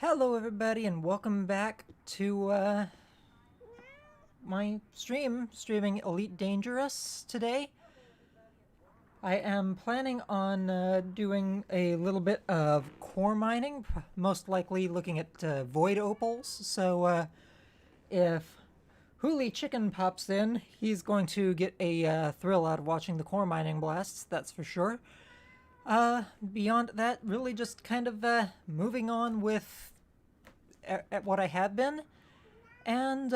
Hello everybody and welcome back to my streaming Elitedangerous today. I am planning on doing a little bit of core mining, most likely looking at void opals, so if Hooly Chicken pops in, he's going to get a thrill out of watching the core mining blasts, that's for sure. Beyond that, really just kind of moving on with at what I have been, and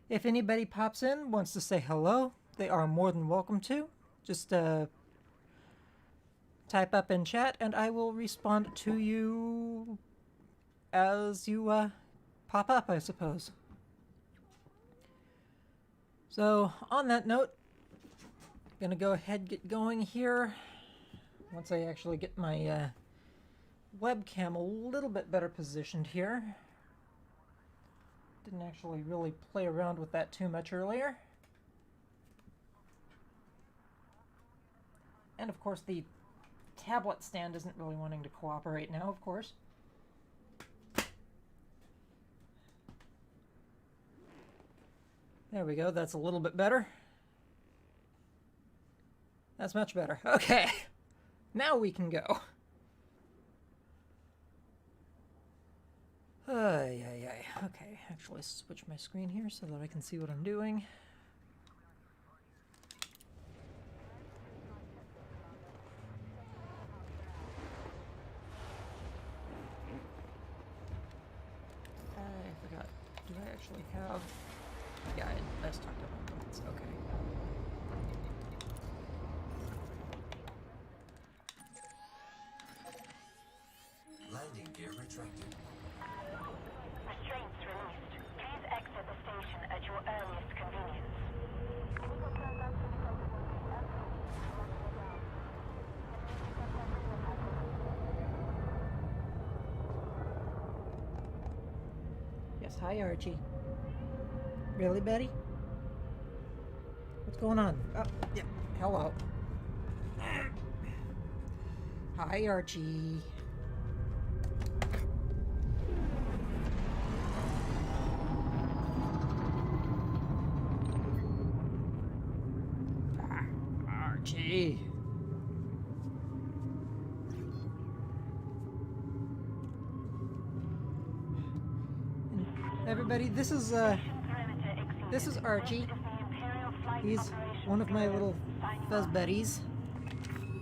if anybody pops in, wants to say hello, they are more than welcome to. Just type up in chat and I will respond to you as you pop up, I suppose. So on that note, I'm gonna go ahead and get going here once I actually get my webcam a little bit better positioned here. Didn't actually really play around with that too much earlier. And of course the tablet stand isn't really wanting to cooperate now, of course. There we go, that's a little bit better. That's much better. Okay, now we can go. Okay, actually switch my screen here so that I can see what I'm doing. I forgot. Do I actually have... Yeah, I talked about that. Okay. Landing gear retracted. Restraints released. Please exit the station at your earliest convenience. Yes, hi Archie. Really, Betty? What's going on? Oh, yeah. Hello. Hi, Archie. Archie. Everybody, this is Archie. He's one of my little fuzz buddies.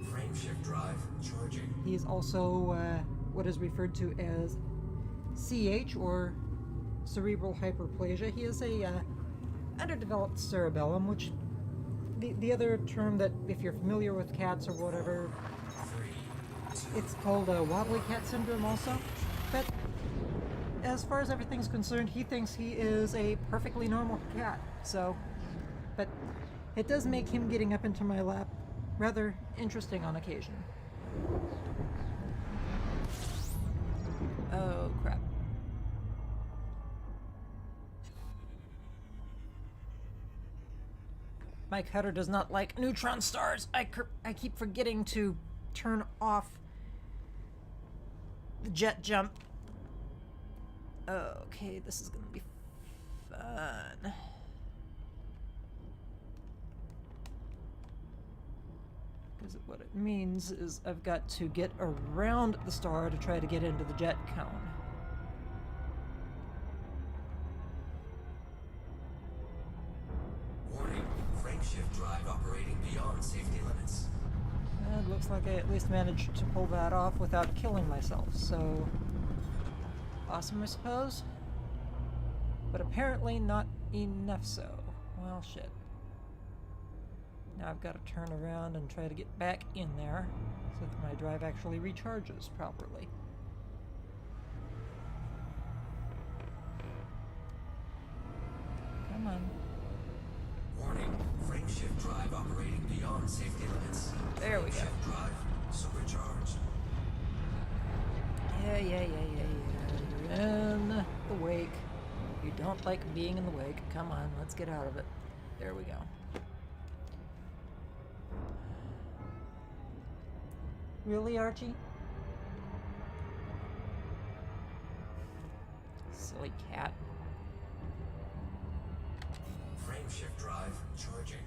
Frameshift drive charging. He is also what is referred to as CH, or cerebral hyperplasia. He is a underdeveloped cerebellum, which the other term that, if you're familiar with cats or whatever, it's called wobbly cat syndrome also. But as far as everything's concerned, he thinks he is a perfectly normal cat. So, but it does make him getting up into my lap rather interesting on occasion. Oh, crap. My cutter does not like neutron stars. I keep forgetting to turn off the jet jump. Okay, this is gonna be fun. Because what it means is I've got to get around the star to try to get into the jet cone. Warning, frameshift drive operating beyond safety limits. And it looks like I at least managed to pull that off without killing myself, so awesome, I suppose. But apparently not enough so. Well, shit. Now I've got to turn around and try to get back in there so that my drive actually recharges properly. Come on. Warning, frameshift drive operating beyond safety limits. There we go. Frameshift drive supercharged. Yeah. You're in the wake. You don't like being in the wake. Come on, let's get out of it. There we go. Really, Archie? Silly cat. Frameshift drive charging.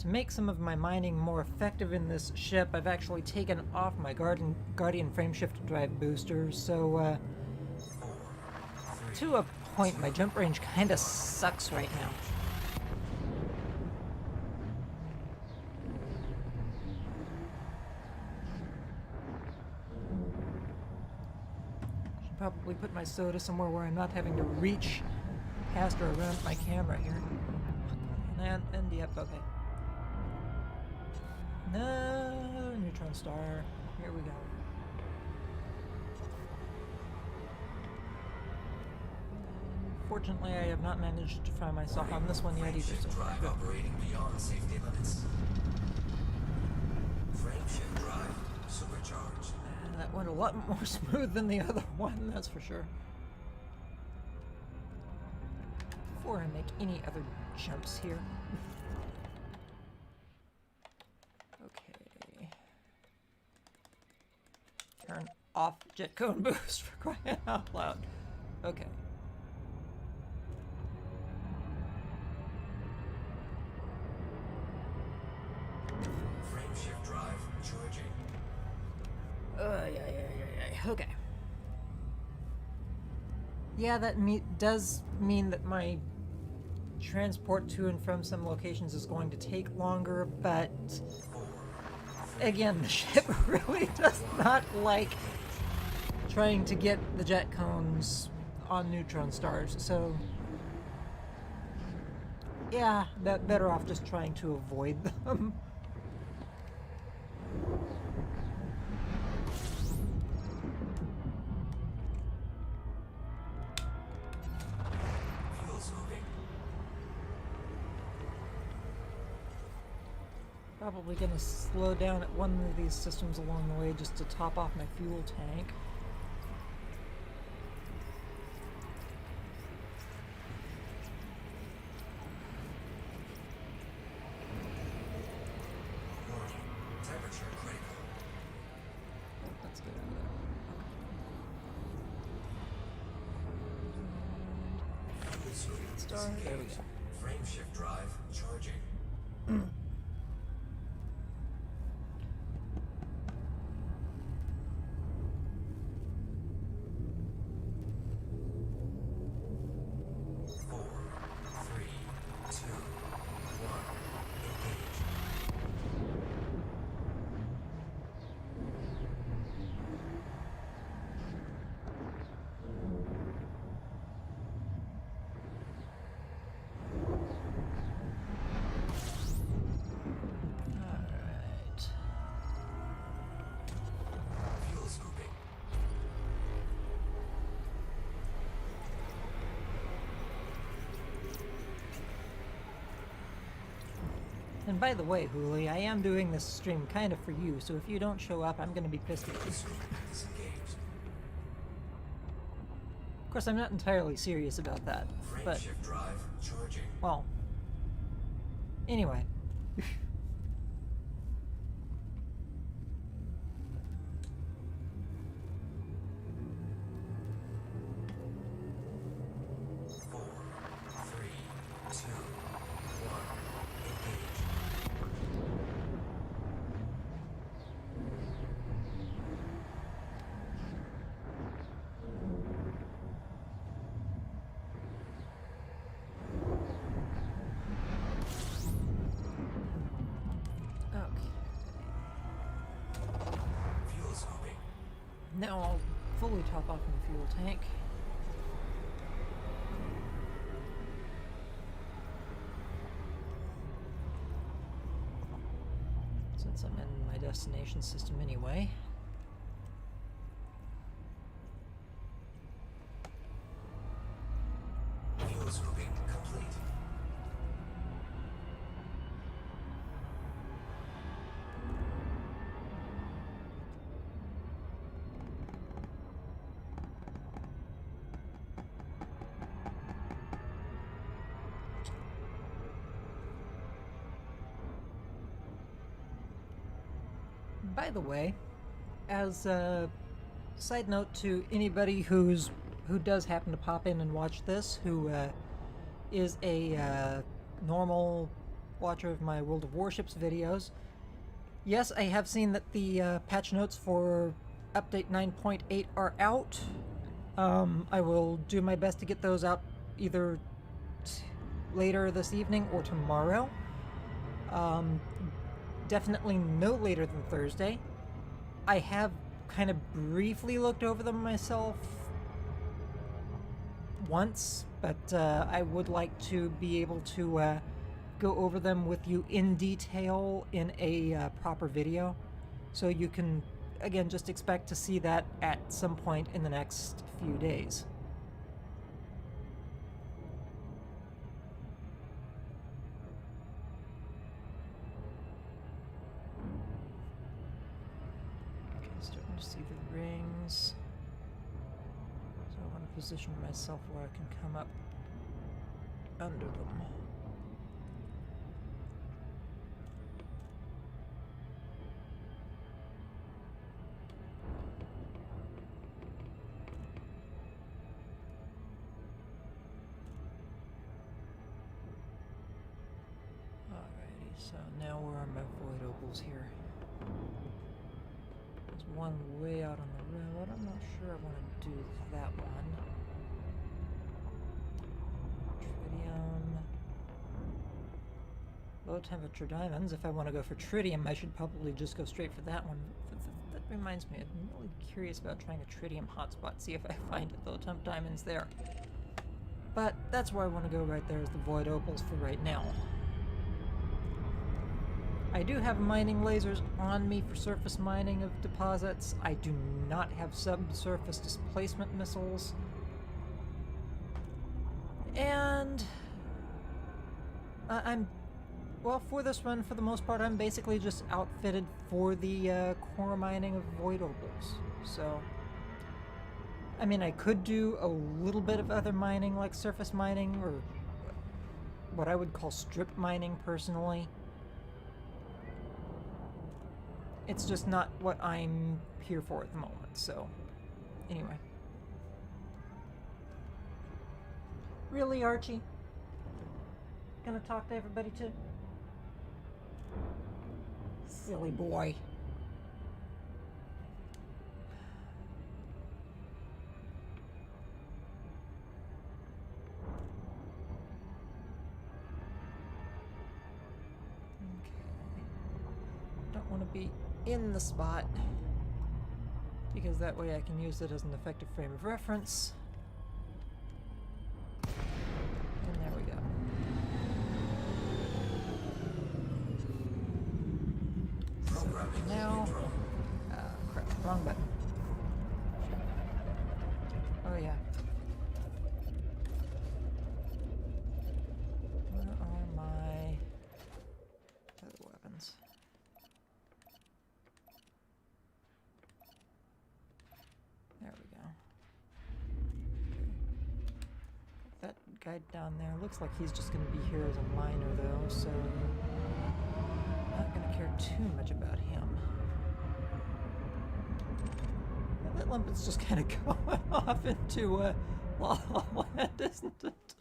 To make some of my mining more effective in this ship, I've actually taken off my Guardian frameshift drive booster, so to a point, my jump range kinda sucks right now. Should probably put my soda somewhere where I'm not having to reach past or around my camera here. And yep, okay. No, neutron star. Here we go. Fortunately, I have not managed to find myself on this one yet either. So Drive good. operating beyond safety limits. Frameshift drive supercharged. That went a lot more smooth than the other one, that's for sure. Before I make any other jumps here. Okay. Turn off jet cone boost for crying out loud. Okay. Frameshift drive charging. Yeah. Okay. Yeah, that does mean that my transport to and from some locations is going to take longer, but again, the ship really does not like trying to get the jet cones on neutron stars, so yeah, better off just trying to avoid them. Fuel scooping. Probably gonna slow down at one of these systems along the way just to top off my fuel tank. Warning. Temperature critical. Let's get out of there. Fuel scooping. Star, there we go. Frameshift drive charging. Four, three, two, one. Engage. Alright. Fuel scooping. And by the way, Hooli, I am doing this stream kind of for you, so if you don't show up, I'm gonna be pissed at you. Scooping disengaged. Of course, I'm not entirely serious about that, but, Frameshift drive charging. well, anyway. Four, three, two, one. Engage. Okay. Fuel scooping. Now I'll fully top off my fuel tank. Since I'm in my destination system anyway. Fuel scooping complete. By the way, as a side note to anybody who does happen to pop in and watch this, who is a normal watcher of my World of Warships videos, yes, I have seen that the patch notes for update 9.8 are out. I will do my best to get those out either later this evening or tomorrow. Definitely no later than Thursday. I have kind of briefly looked over them myself once, but I would like to be able to go over them with you in detail in a proper video. So you can, again, just expect to see that at some point in the next few days. Okay, starting to see the rings. So I want to position myself where I can come up under them. So now where are my void opals here? There's one way out on the road. I'm not sure I want to do that one. Tritium. Low temperature diamonds. If I want to go for tritium, I should probably just go straight for that one. That reminds me, I'm really curious about trying a tritium hotspot, see if I find low temp diamonds there. But that's where I want to go right there, is the void opals for right now. I do have mining lasers on me for surface mining of deposits. I do not have subsurface displacement missiles. And well, for this run, for the most part, I'm basically just outfitted for the core mining of void opals. So, I mean, I could do a little bit of other mining, like surface mining, or what I would call strip mining personally. It's just not what I'm here for at the moment, so anyway. Really, Archie? Gonna talk to everybody too? Silly boy. Okay. Don't want to be in the spot, because that way I can use it as an effective frame of reference. And there we go. Programming Now, control. crap, wrong button. Oh yeah. Where are my other weapons? There we go. Okay. That guy down there looks like he's just going to be here as a miner, though, so not going to care too much about him. Yeah, that limpet's just kind of going off into La La Land, isn't it?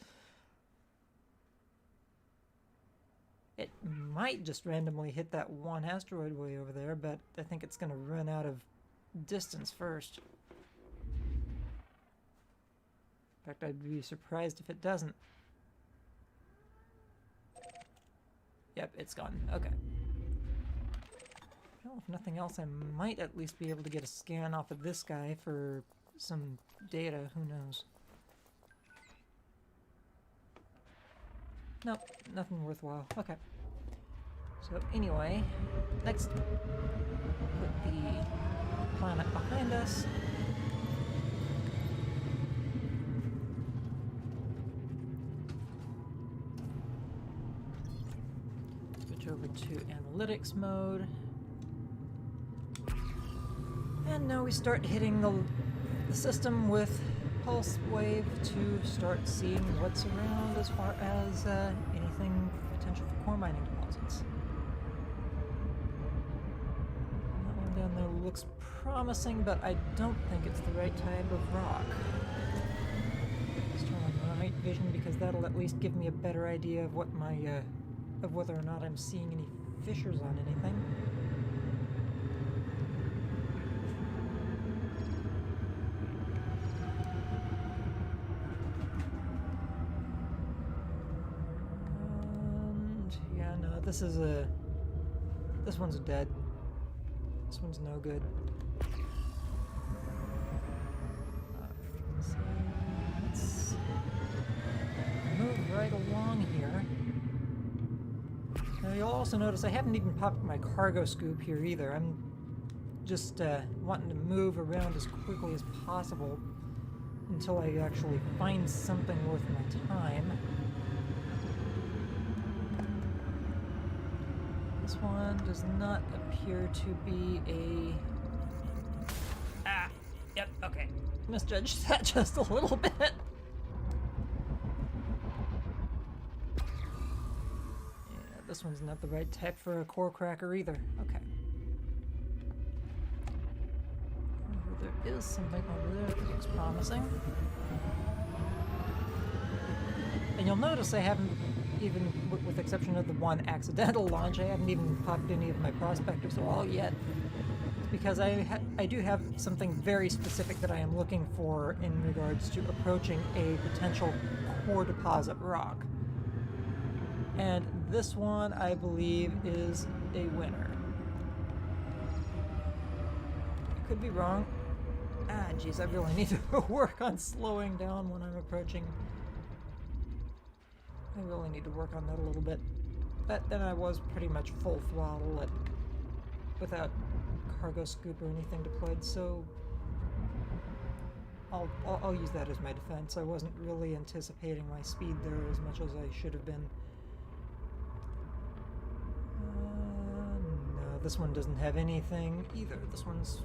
It might just randomly hit that one asteroid way over there, but I think it's going to run out of distance first. In fact, I'd be surprised if it doesn't. Yep, it's gone. Okay. Well, if nothing else, I might at least be able to get a scan off of this guy for some data. Who knows? Nope, nothing worthwhile. Okay. So anyway, next, put the planet behind us. Switch over to analytics mode. And now we start hitting the system with pulse wave to start seeing what's around as far as anything potential for core mining deposits. That one down there looks promising, but I don't think it's the right type of rock. Let's turn on night vision because that'll at least give me a better idea of what my of whether or not I'm seeing any fissures on anything. And yeah, no, this one's dead. This one's no good. So let's move right along here. Now you'll also notice I haven't even popped my cargo scoop here either. I'm just wanting to move around as quickly as possible until I actually find something worth my time. This one does not appear to be a... Ah! Yep, okay. Misjudged that just a little bit. Yeah, this one's not the right type for a core cracker either. Okay. There is something over there that looks promising. And you'll notice I haven't even, with the exception of the one accidental launch, I haven't even popped any of my prospectors all yet. Because I do have something very specific that I am looking for in regards to approaching a potential core deposit rock. And this one, I believe, is a winner. I could be wrong. Ah, geez, I really need to work on slowing down when I'm approaching. I really need to work on that a little bit. But then I was pretty much full throttle without cargo scoop or anything deployed, so I'll use that as my defense. I wasn't really anticipating my speed there as much as I should have been. No, this one doesn't have anything either. This one's...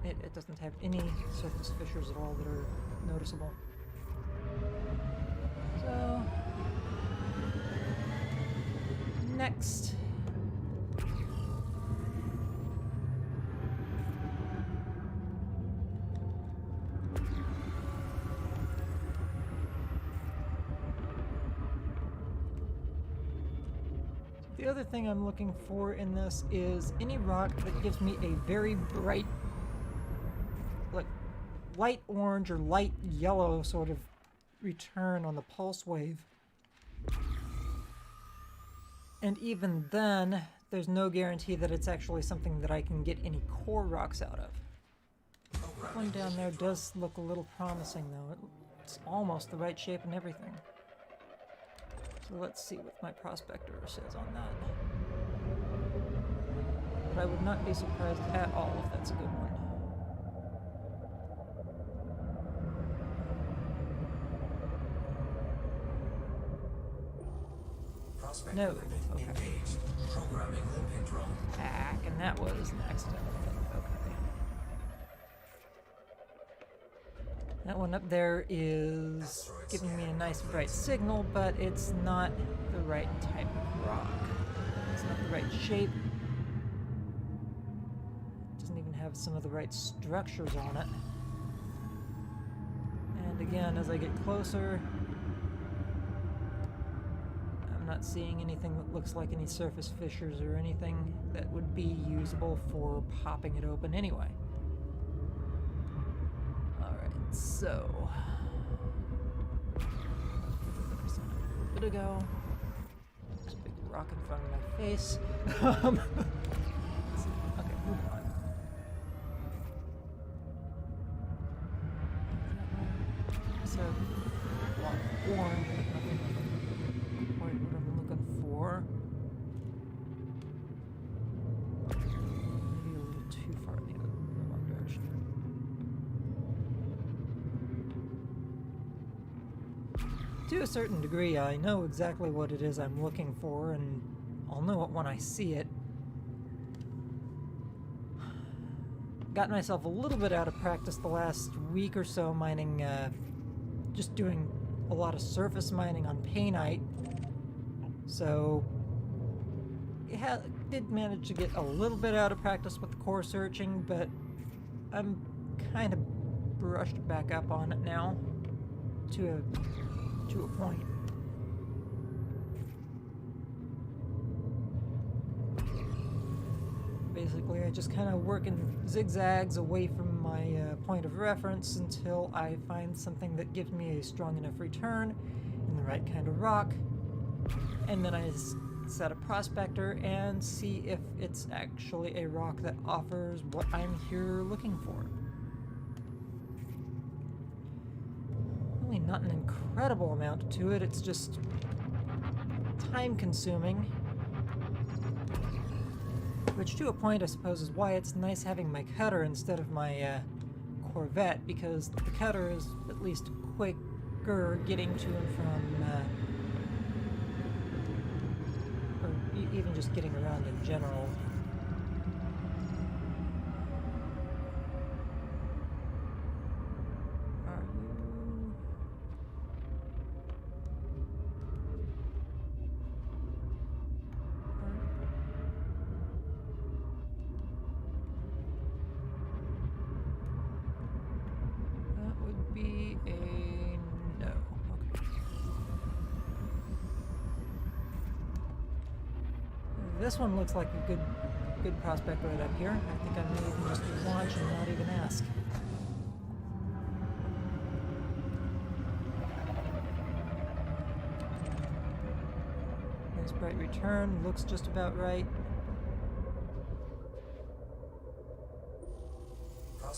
It doesn't have any surface fissures at all that are noticeable. So... Next. The other thing I'm looking for in this is any rock that gives me a very bright, like light orange or light yellow sort of return on the pulse wave. And even then, there's no guarantee that it's actually something that I can get any core rocks out of. That one down there does look a little promising though. It's almost the right shape and everything. So let's see what my prospector says on that. But I would not be surprised at all if that's a good one. No. Okay. Programming limpet drone. Back, and that was an accidental thing. Okay. That one up there is giving me a nice bright signal, but it's not the right type of rock. It's not the right shape. It doesn't even have some of the right structures on it. And again, as I get closer, I'm not seeing anything that looks like any surface fissures or anything that would be usable for popping it open anyway. Alright, so... focus on it a little bit ago. There's a big rock in front of my face. Okay, move on. So, a lot of orange, but nothing quite what I'm looking for. Maybe a little too far in the wrong direction. To a certain degree, I know exactly what it is I'm looking for, and I'll know it when I see it. Got myself a little bit out of practice the last week or so mining, just doing a lot of surface mining on painite. So, did manage to get a little bit out of practice with the core searching, but I'm kind of brushed back up on it now to a point. Basically, I just kind of work in zigzags away from my point of reference until I find something that gives me a strong enough return in the right kind of rock, and then I set a prospector and see if it's actually a rock that offers what I'm here looking for. Really not an incredible amount to it, it's just time consuming. Which to a point I suppose is why it's nice having my cutter instead of my Corvette, because the cutter is at least quicker getting to and from even just getting around in general. Are you... That would be a no. Okay. This one looks like a good prospect right up here. I think I may even just launch and not even ask. Nice bright return, looks just about right.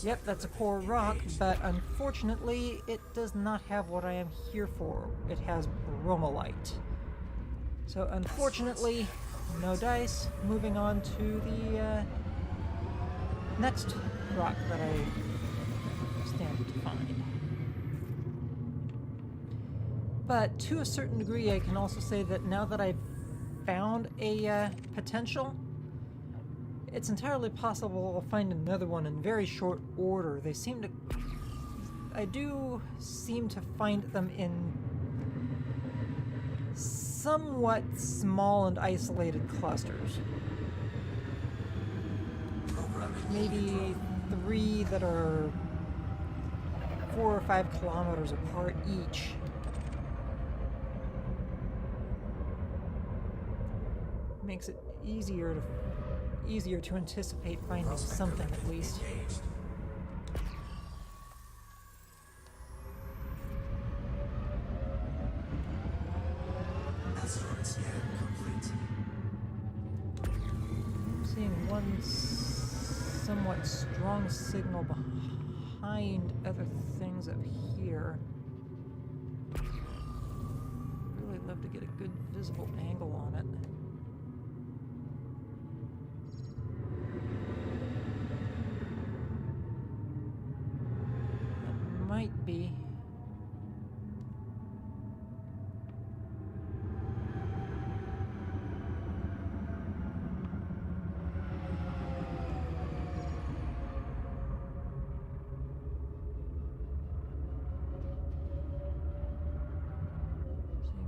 Yep, that's a core rock, but unfortunately it does not have what I am here for. It has bromolite. So unfortunately, no dice. Moving on to the next rock that I stand to find. But to a certain degree, I can also say that now that I've found a potential, it's entirely possible I'll find another one in very short order. They seem to... I do seem to find them in somewhat small and isolated clusters. Maybe 3 that are 4 or 5 kilometers apart each. Makes it easier to anticipate finding something at least. Asteroid scan complete. I'm seeing one somewhat strong signal behind other things up here. Really love to get a good visible angle on it. Might be.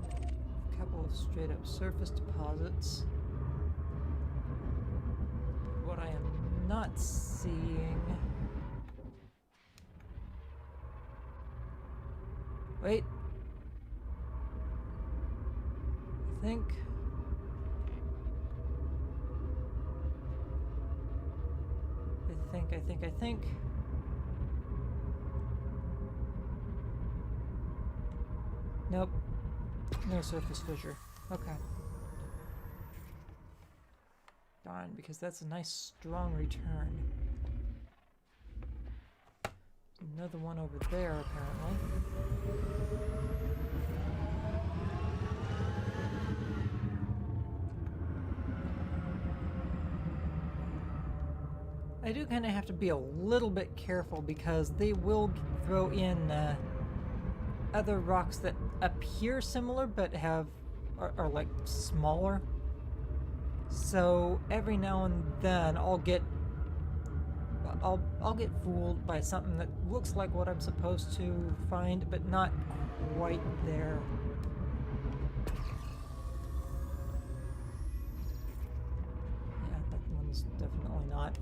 Seeing a couple of straight up surface deposits. What I am not seeing. Wait. I think. Nope. No surface fissure. Okay. Darn, because that's a nice strong return. Another one over there, apparently. I do kind of have to be a little bit careful because they will throw in other rocks that appear similar but are like smaller. So every now and then I'll get fooled by something that looks like what I'm supposed to find, but not quite there. one's definitely not.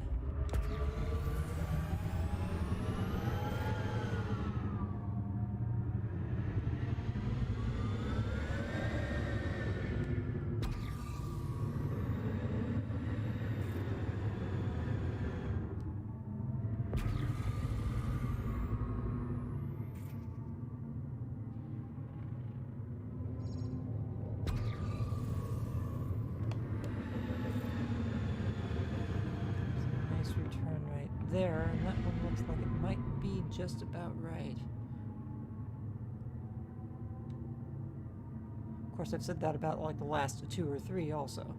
Nice return right there, and that one looks like it might be just about right. Of course, I've said that about like the last 2 or 3 also.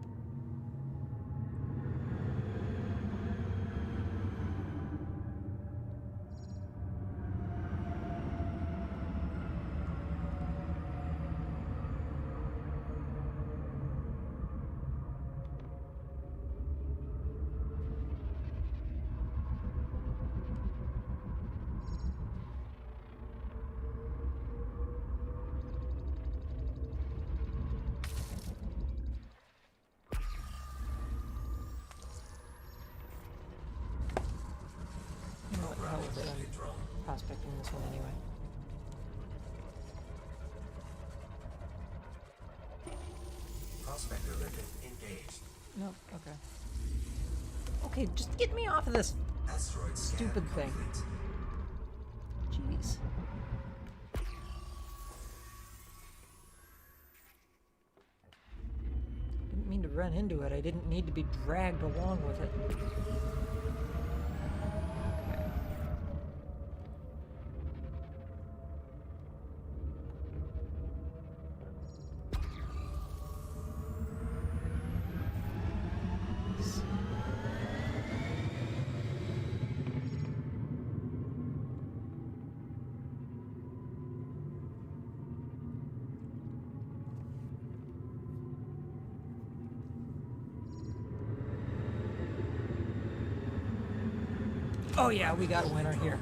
What the hell was it? I'm prospecting this one anyway. Prospector ribbon engaged. Nope, okay. Okay, just get me off of this Asteroid scan stupid thing. complete. Jeez. Didn't mean to run into it. I didn't need to be dragged along with it. Okay. Oh yeah, we got a winner here.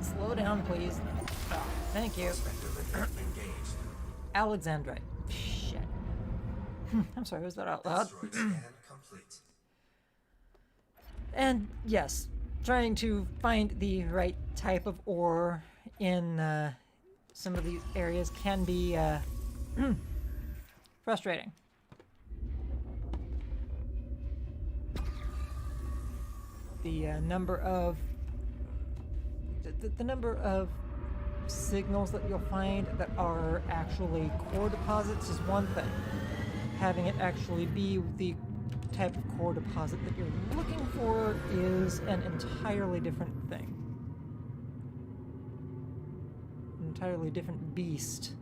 Slow down, please. Oh, thank you. Prospector ribbon engaged. Alexandrite. Shit. I'm sorry, was that out loud? Asteroid scan complete. And yes, trying to find the right type of ore in some of these areas can be frustrating. The number of the number of signals that you'll find that are actually core deposits is one thing. Having it actually be the type of core deposit that you're looking for is an entirely different thing. An entirely different beast.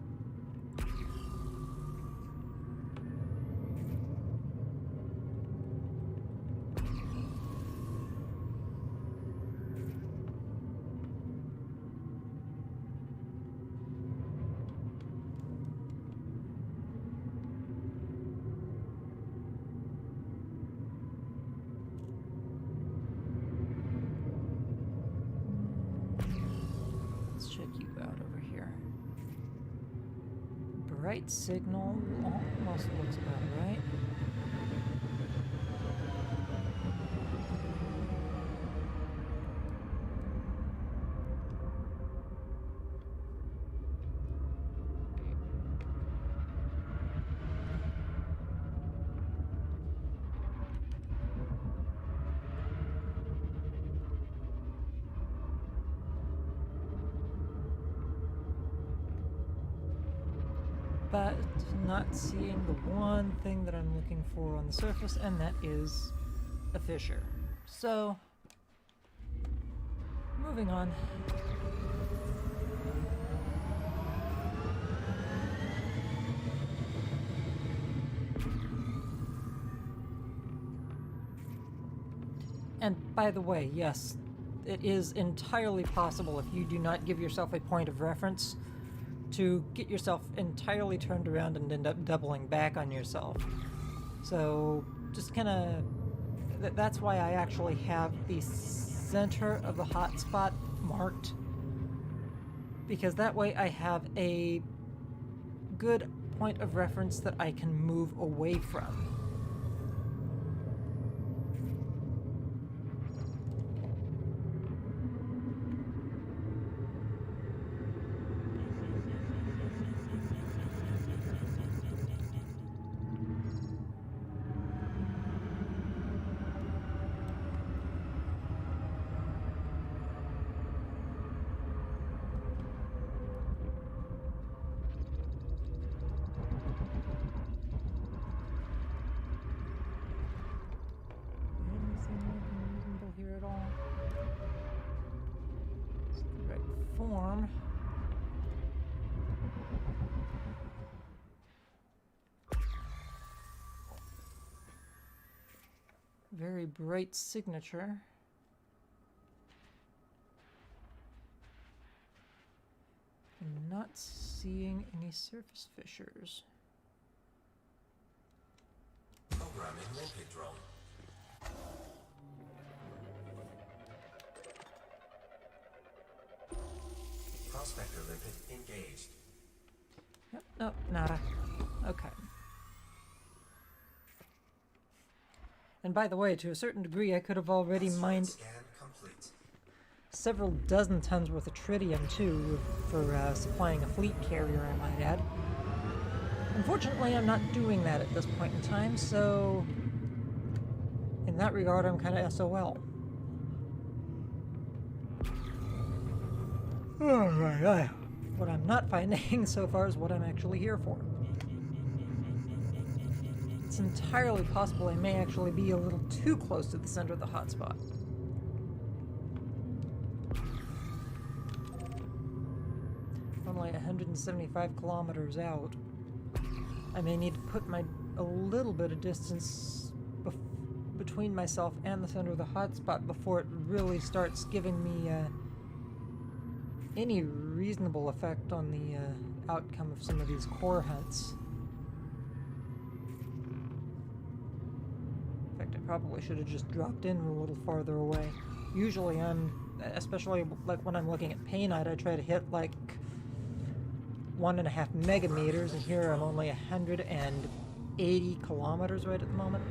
Let's check you out over here. Bright signal almost looks about right. But not seeing the one thing that I'm looking for on the surface, and that is a fissure. So, moving on. And by the way, yes, it is entirely possible if you do not give yourself a point of reference to get yourself entirely turned around and end up doubling back on yourself. So just kind of, that's why I actually have the center of the hotspot marked, because that way I have a good point of reference that I can move away from. Form. Very bright signature. I'm not seeing any surface fissures. Programming limpet drone. Prospector limpet engaged. Yep, nope, nada. Okay. And by the way, to a certain degree, I could have already mined Scan complete. several dozen tons worth of tritium, too, for supplying a fleet carrier, I might add. Unfortunately, I'm not doing that at this point in time, so in that regard, I'm kind of SOL. Alright, what I'm not finding so far is what I'm actually here for. It's entirely possible I may actually be a little too close to the center of the hotspot. Only 175 kilometers out. I may need to put a little bit of distance between myself and the center of the hotspot before it really starts giving me any reasonable effect on the outcome of some of these core hunts. In fact, I probably should have just dropped in a little farther away. Usually especially like when I'm looking at painite, I try to hit like 1.5 megameters, and here I'm only 180 kilometers right at the moment.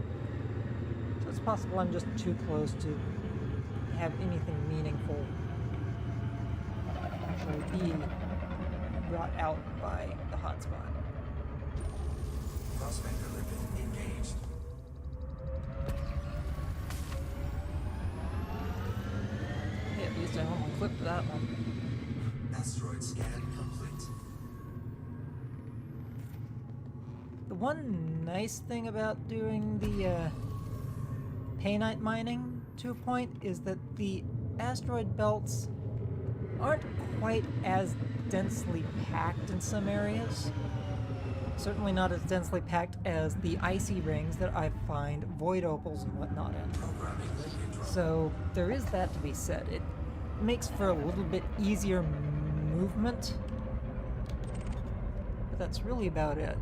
So it's possible I'm just too close to have anything meaningful actually be brought out by the hotspot. Prospector limpet engaged. Hey, at least I only clipped that one. Asteroid scan complete. The one nice thing about doing the painite mining to a point is that the asteroid belts aren't quite as densely packed in some areas. Certainly not as densely packed as the icy rings that I find void opals and whatnot in. Programming limpet drone. So there is that to be said. It makes for a little bit easier movement, but that's really about it.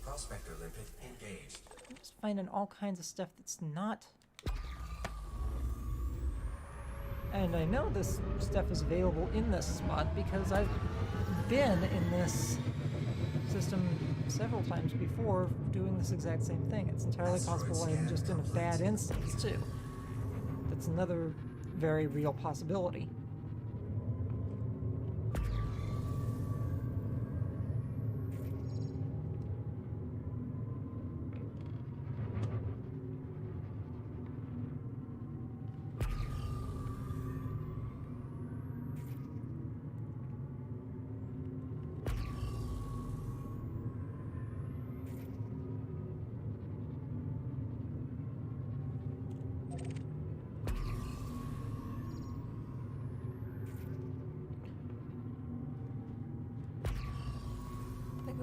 Prospector limpet engaged. I'm just finding all kinds of stuff that's not. And I know this stuff is available in this spot because I've been in this system several times before doing this exact same thing. It's entirely possible I'm just in a bad instance too. That's another very real possibility.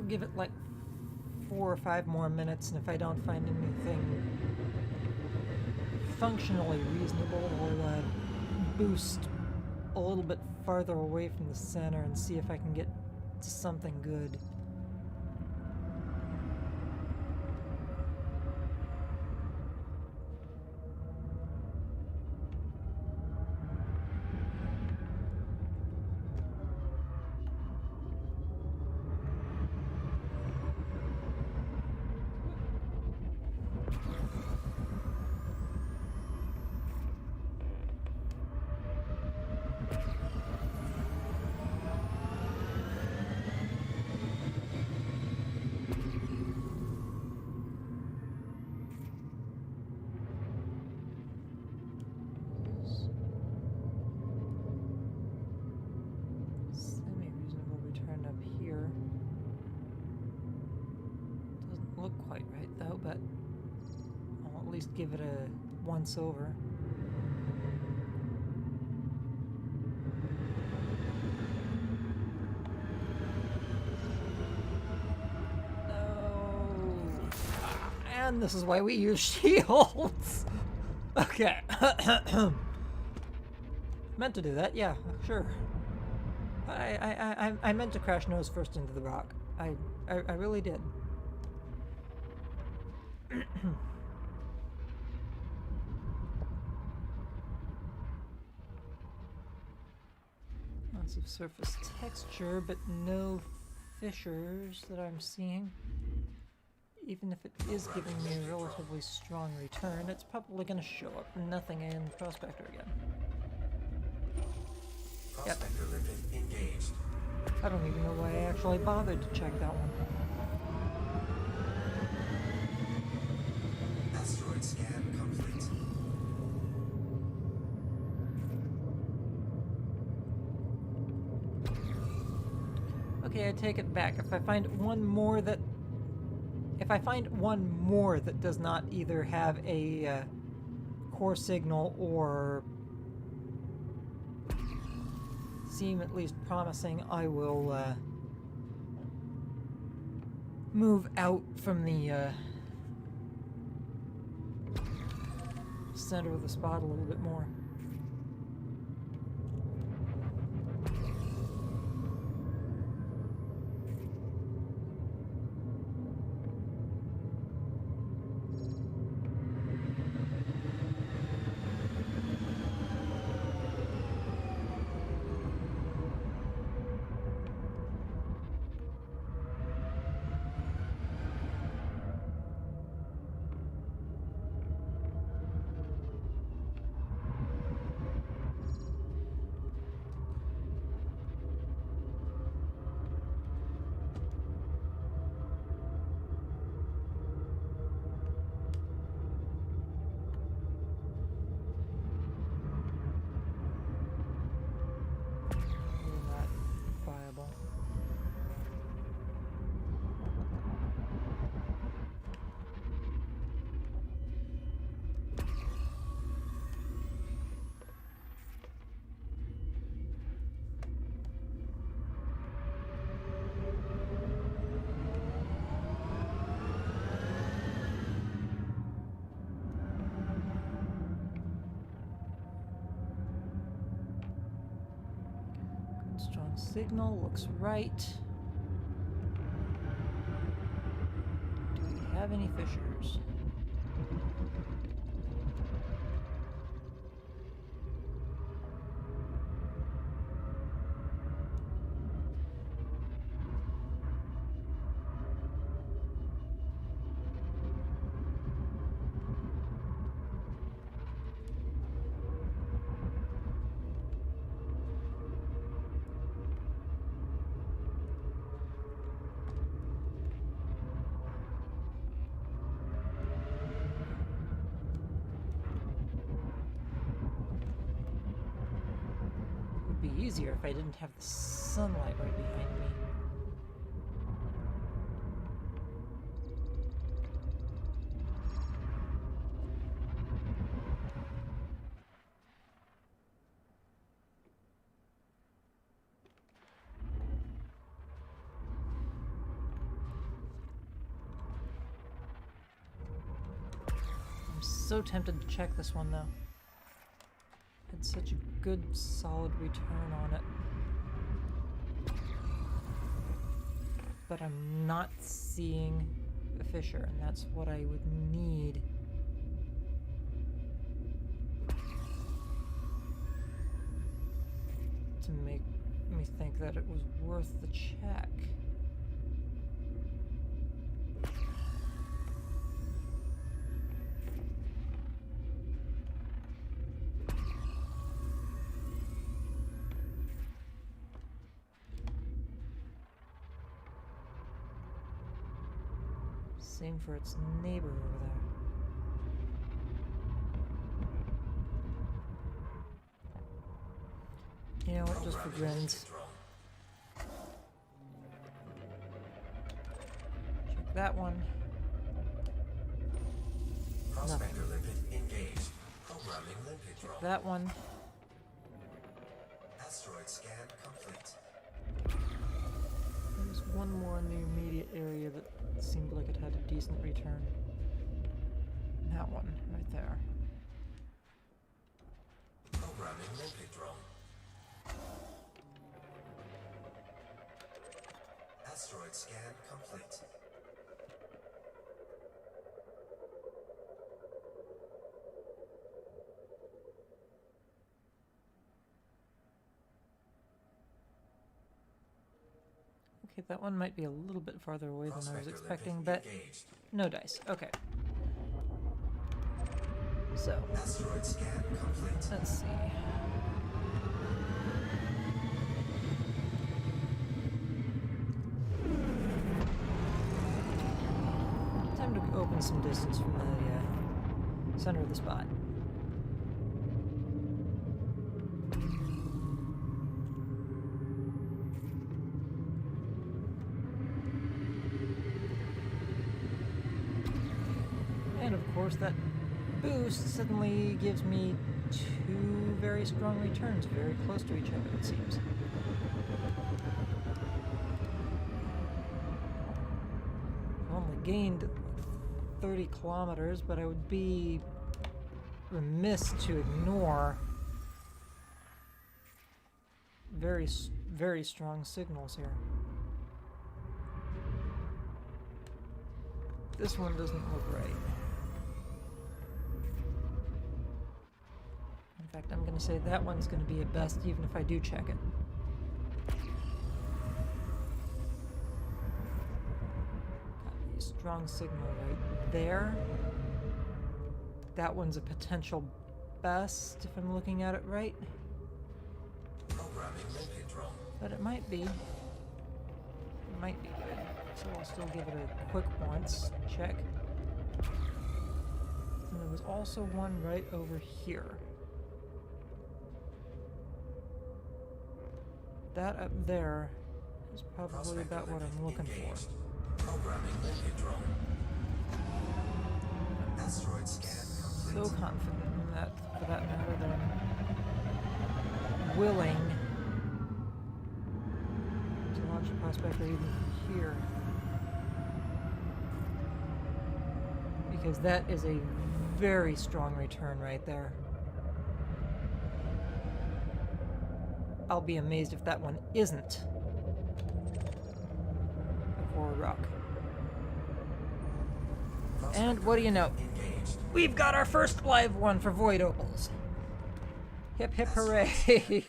Give it like 4 or 5 more minutes, and if I don't find anything functionally reasonable, I'll boost a little bit farther away from the center and see if I can get to something good. quite right though, but I'll at least give it a once over. No. And this is why we use shields. Okay. Meant to do that, yeah, sure. I meant to crash nose first into the rock. I really did. Lots of surface texture, but no fissures that I'm seeing. Even if it is giving me a relatively strong return, it's probably going to show up nothing in Prospector again. Prospector limpet engaged. I don't even know why I actually bothered to check that one. Asteroid scan complete. Okay, I take it back. If I find one more that does not either have a core signal or seem at least promising, I will move out from the center of the spot a little bit more. Not viable. Strong signal, looks right. Do we have any fissures? Be easier if I didn't have the sunlight right behind me. I'm so tempted to check this one though. Had such a good, solid return on it. But I'm not seeing a fissure, and that's what I would need. To make me think that it was worth the check. Same for its neighbor over there. You know what, just for grins. Check that one. Prospector limpet engaged. Programming limpet drone. That one. Asteroid scan complete. There's one more in the immediate area that seemed like it had a decent return. That one, right there. Programming limpet drone. Asteroid scan complete. Okay, that one might be a little bit farther away than I was Prospector expecting, limpet but engaged. no dice. Okay. So, Asteroid scan complete. let's see. Time to open some distance from the center of the spot. And of course that boost suddenly gives me two very strong returns, very close to each other, it seems. I've only gained 30 kilometers, but I would be remiss to ignore very strong signals here. This one doesn't look right. In fact, I'm going to say that one's going to be at best, even if I do check it. Got a strong signal right there. That one's a potential best, if I'm looking at it right. Programming limpet drone. But it might be. It might be good. So I'll still give it a quick once check. And there was also one right over here. That up there is probably about what I'm looking for. Programming limpet drone. Asteroid scan complete. So confident in that, for that matter, that I'm willing to launch a prospector even from here. Because that is a very strong return right there. I'll be amazed if that one isn't a forward rock. And what do you know? Engaged. We've got our first live one for Void Opals. Hip hip hooray! Complete.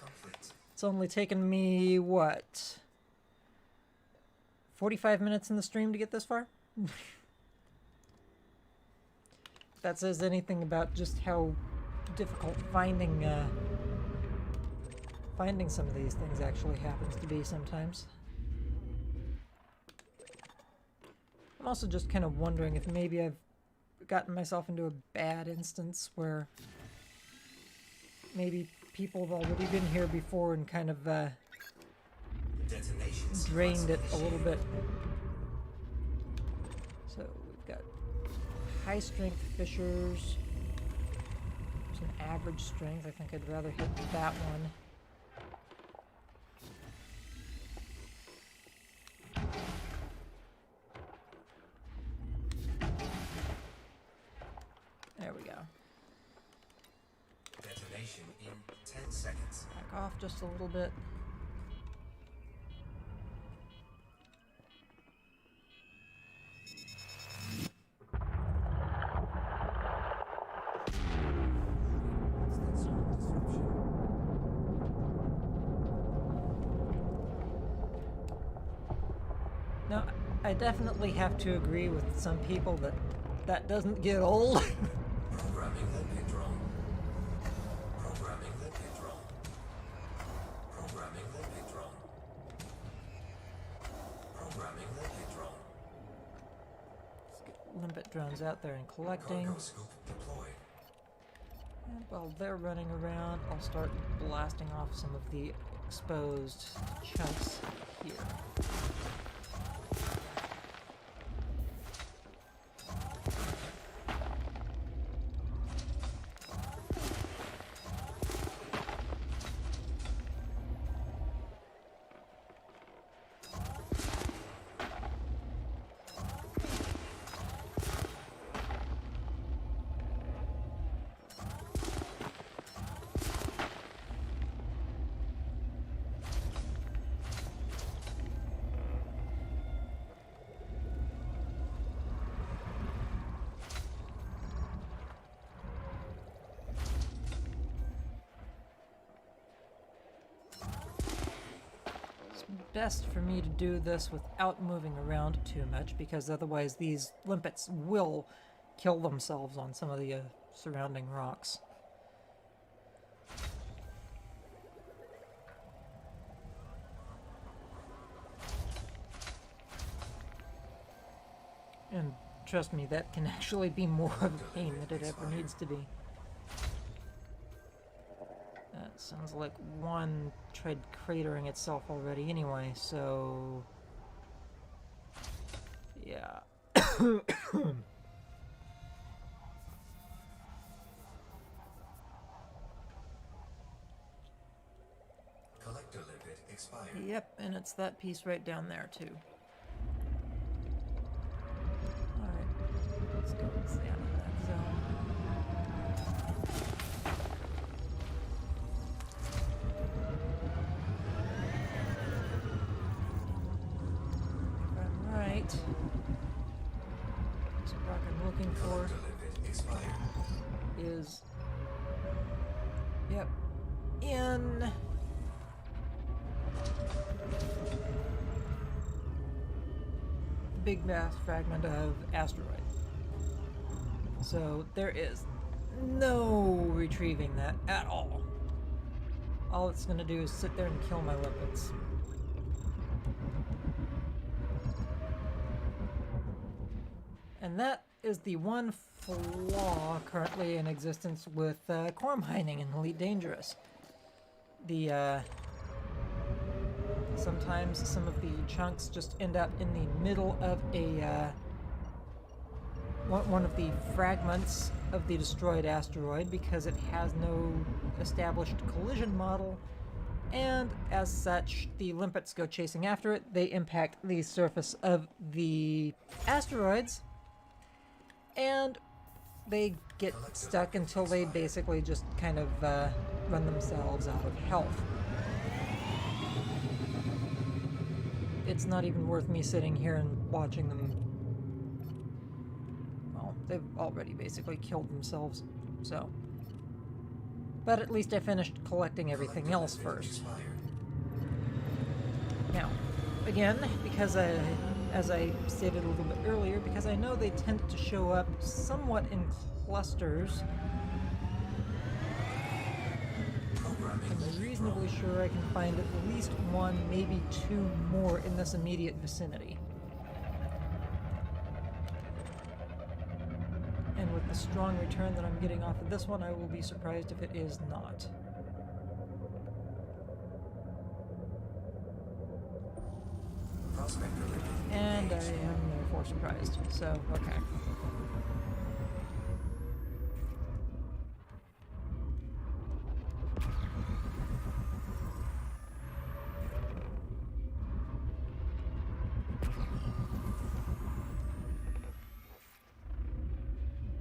It's only taken me, what? 45 minutes in the stream to get this far? If that says anything about just how difficult finding some of these things actually happens to be sometimes. I'm also just kind of wondering if maybe I've gotten myself into a bad instance where maybe people have already been here before and kind of Detonation drained it sequence a little initiated. bit. So we've got high strength fissures. There's an average strength. I think I'd rather hit that one. There we go. Detonation in 10 seconds. Back off just a little bit. Now, I definitely have to agree with some people that that doesn't get old. Programming limpet drone. Programming limpet drone. Programming limpet drone. Programming limpet drone. Let's get limpet drones out there and collecting. Cargo scoop deployed. And while they're running around, I'll start blasting off some of the exposed chunks here. best for me to do this without moving around too much, because otherwise these limpets will kill themselves on some of the surrounding rocks. And trust me, that can actually be more of a pain than it ever needs to be. That sounds like one tried cratering itself already anyway, so... yeah. Collector limit expired. Yep, and it's that piece right down there, too. Alright, let's go stay out of that zone. If I'm right, this rock I'm looking for Collector limit expired. is... yep, in... big mass fragment of asteroid. So there is no retrieving that at all. All it's going to do is sit there and kill my limpets. And that is the one flaw currently in existence with core mining in Elite Dangerous. The sometimes some of the chunks just end up in the middle of a one of the fragments of the destroyed asteroid because it has no established collision model, and as such the limpets go chasing after it. They impact the surface of the asteroids and they get stuck until they basically just kind of run themselves out of health. It's not even worth me sitting here and watching them. Well, they've already basically killed themselves, so. But at least I finished collecting everything else first. Now, again, because as I stated a little bit earlier, because I know they tend to show up somewhat in clusters, I'm reasonably sure I can find at least one, maybe two more in this immediate vicinity. And with the strong return that I'm getting off of this one, I will be surprised if it is not. And I am therefore surprised, so okay.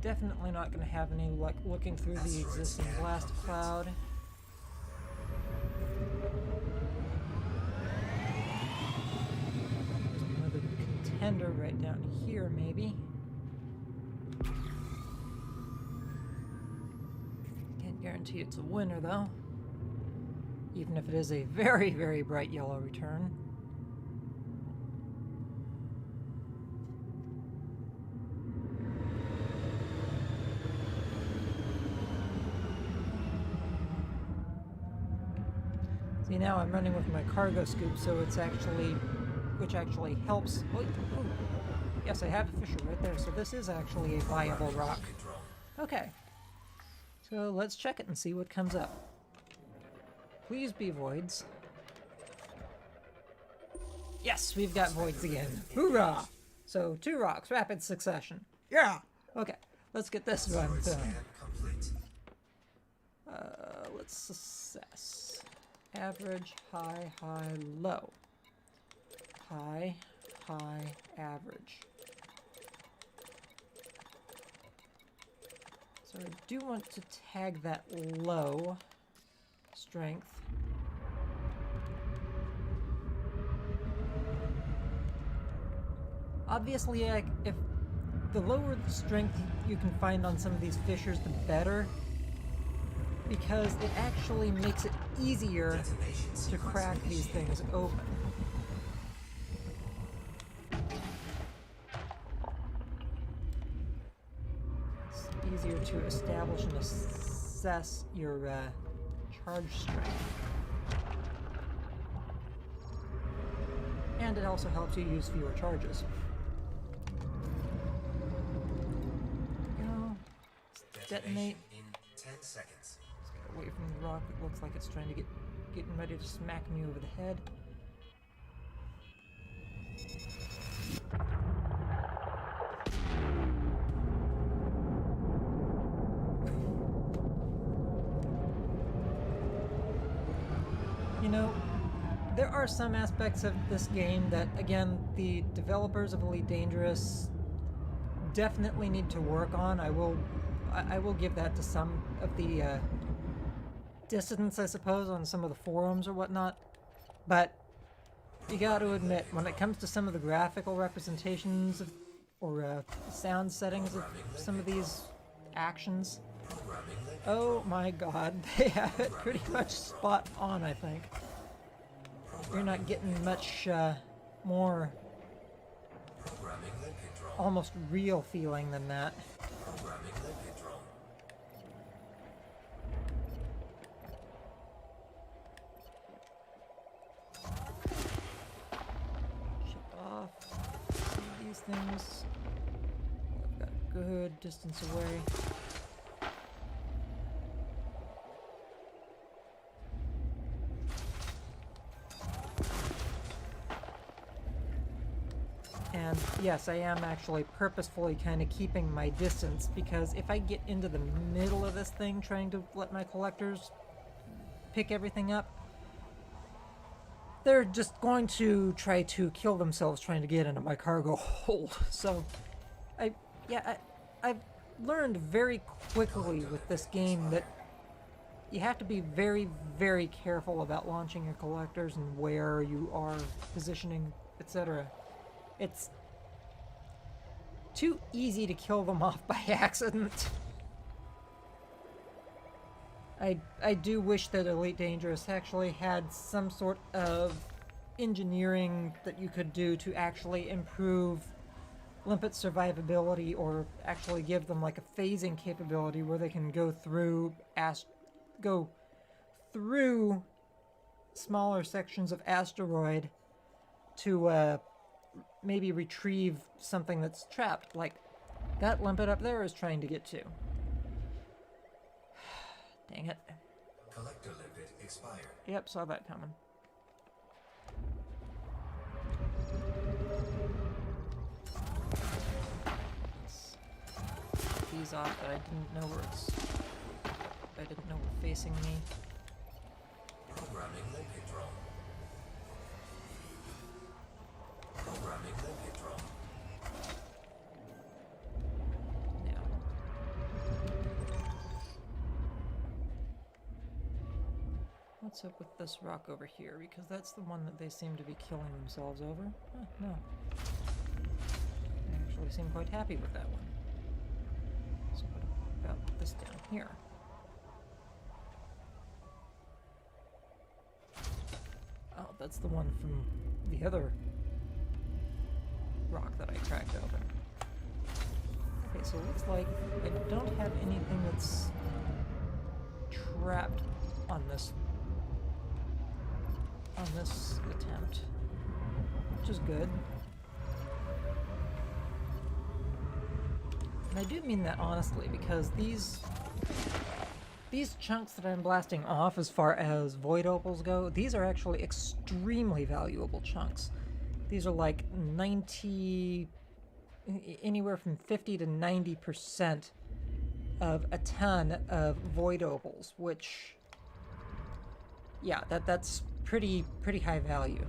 Definitely not going to have any luck looking through the existing blast cloud. There's another contender right down here, maybe. Can't guarantee it's a winner, though. Even if it is a very, very bright yellow return. See, now I'm running with my cargo scoop, so it's actually, which actually helps. Oh, ooh. Yes, I have a fissure right there, so this is actually a viable rock. Okay, so let's check it and see what comes up. Please be voids. Yes, we've got voids again. Hoorah! So 2 rocks, rapid succession. Yeah! Okay, let's get this one done. Let's assess. Average, high, high, low. High, high, average. So I do want to tag that low strength. Obviously, if the lower the strength you can find on some of these fissures, the better, because it actually makes it easier to crack these things open. easier to establish and assess your charge strength. And it also helps you use fewer charges. Go. Detonate. In 10 seconds. Let's get away from the rock that looks like it's trying to getting ready to smack me over the head. You know, there are some aspects of this game that, again, the developers of Elite Dangerous definitely need to work on. I will give that to some of the dissidents, I suppose, on some of the forums or whatnot. But you got to admit, when it comes to some of the graphical representations of, or sound settings of some of these actions, oh my god, they have it pretty much spot on, I think. You're not getting much more almost real feeling than that. Ship off. See these things. I've got a good distance away. And yes, I am actually purposefully kind of keeping my distance, because if I get into the middle of this thing trying to let my collectors pick everything up, they're just going to try to kill themselves trying to get into my cargo hold. So, I've learned very quickly with this game that you have to be very, very careful about launching your collectors and where you are positioning, etc. It's too easy to kill them off by accident. I do wish that Elite Dangerous actually had some sort of engineering that you could do to actually improve limpet survivability, or actually give them like a phasing capability where they can go through smaller sections of asteroid to maybe retrieve something that's trapped, like that limpet up there is trying to get to. Dang it. Collector limpet expired. Yep, saw that coming. Let's these off that I didn't know were facing me. Programming limpet drone. Programming limpet drone. Now. What's up with this rock over here? Because that's the one that they seem to be killing themselves over. Huh, no. I actually seem quite happy with that one. So what about this down here? Oh, that's the one from the other rock that I cracked open. Okay, so it looks like I don't have anything that's trapped on this attempt, which is good. And I do mean that honestly, because these chunks that I'm blasting off, as far as void opals go, these are actually extremely valuable chunks. These are like 90, anywhere from 50 to 90% of a ton of void opals, which, yeah, that's pretty high value.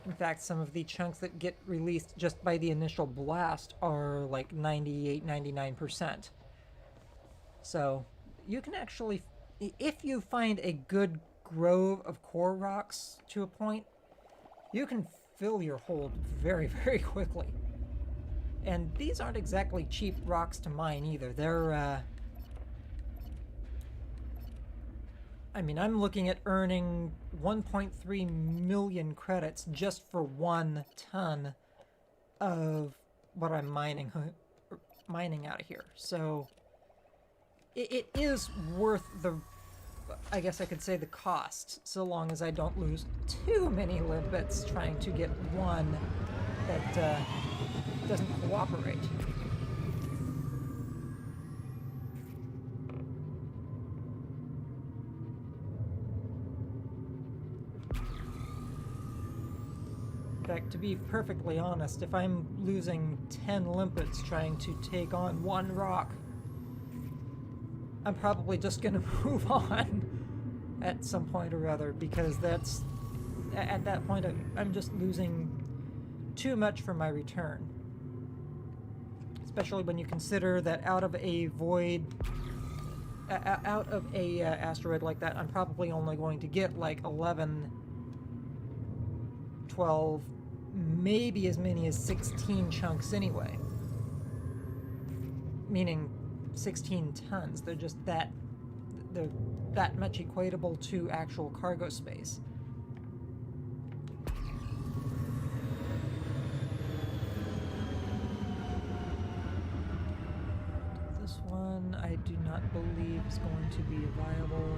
In fact, some of the chunks that get released just by the initial blast are like 98, 99%. So you can actually, if you find a good grove of core rocks to a point, you can fill your hold very, very quickly. And these aren't exactly cheap rocks to mine either. They're I mean, I'm looking at earning 1.3 million credits just for 1 ton of what I'm mining out of here. So it is worth the, I guess I could say, the cost, so long as I don't lose too many limpets trying to get one that doesn't cooperate. In fact, to be perfectly honest, if I'm losing 10 limpets trying to take on one rock, I'm probably just going to move on at some point or other, because that's, at that point, I'm just losing too much for my return. Especially when you consider that out of a void, out of a asteroid like that, I'm probably only going to get like 11, 12, maybe as many as 16 chunks anyway. Meaning 16 tons. They're just they're that much equatable to actual cargo space. This one I do not believe is going to be viable.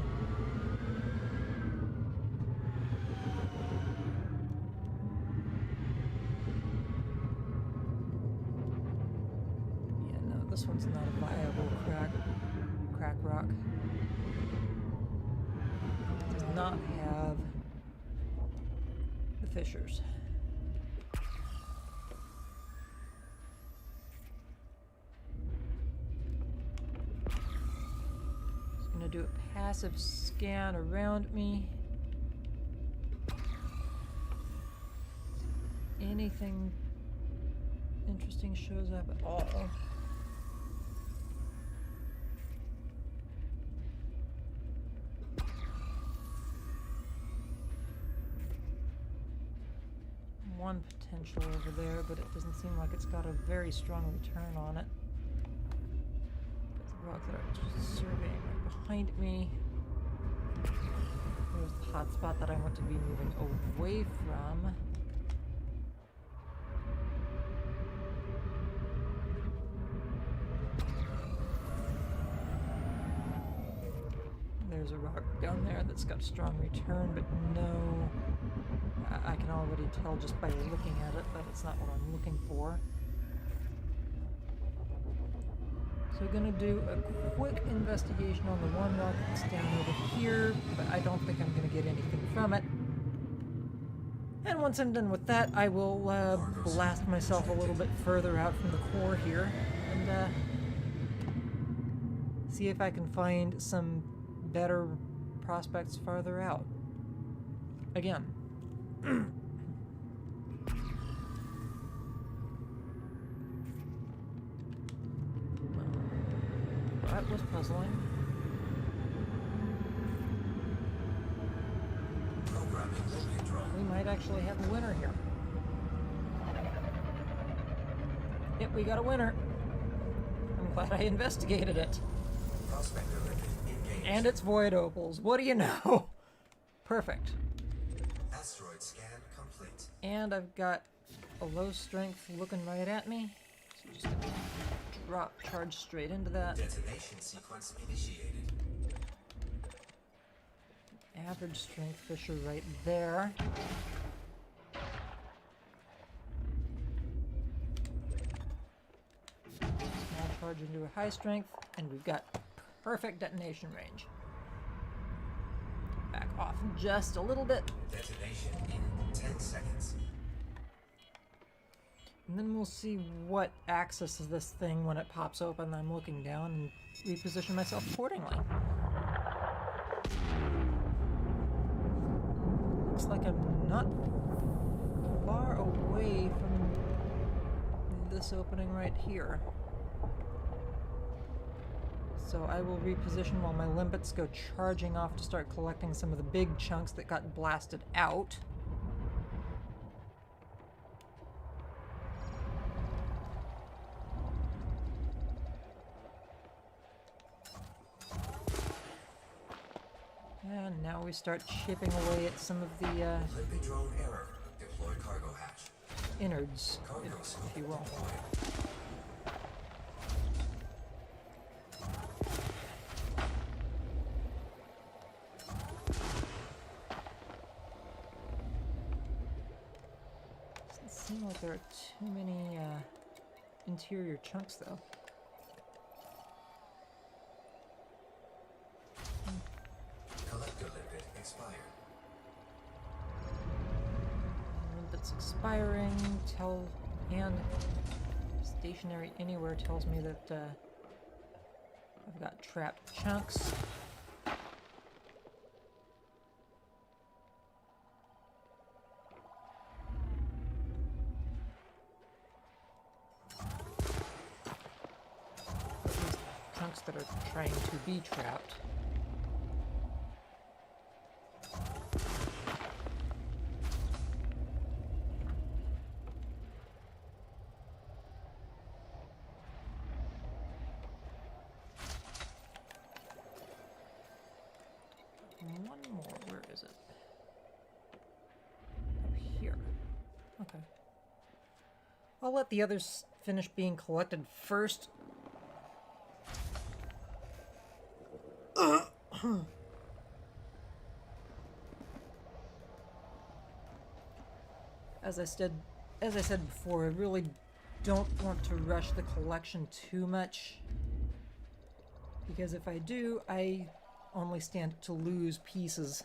This one's not a viable crack rock. It does not have the fissures. Just gonna do a passive scan around me. Anything interesting shows up at all. One potential over there, but it doesn't seem like it's got a very strong return on it. There's a rock that I'm surveying right behind me. There's the hot spot that I want to be moving away from. There's a rock down there that's got a strong return, but no, I can already tell just by looking at it that it's not what I'm looking for. So I'm gonna do a quick investigation on the one rock that's down over here, but I don't think I'm gonna get anything from it. And once I'm done with that, I will blast myself a little bit further out from the core here and see if I can find some better prospects farther out. Again. That was puzzling. We might actually have a winner here. Yep, we got a winner. I'm glad I investigated it. And it's void opals. What do you know? Perfect. Asteroid scan complete. And I've got a low strength looking right at me. So just gonna drop charge straight into that. Detonation sequence initiated. Average strength fissure right there. Small charge into a high strength, and we've got perfect detonation range. Back off just a little bit. Detonation in 10 seconds. And then we'll see what axis is this thing when it pops open. I'm looking down and reposition myself accordingly. Looks like I'm not far away from this opening right here. So I will reposition while my limpets go charging off to start collecting some of the big chunks that got blasted out. we start chipping away at some of the Limpy drone error. Deploy cargo hatch. innards, Cargo if scope you will. deployed. Doesn't seem like there are too many interior chunks, though. Collector limpet expired. It's expiring. And stationary anywhere tells me that I've got trapped chunks. At least chunks that are trying to be trapped. One more. Where is it? Up here. Okay. I'll let the others finish being collected first. As I said before, I really don't want to rush the collection too much, because if I do, I only stand to lose pieces.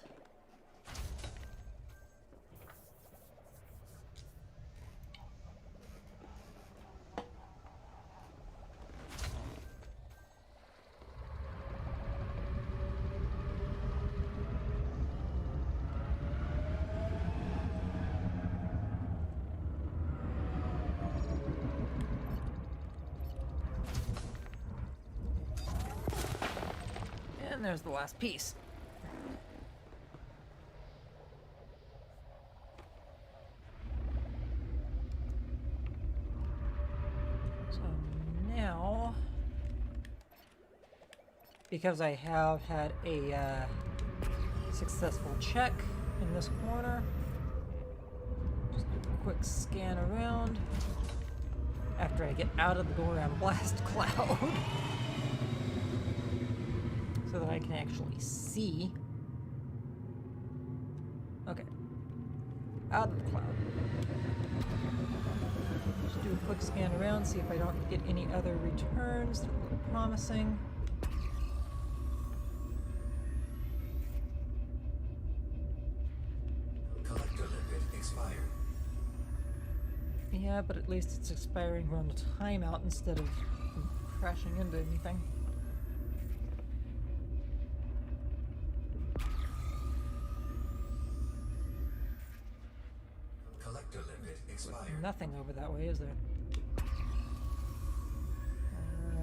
And there's the last piece. So now, because I have had a successful check in this corner, just do a quick scan around after I get out of the door and blast cloud. So that I can actually see. Okay. Out of the cloud. Just do a quick scan around, see if I don't get any other returns that look promising. Collector limpet expired. Yeah, but at least it's expiring around a timeout instead of crashing into anything. Collector limpet expired. Nothing over that way, is there?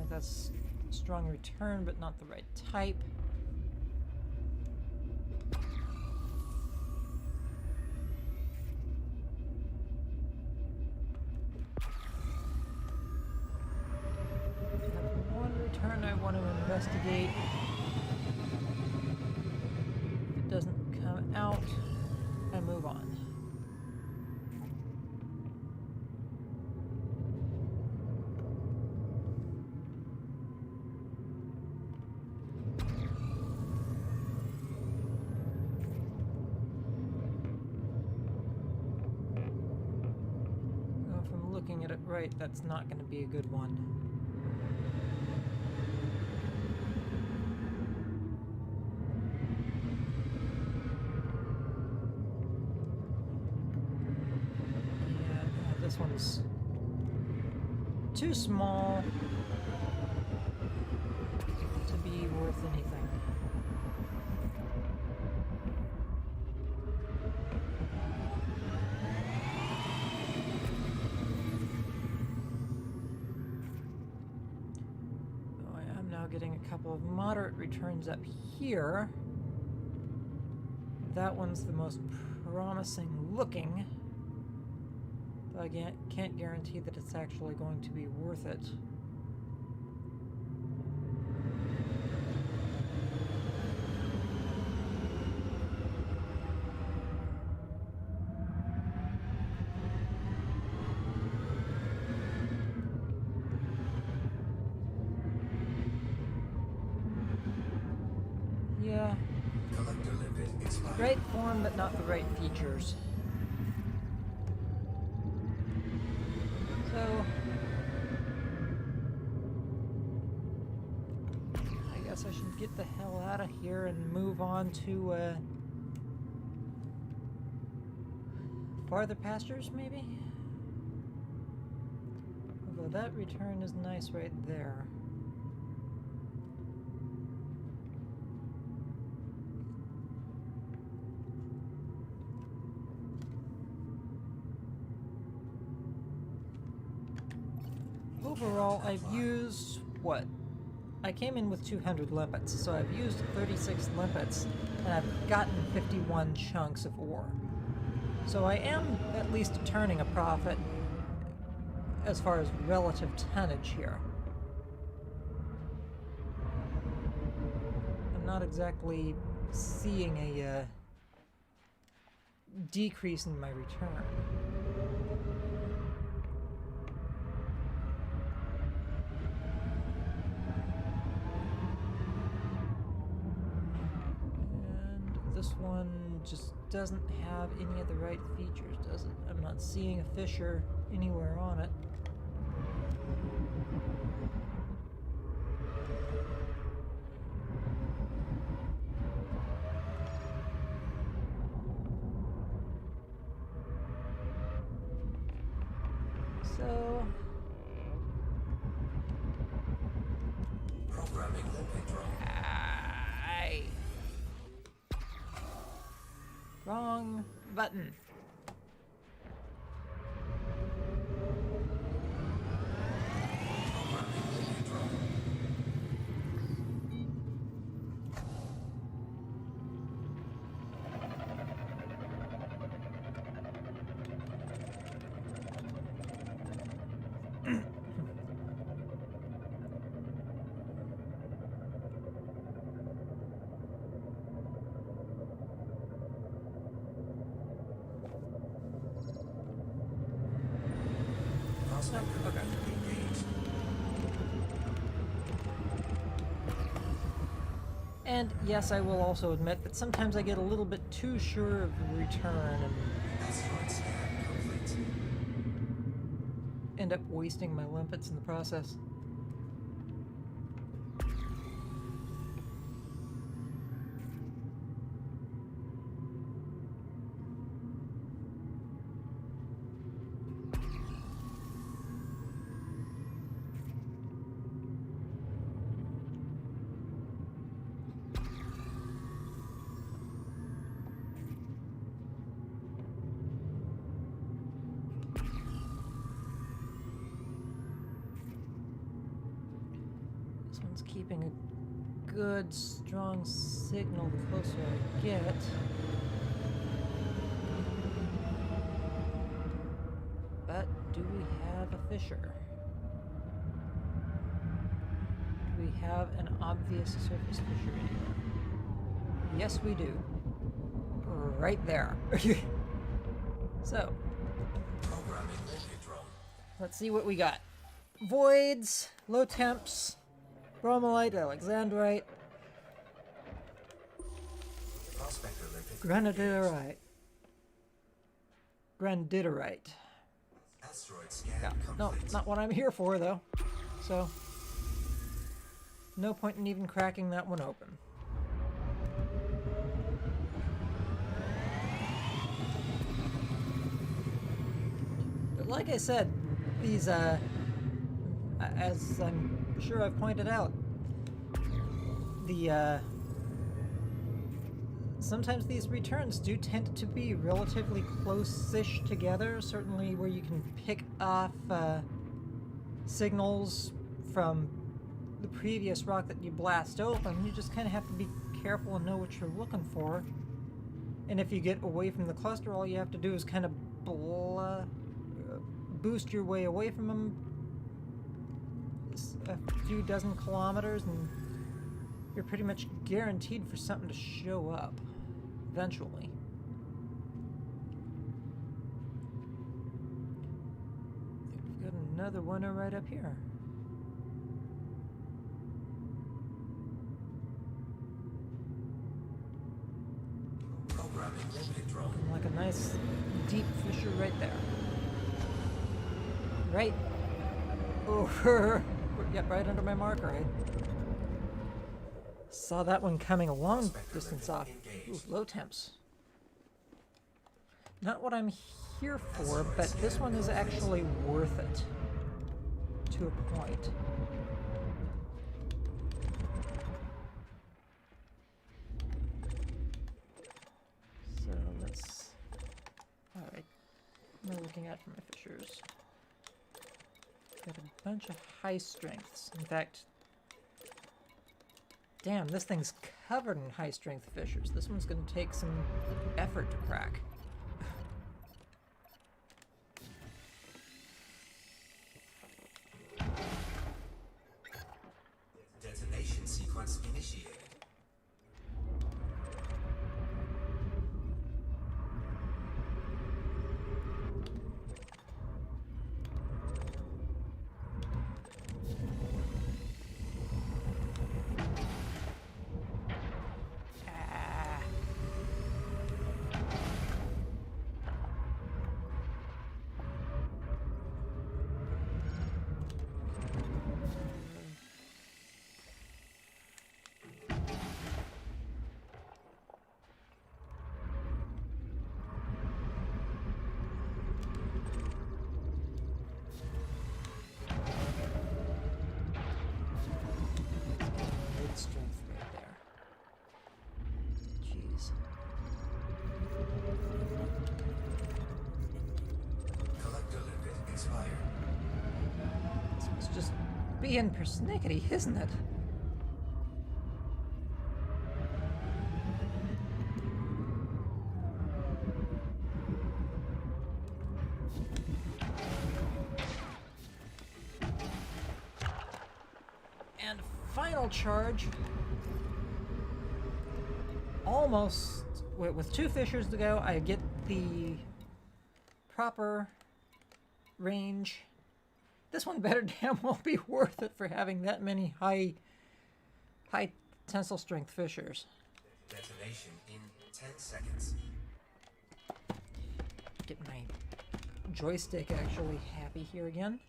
That's strong return, but not the right type. I have one return I want to investigate. If it doesn't come out, I move on. If I'm looking at it right, that's not going to be a good one. This one's too small to be worth anything. Oh, I am now getting a couple of moderate returns up here. That one's the most promising looking. I can't guarantee that it's actually going to be worth it. Right form, but not the right features. So, I guess I should get the hell out of here and move on to farther pastures, maybe? Although that return is nice right there. Overall, I've used, what? I came in with 200 limpets, so I've used 36 limpets, and I've gotten 51 chunks of ore. So I am at least turning a profit as far as relative tonnage here. I'm not exactly seeing a decrease in my return. And this one just doesn't have any of the right features, does it? I'm not seeing a fissure anywhere on it. So, Programming limpet drone. wrong button. Programming limpet drone. Prospector Okay. engaged. And yes, I will also admit that sometimes I get a little bit too sure of the return and Asteroid scan complete. end up wasting my limpets in the process. This one's keeping a good, strong signal the closer I get. But do we have a fissure? Do we have an obvious surface fissure anywhere? Yes, we do. Right there. So, Programming limpet drone. let's see what we got. Voids, low temps, bromellite, alexandrite, Prospector limpet. granodiorite. Granodiorite. Asteroid scan Yeah, no, complete. not what I'm here for, though. So, no point in even cracking that one open. But like I said, these, as I'm sure I've pointed out, the, sometimes these returns do tend to be relatively close-ish together, certainly where you can pick off signals from the previous rock that you blast open. You just kind of have to be careful and know what you're looking for. And if you get away from the cluster, all you have to do is kind of boost your way away from them a few dozen kilometers, and you're pretty much guaranteed for something to show up eventually. I think we've got another one right up here. nice deep fissure right there. Right over, yep, right under my marker. I saw that one coming a long distance off. Ooh, low temps. Not what I'm here for, but this one is actually worth it. To a point. So let's... Alright. What am I looking at for my fissures? Got a bunch of high strengths. In fact, damn, this thing's covered in high strength fissures. This one's going to take some effort to crack. Detonation sequence initiated. Strength right there. Jeez. Collector limit expired. This must just being persnickety, isn't it? And final charge. Almost, with 2 fissures to go, I get the proper range. This one better damn well be worth it for having that many high tensile strength fissures. Detonation in 10 seconds. Get my joystick actually happy here again.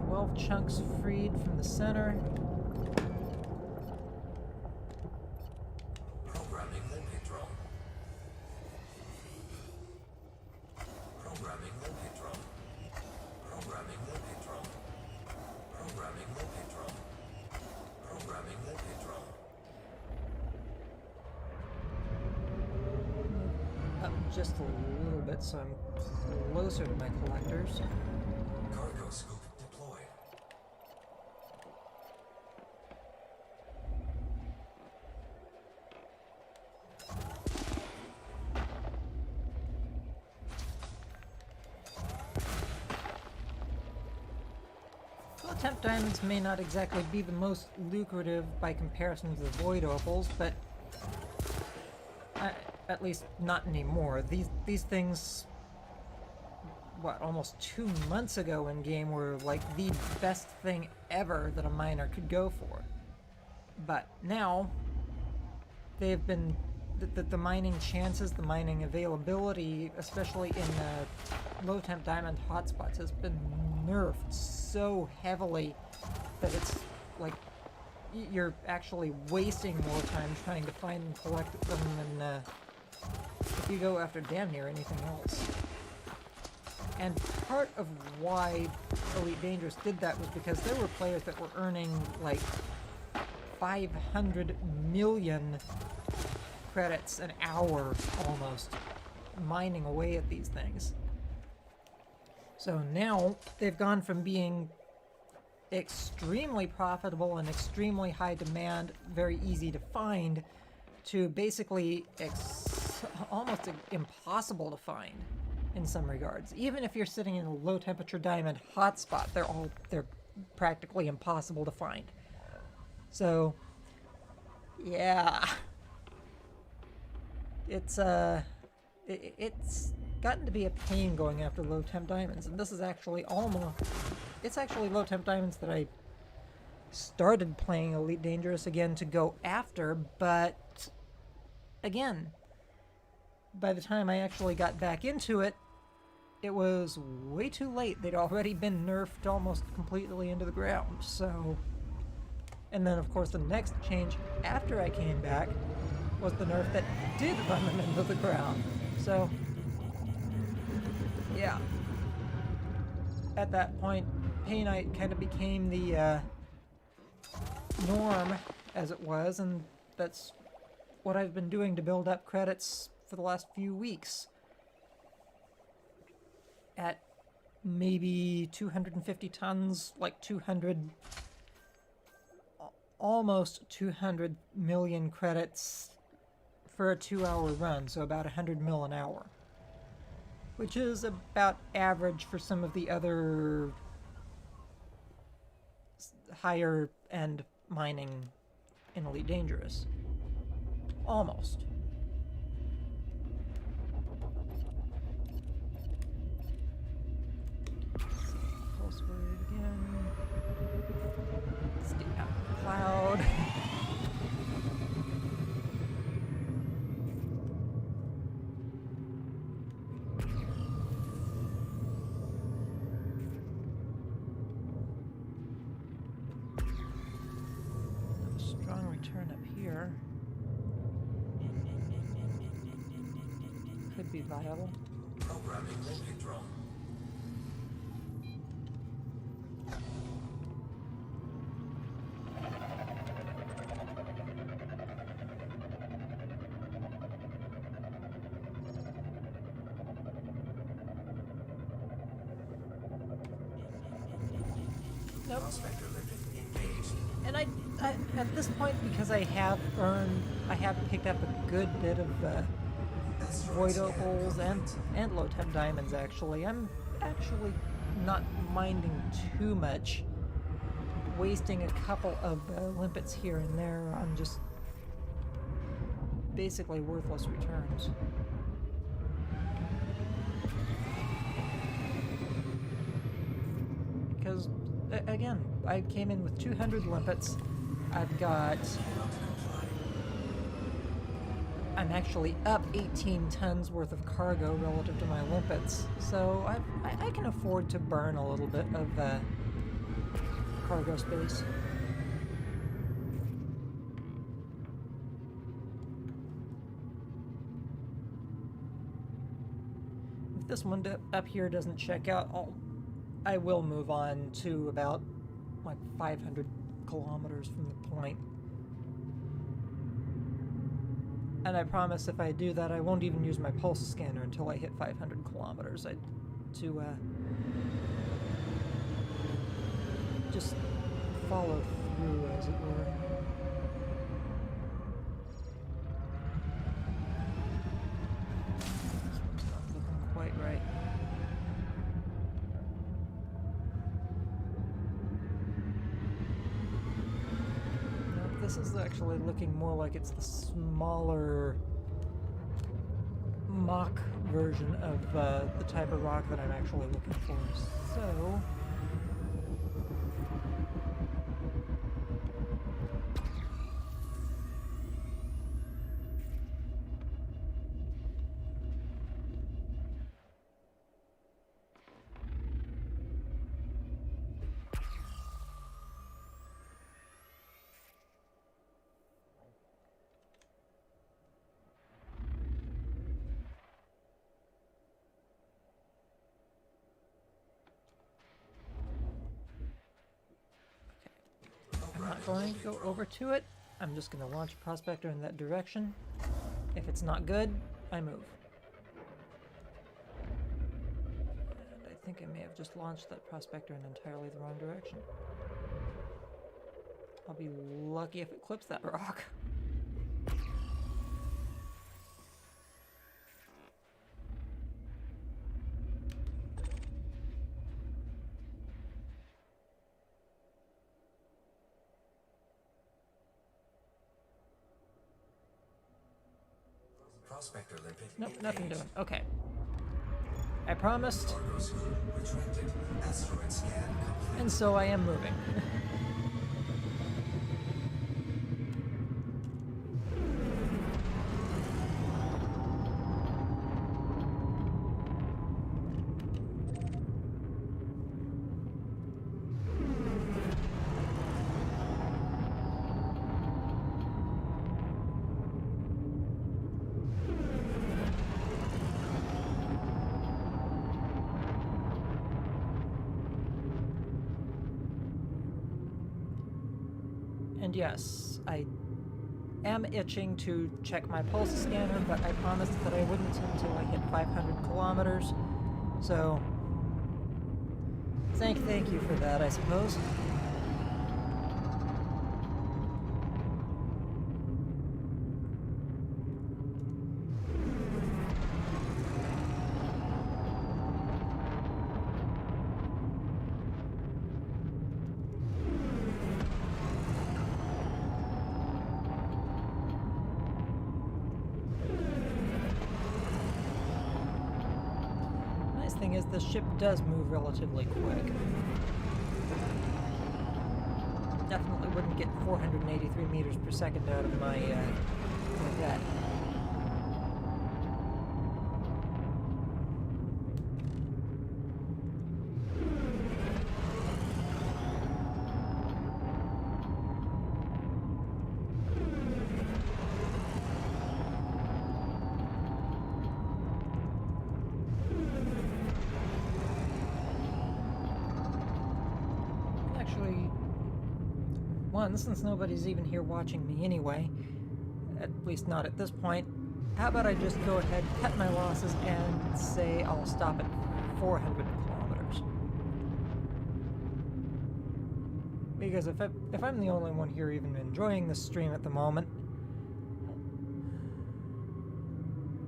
12 chunks freed from the center. Programming limpet drone. Programming limpet drone. Programming limpet drone. Programming limpet drone. Programming limpet drone. Up just a little bit so I'm closer to my collectors. Cargo scoop deployed. Well, temp diamonds may not exactly be the most lucrative by comparison to the void opals, but at least not anymore. These things, what, almost 2 months ago in game were like the best thing ever that a miner could go for. But now they've been the mining chances, the mining availability, especially in low temp diamond hotspots, has been nerfed so heavily that it's like you're actually wasting more time trying to find and collect them than if you go after damn near anything else. And part of why Elite Dangerous did that was because there were players that were earning like 500 million credits an hour almost mining away at these things. So now they've gone from being extremely profitable and extremely high demand, very easy to find, to basically almost impossible to find in some regards. Even if you're sitting in a low temperature diamond hotspot, they're practically impossible to find. So yeah, it's gotten to be a pain going after low temp diamonds, and this is actually it's actually low temp diamonds that I started playing Elite Dangerous again to go after, but again, by the time I actually got back into it, it was way too late. They'd already been nerfed almost completely into the ground, so... And then, of course, the next change after I came back was the nerf that did run them into the ground. So, yeah. At that point, Painite kind of became the norm, as it was, and that's what I've been doing to build up credits for the last few weeks. At maybe 250 tons, like 200... almost 200 million credits for a 2-hour run, so about 100 mil an hour. Which is about average for some of the other higher end mining in Elite Dangerous. Almost. Pulse word again. Stay out of the cloud. Strong return up here. Could be viable. Programming limpet drone. Nope. Prospector limpet engaged. And I at this point, because I have picked up a good bit of void opals and low temp diamonds. Actually, I'm actually not minding too much wasting a couple of limpets here and there on just basically worthless returns. Because again, I came in with 200 limpets. I'm actually up 18 tons worth of cargo relative to my limpets, so I can afford to burn a little bit of cargo space. If this one up here doesn't check out, I will move on to about like 500 kilometers from the point. And I promise if I do that, I won't even use my pulse scanner until I hit 500 kilometers. To just follow through, as it were. Not looking quite right. This is actually looking more like it's the smaller mock version of the type of rock that I'm actually looking for. So... going to go over to it. I'm just going to launch a prospector in that direction. If it's not good, I move. And I think I may have just launched that prospector in entirely the wrong direction. I'll be lucky if it clips that rock. Prospector limpet Nope, engaged. nothing doing. Okay. I promised, Cargo suit retracted. Asteroid scan complete. and so I am moving. And yes, I am itching to check my pulse scanner, but I promised that I wouldn't until I hit 500 kilometers. So, thank you for that, I suppose. Thing is, the ship does move relatively quick. Definitely wouldn't get 483 meters per second out of my that. One, since nobody's even here watching me anyway, at least not at this point, how about I just go ahead, cut my losses, and say I'll stop at 400 kilometers. Because if I'm the only one here even enjoying the stream at the moment,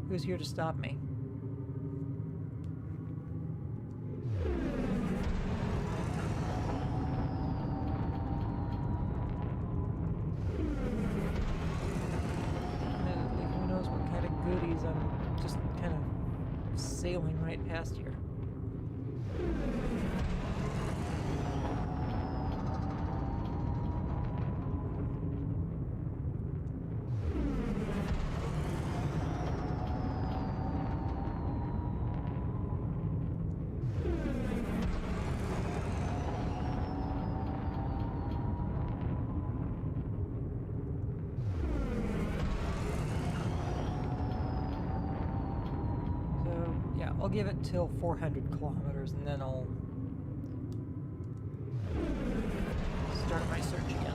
who's here to stop me? I'm just kind of sailing right past here. I'll give it till 400 kilometers and then I'll start my search again.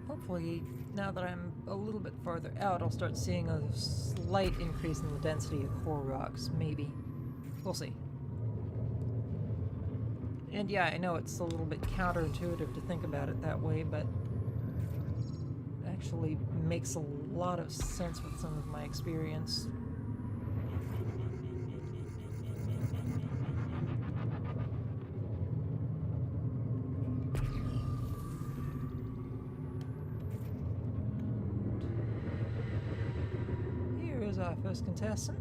Hopefully, now that I'm a little bit farther out, I'll start seeing a slight increase in the density of core rocks, maybe. We'll see. And yeah, I know it's a little bit counterintuitive to think about it that way, but it actually makes a lot of sense with some of my experience. Our first contestant.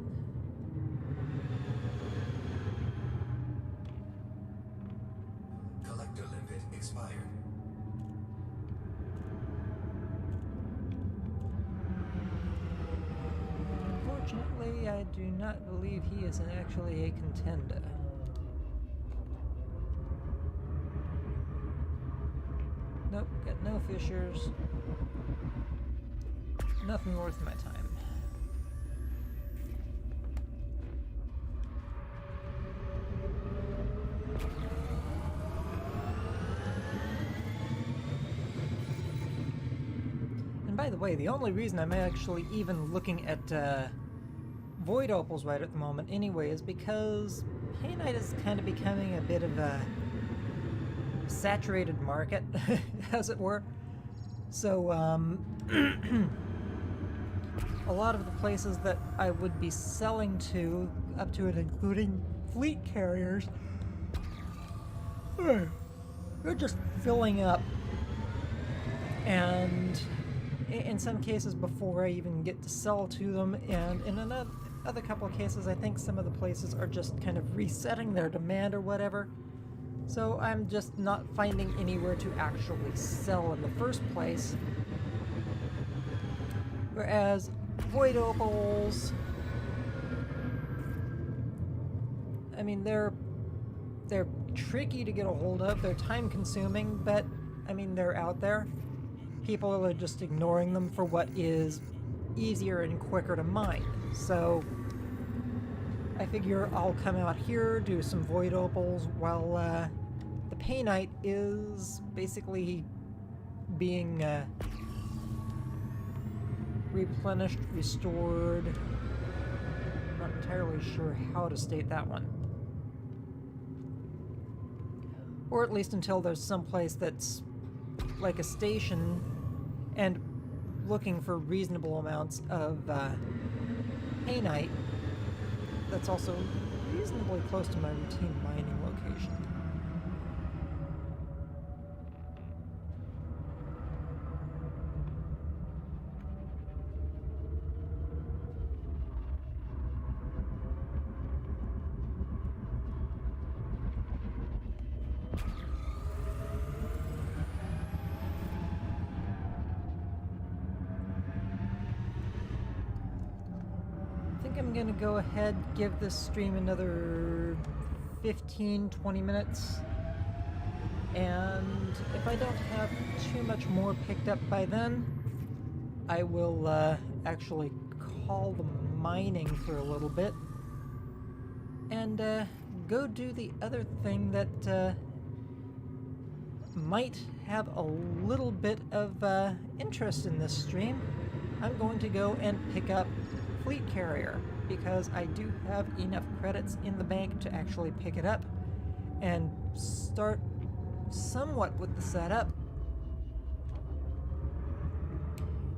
Collector limit expired. Unfortunately, I do not believe he is actually a contender. Nope, got no fissures. Nothing worth my time. By the way, the only reason I'm actually even looking at void opals right at the moment anyway is because painite is kind of becoming a bit of a saturated market, as it were. So, a lot of the places that I would be selling to, up to and including fleet carriers, they're just filling up. And in some cases before I even get to sell to them, and in another couple of cases I think some of the places are just kind of resetting their demand or whatever. So I'm just not finding anywhere to actually sell in the first place. Whereas void opals, I mean, they're tricky to get a hold of, they're time consuming, but I mean, they're out there. People are just ignoring them for what is easier and quicker to mine. So I figure I'll come out here, do some void opals, while the painite is basically being replenished, restored. I'm not entirely sure how to state that one. Or at least until there's someplace that's like a station and looking for reasonable amounts of painite that's also reasonably close to my routine mining location. I'm gonna go ahead, give this stream another 15-20 minutes, and if I don't have too much more picked up by then, I will actually call the mining for a little bit and go do the other thing that might have a little bit of interest in this stream. I'm going to go and pick up fleet carrier because I do have enough credits in the bank to actually pick it up and start somewhat with the setup.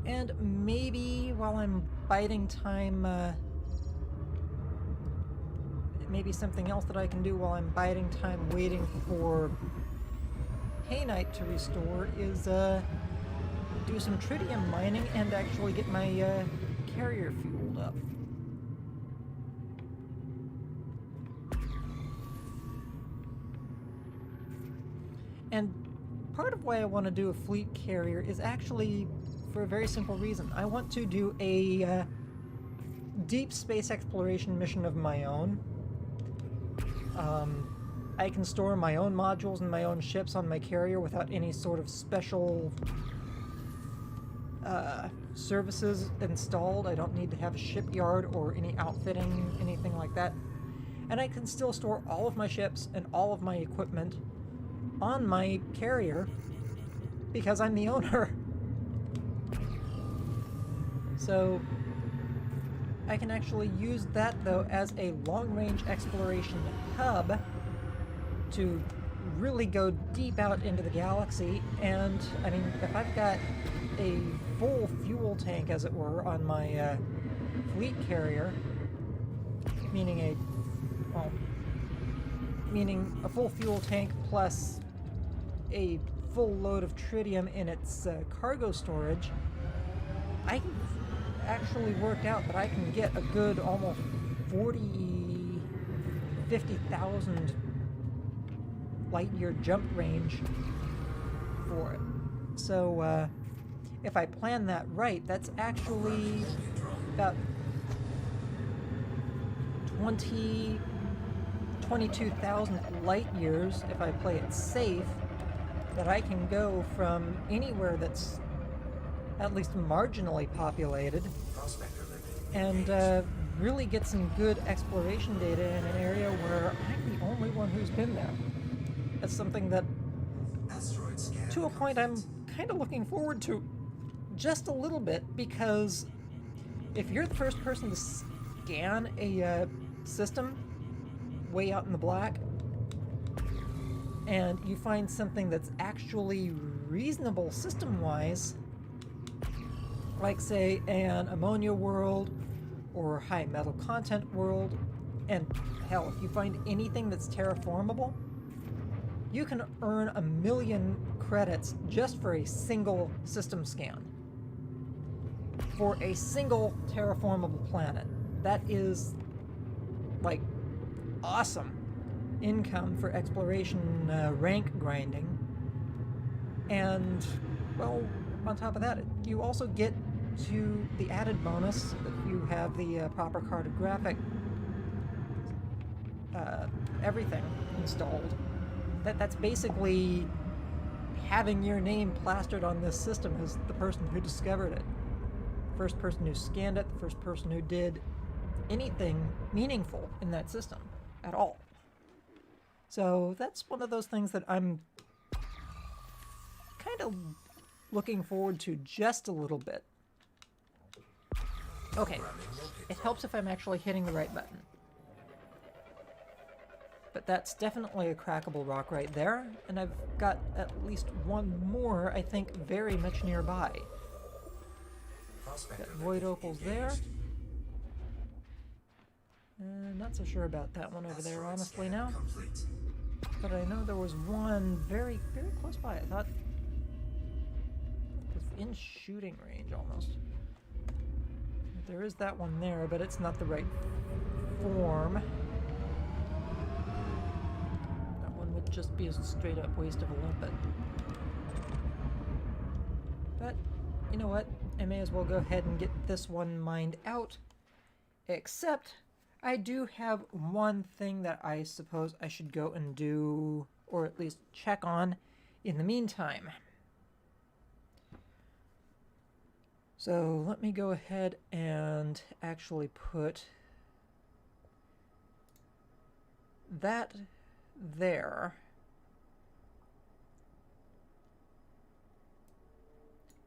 And maybe while I'm biding time, maybe something else that I can do while I'm biding time waiting for painite to restore is do some tritium mining and actually get my carrier fueled up. And part of why I want to do a fleet carrier is actually for a very simple reason. I want to do a deep space exploration mission of my own. I can store my own modules and my own ships on my carrier without any sort of special services installed. I don't need to have a shipyard or any outfitting, anything like that. And I can still store all of my ships and all of my equipment on my carrier because I'm the owner. So I can actually use that though as a long-range exploration hub to really go deep out into the galaxy. And I mean, if I've got a full fuel tank, as it were, on my fleet carrier, meaning a full fuel tank plus a full load of tritium in its cargo storage, I can actually work out that I can get a good almost 50,000 light-year jump range for it. So if I plan that right, that's actually about 22,000 light years if I play it safe, that I can go from anywhere that's at least marginally populated and really get some good exploration data in an area where I'm the only one who's been there. That's something that, to a point, I'm kind of looking forward to just a little bit, because if you're the first person to scan a system way out in the black, and you find something that's actually reasonable system-wise, like say an ammonia world or high metal content world, and hell, if you find anything that's terraformable, you can earn 1,000,000 credits just for a single system scan. For a single terraformable planet. That is, like, awesome income for exploration rank grinding. And, well, on top of that, you also get to the added bonus if you have the proper cartographic everything installed. That's basically having your name plastered on this system as the person who discovered it. First person who scanned it, the first person who did anything meaningful in that system at all. So that's one of those things that I'm kind of looking forward to just a little bit. Okay, it helps if I'm actually hitting the right button. But that's definitely a crackable rock right there, and I've got at least one more, I think, very much nearby. Got void opals there. Not so sure about that one over there, honestly, now. But I know there was one very, very close by. I thought it was in shooting range, almost. There is that one there, but it's not the right form. That one would just be a straight-up waste of a limpet. But, you know what? I may as well go ahead and get this one mined out. Except, I do have one thing that I suppose I should go and do, or at least check on, in the meantime. So let me go ahead and actually put that there.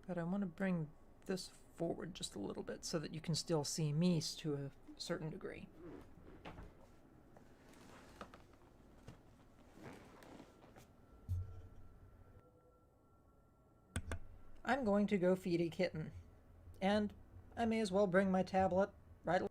But I want to bring this forward just a little bit so that you can still see me to a certain degree. I'm going to go feed a kitten. And I may as well bring my tablet right along.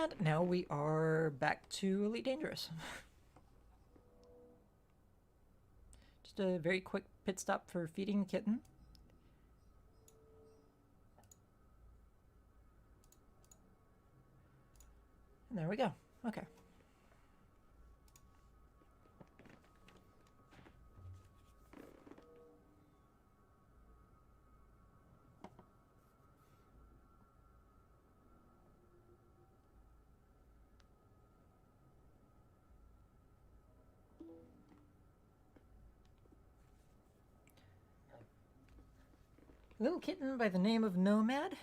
And now we are back to Elite Dangerous. Just a very quick pit stop for feeding kitten. And there we go. Okay. Little kitten by the name of Nomad.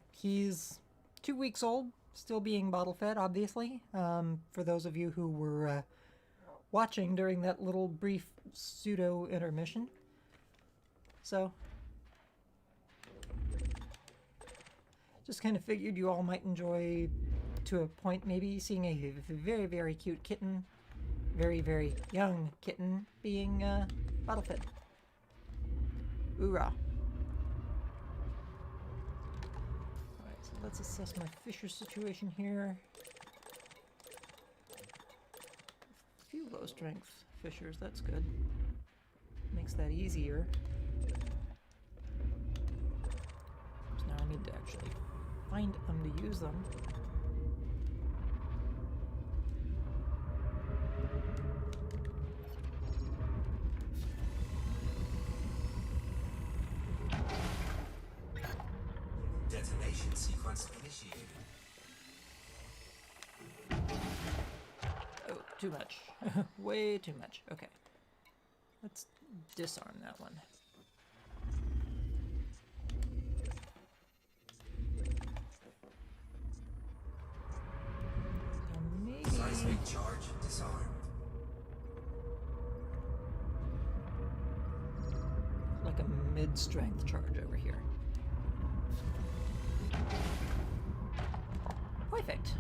He's 2 weeks old, still being bottle fed, obviously. For those of you who were watching during that little brief pseudo intermission. So, just kind of figured you all might enjoy, to a point maybe, seeing a very, very cute kitten, very, very young kitten being bottle fed. Hoorah. Alright, so let's assess my fisher situation here. A few low strength fishers, that's good. Makes that easier. So now I need to actually find them to use them. Detonation sequence initiated. Oh, too much. Way too much. Okay. Let's disarm that one. And maybe... Seismic charge disarmed. like a mid-strength charge over here. Perfect.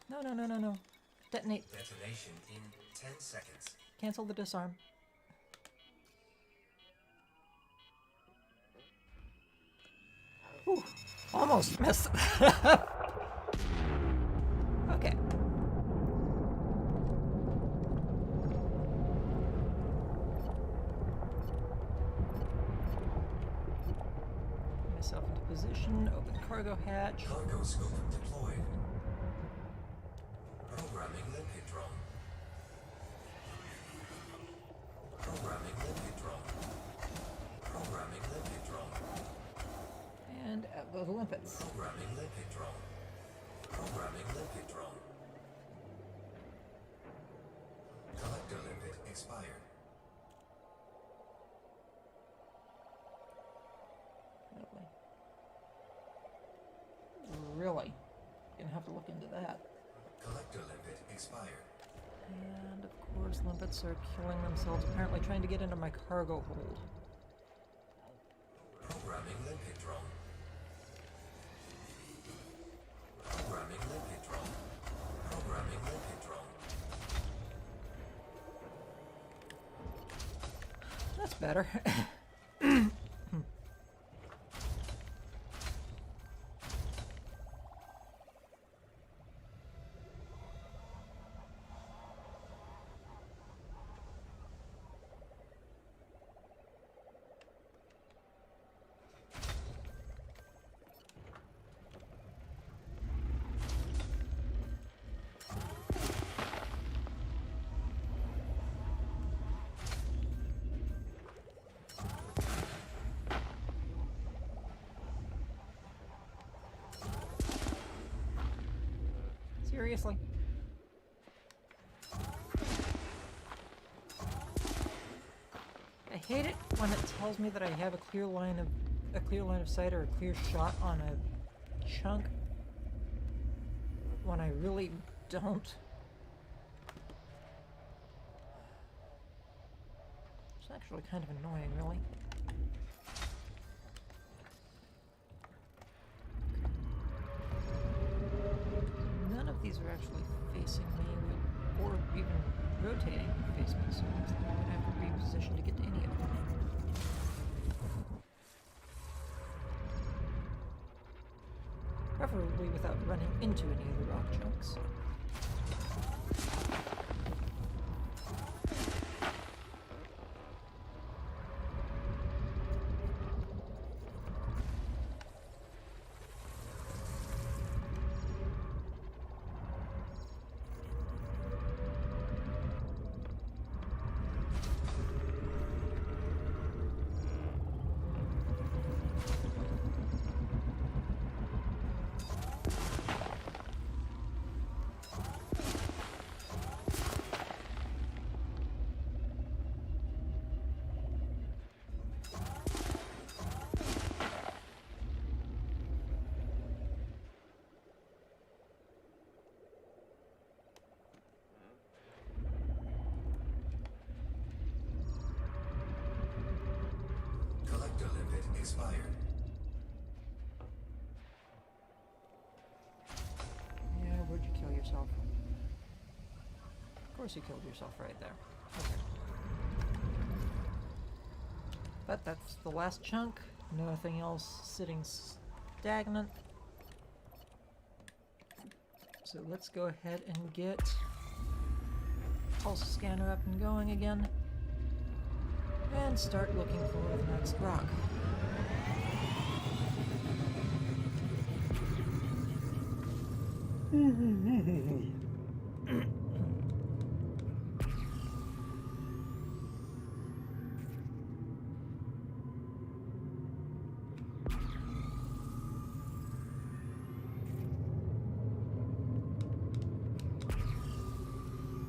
No, no, no, no, no. Detonate. Detonation in 10 seconds. Cancel the disarm. Ooh, almost missed. Okay. Myself into position, open cargo hatch. Cargo scope deployed. Programming limpet drone. Programming limpet drone. Programming limpet drone. And out go the limpets. Programming limpet drone. Programming limpet drone. Collector limpet expired. Really? Gonna have to look into that. Collector limpet expired. And of course, limpets are killing themselves, apparently trying to get into my cargo hold. Programming limpet drone. Programming limpet drone. Programming limpet drone. That's better. Seriously? I hate it when it tells me that I have a clear line of sight or a clear shot on a chunk when I really don't. It's actually kind of annoying, really. None of these are actually facing me, or even rotating to face me, so I would have to reposition to get to any of them. preferably without running into any of the rock chunks. Collector limit expired. Yeah, where'd you kill yourself? Of course you killed yourself right there. Okay. But that's the last chunk. Nothing else sitting stagnant. So let's go ahead and get pulse scanner up and going again. And start looking for the next rock.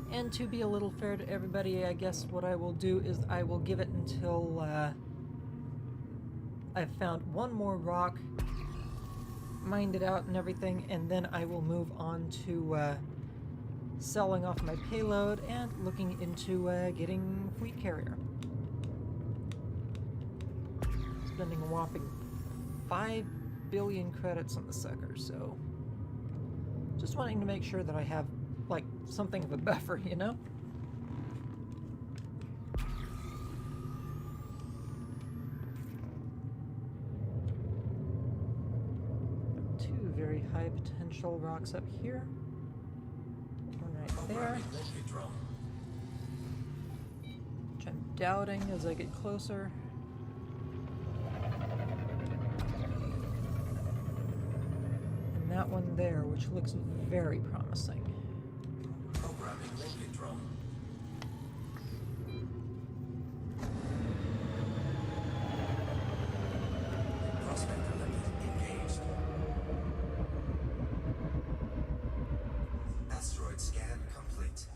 And to be a little fair to everybody, I guess what I will do is I will give it until I've found one more rock, mined it out and everything, and then I will move on to selling off my payload and looking into getting fleetcarrier. Spending a whopping 5 billion credits on the sucker, so just wanting to make sure that I have like something of a buffer, you know? Two very high potential rocks up here. One right there. Which I'm doubting as I get closer. And that one there, which looks very promising. Programming rocket drone. Prospector limit engaged. Asteroid scan complete.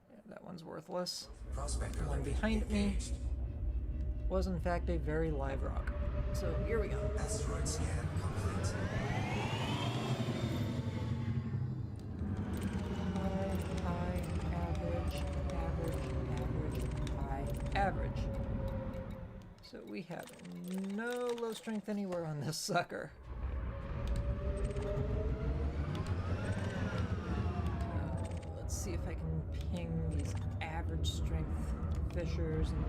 Yeah, that one's worthless. Prospector The one limit behind me engaged. was in fact a very live rock. So here we go. Asteroid scan complete. High, average, high, average. So we have no low strength anywhere on this sucker. Let's see if I can ping these average strength fissures and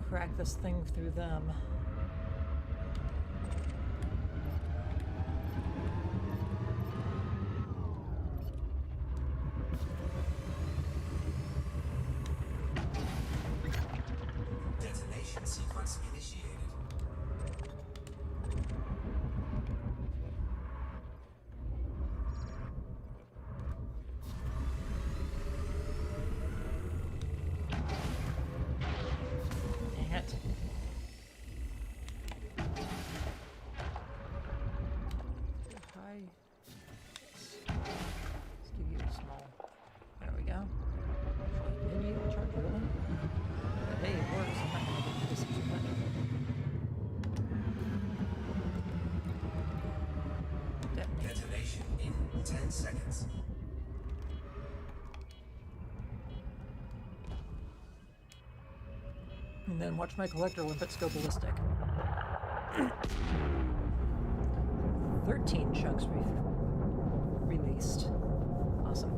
crack this thing through them. Detonation sequence initiated. Dang it. Hi. Let's give you a small. There we go. Maybe it'll charge really. But hey, it works. I'm not going to get this too much. Detonate. Detonation in 10 seconds. And then watch my collector limpets go ballistic. 13 chunks released. Awesome.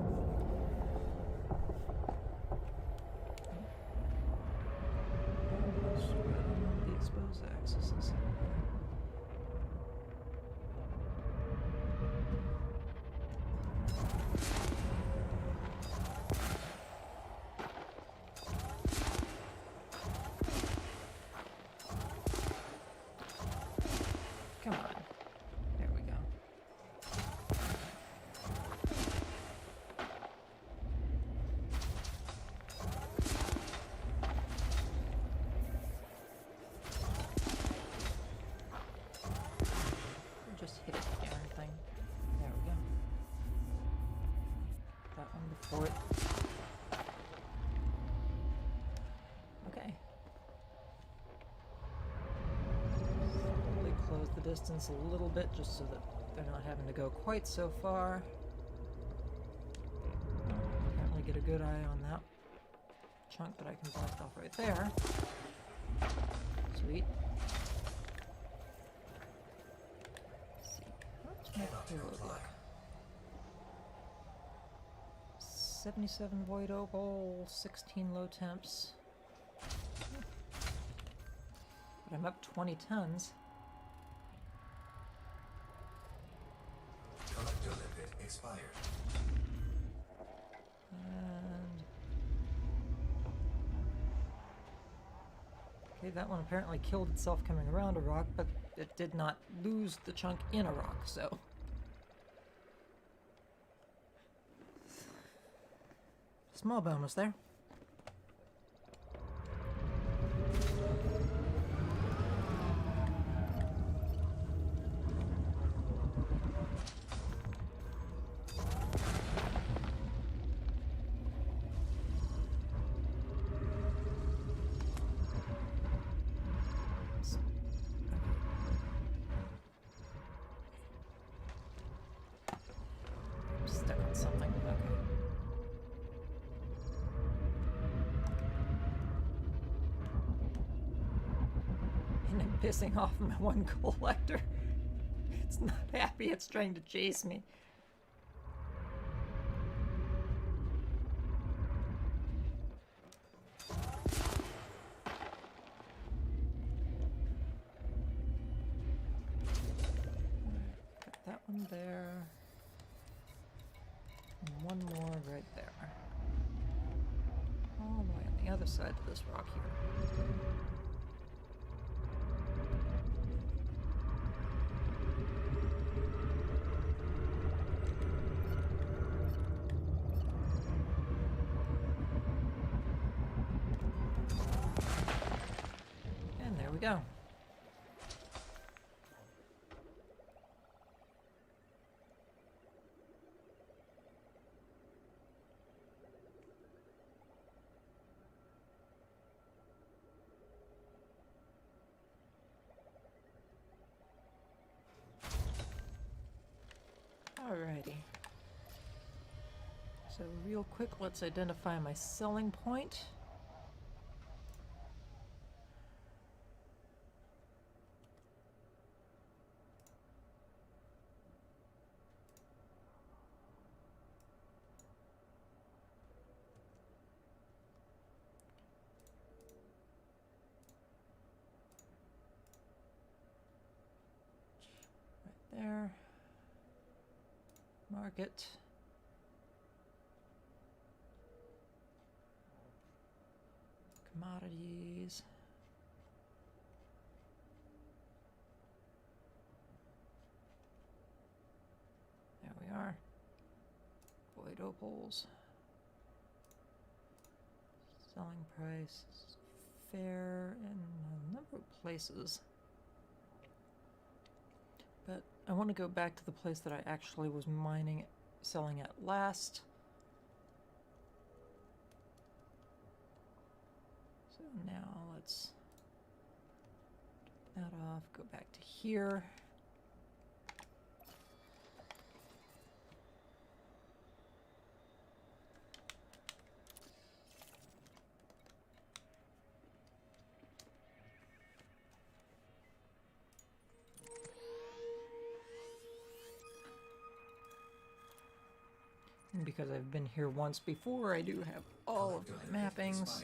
for it. Okay. Slowly close the distance a little bit just so that they're not having to go quite so far. Apparently get a good eye on that chunk that I can blast off right there. Sweet. Let's see. What's my payload look? 77 void opal, 16 low temps. But I'm up 20 tons. Collector limit expired. And okay, that one apparently killed itself coming around a rock, but it did not lose the chunk in a rock, so. Small bonus there. Stuck on something. Okay. And I'm pissing off my one collector. It's not happy, it's trying to chase me. Got that one there. And one more right there. All the way on the other side of this rock here. And there we go. Alrighty. So real quick, let's identify my selling point. Right there. Market. Commodities. There we are. Void opals. Selling price. Fair in a number of places. But I want to go back to the place that I actually was mining, selling at last. So now let's turn that off, go back to here. And because I've been here once before, I do have all of my mappings.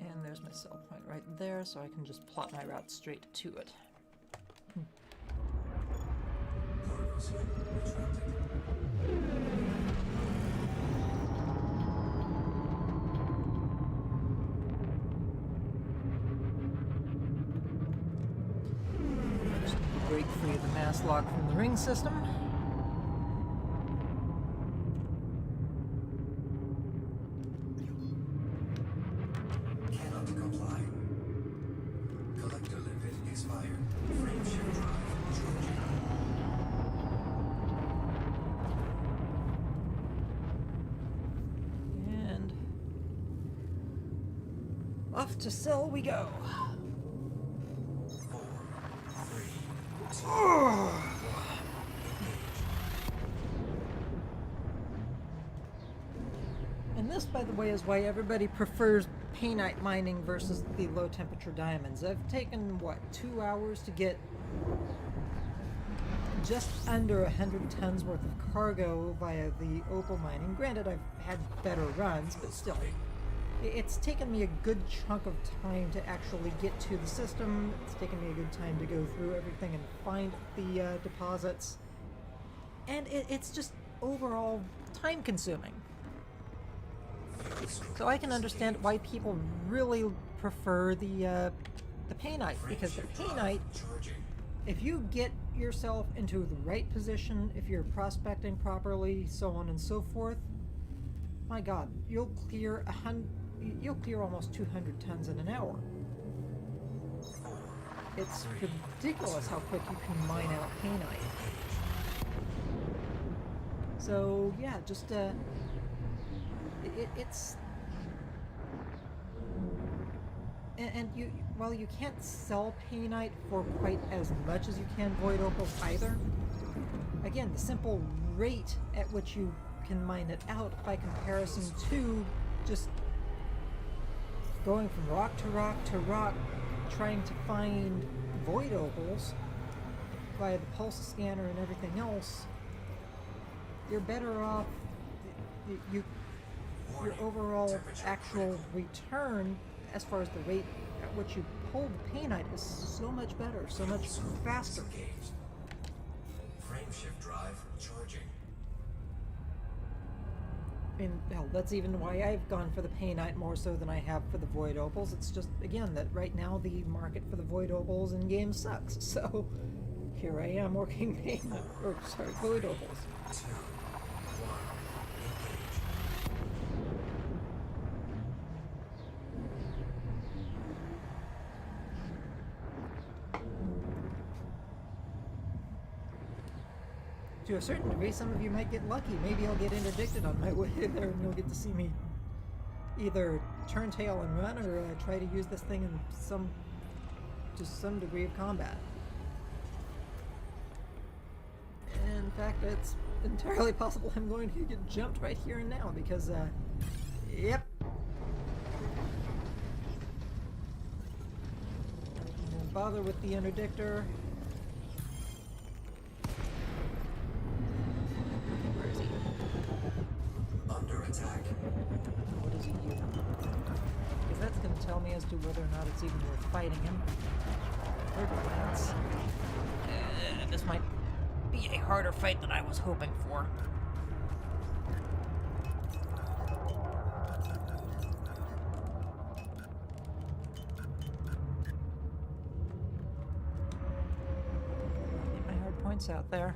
And there's my sell point right there, so I can just plot my route straight to it. Cargo slip retracted. Just need to break free of the mass lock from the ring system. Cannot comply. Collector limit expired. Frame shift drive charging. Off to sell we go. 4, 3, 2, 1. And this, by the way, is why everybody prefers painite mining versus the low temperature diamonds. I've taken, what, 2 hours to get just under 100 tons worth of cargo via the opal mining. Granted, I've had better runs, but still. It's taken me a good chunk of time to actually get to the system. It's taken me a good time to go through everything and find the deposits. And it's just overall time consuming. So I can understand why people really prefer the painite, because the painite, if you get yourself into the right position, if you're prospecting properly, so on and so forth, my God, you'll clear almost 200 tons in an hour. It's ridiculous how quick you can mine out painite. So yeah, just it's and you, while you can't sell painite for quite as much as you can void opal either, again, the simple rate at which you can mine it out by comparison to just going from rock to rock to rock trying to find void opals via the pulse scanner and everything else, you're better off. Your overall actual return, as far as the rate at which you pull the painite, is so much better, so much faster. Frame shift drive charging. And hell, that's even why I've gone for the painite more so than I have for the void opals. It's just, again, that right now the market for the void opals in game sucks. So here I am working void opals. 2, 1, To a certain degree, some of you might get lucky. Maybe I'll get interdicted on my way there and you'll get to see me either turn tail and run, or try to use this thing in some degree of combat. In fact, it's entirely possible I'm going to get jumped right here and now because, yep. Won't bother with the interdictor. attack. What is he using? Because that's going to tell me as to whether or not it's even worth fighting him. Third glance. This might be a harder fight than I was hoping for. Get my hard points out there.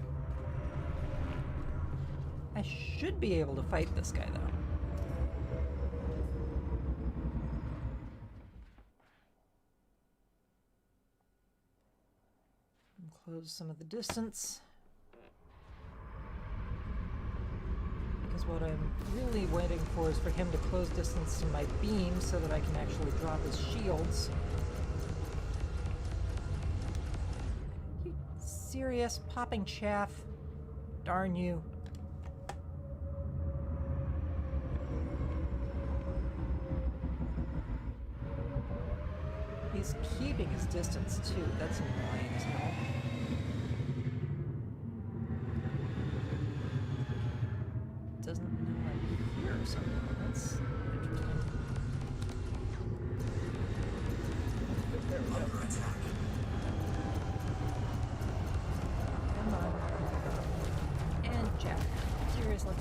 I should be able to fight this guy, though. Close some of the distance. Because what I'm really waiting for is for him to close distance to my beam so that I can actually drop his shields. You serious? Popping chaff? Darn you. He's keeping his distance too. That's annoying as hell. Doesn't know I'm here or something. That's interesting. There we go. Under attack. Come on. And jack. Seriously.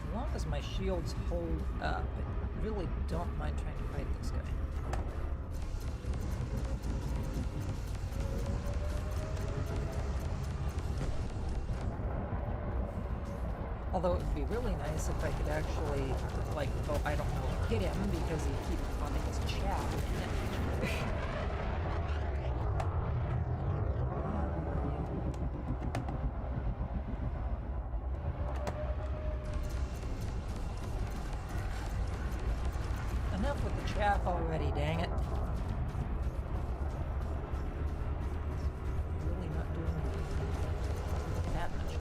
As long as my shields hold up, I really don't mind trying to fight this guy. Although it would be really nice if I could actually, like, oh, I don't know, hit him because he keeps popping his chaff. chaff already, dang it. Really not doing that much good.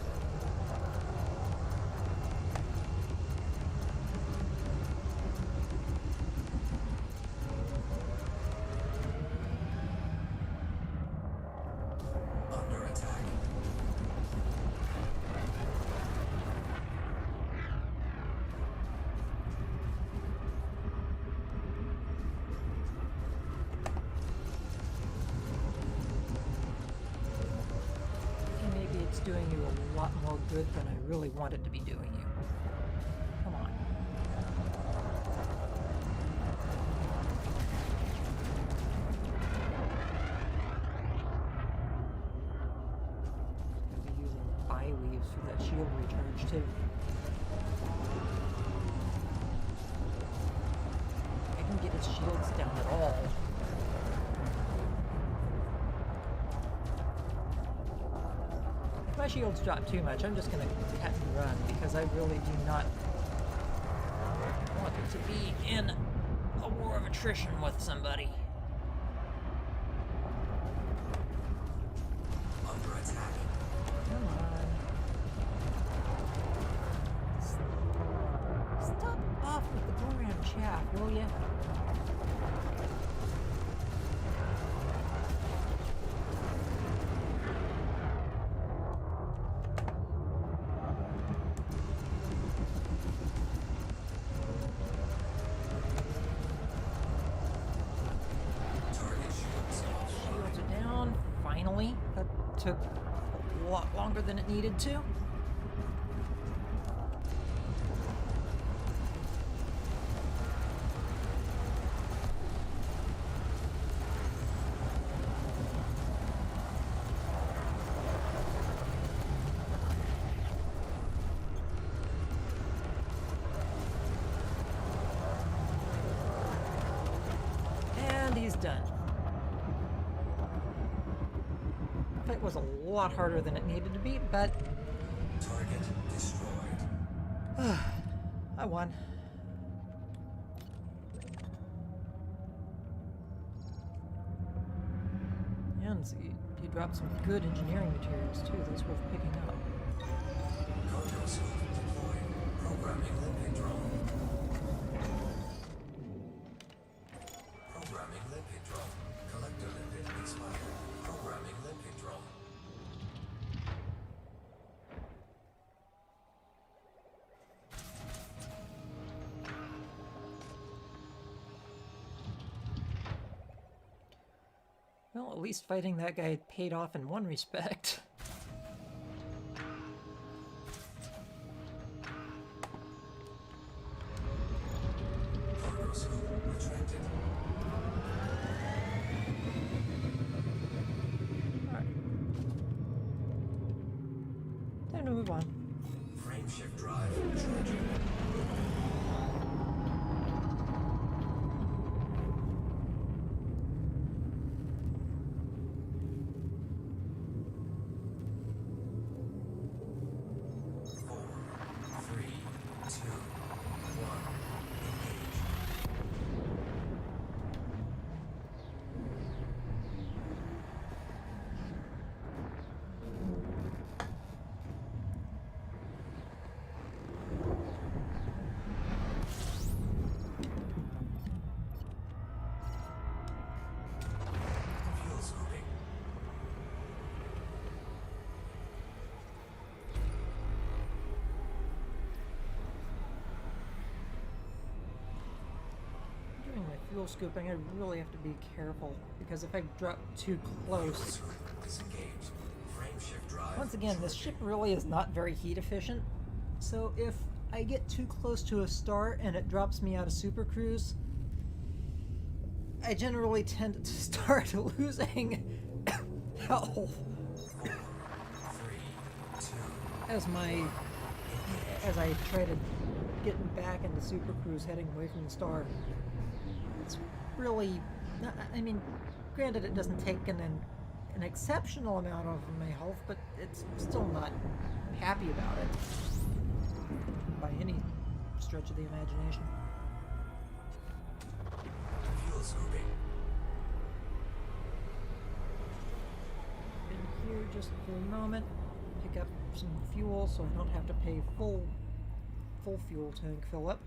Under attack. Okay, maybe it's doing you a lot more good than I really want it to be doing you. Come on. I'll be using buy leaves for that shield recharge too. I can get his shields down at all. If my shields drop too much, I'm just gonna cut and run because I really do not want to be in a war of attrition with somebody. Under attack. Come on. Stop off with the program chaff, will ya? Target shields off. Shields are down. Finally. That took a lot longer than it needed to. And he's done. Fight was a lot harder than it needed to be, but Target destroyed. I won. And you dropped some good engineering materials too. That's worth picking up. Cargo suit deployed. Programming limpet drone. Programming limpet drone. Collector limpet expired. Programming limpet drone. Well, at least fighting that guy paid off in one respect. Cargo suit retracted. Alright. Time to move on. Frame shift drive charging. Four, three, two, one. Engage. Fuel scooping. Doing my fuel scooping, I really have to be careful because if I drop too Fuel close, suit disengaged. Frame shift drive. once again, this ship really is not very heat efficient. So if I get too close to a star and it drops me out of Super Cruise, I generally tend to start losing health Four, three, two. as I try to get back into Super Cruise heading away from the star. It's really, I mean, granted it doesn't take an exceptional amount of my health, but it's still not happy about it by any stretch of the imagination. just for a moment, pick up some fuel so I don't have to pay full fuel tank fill up.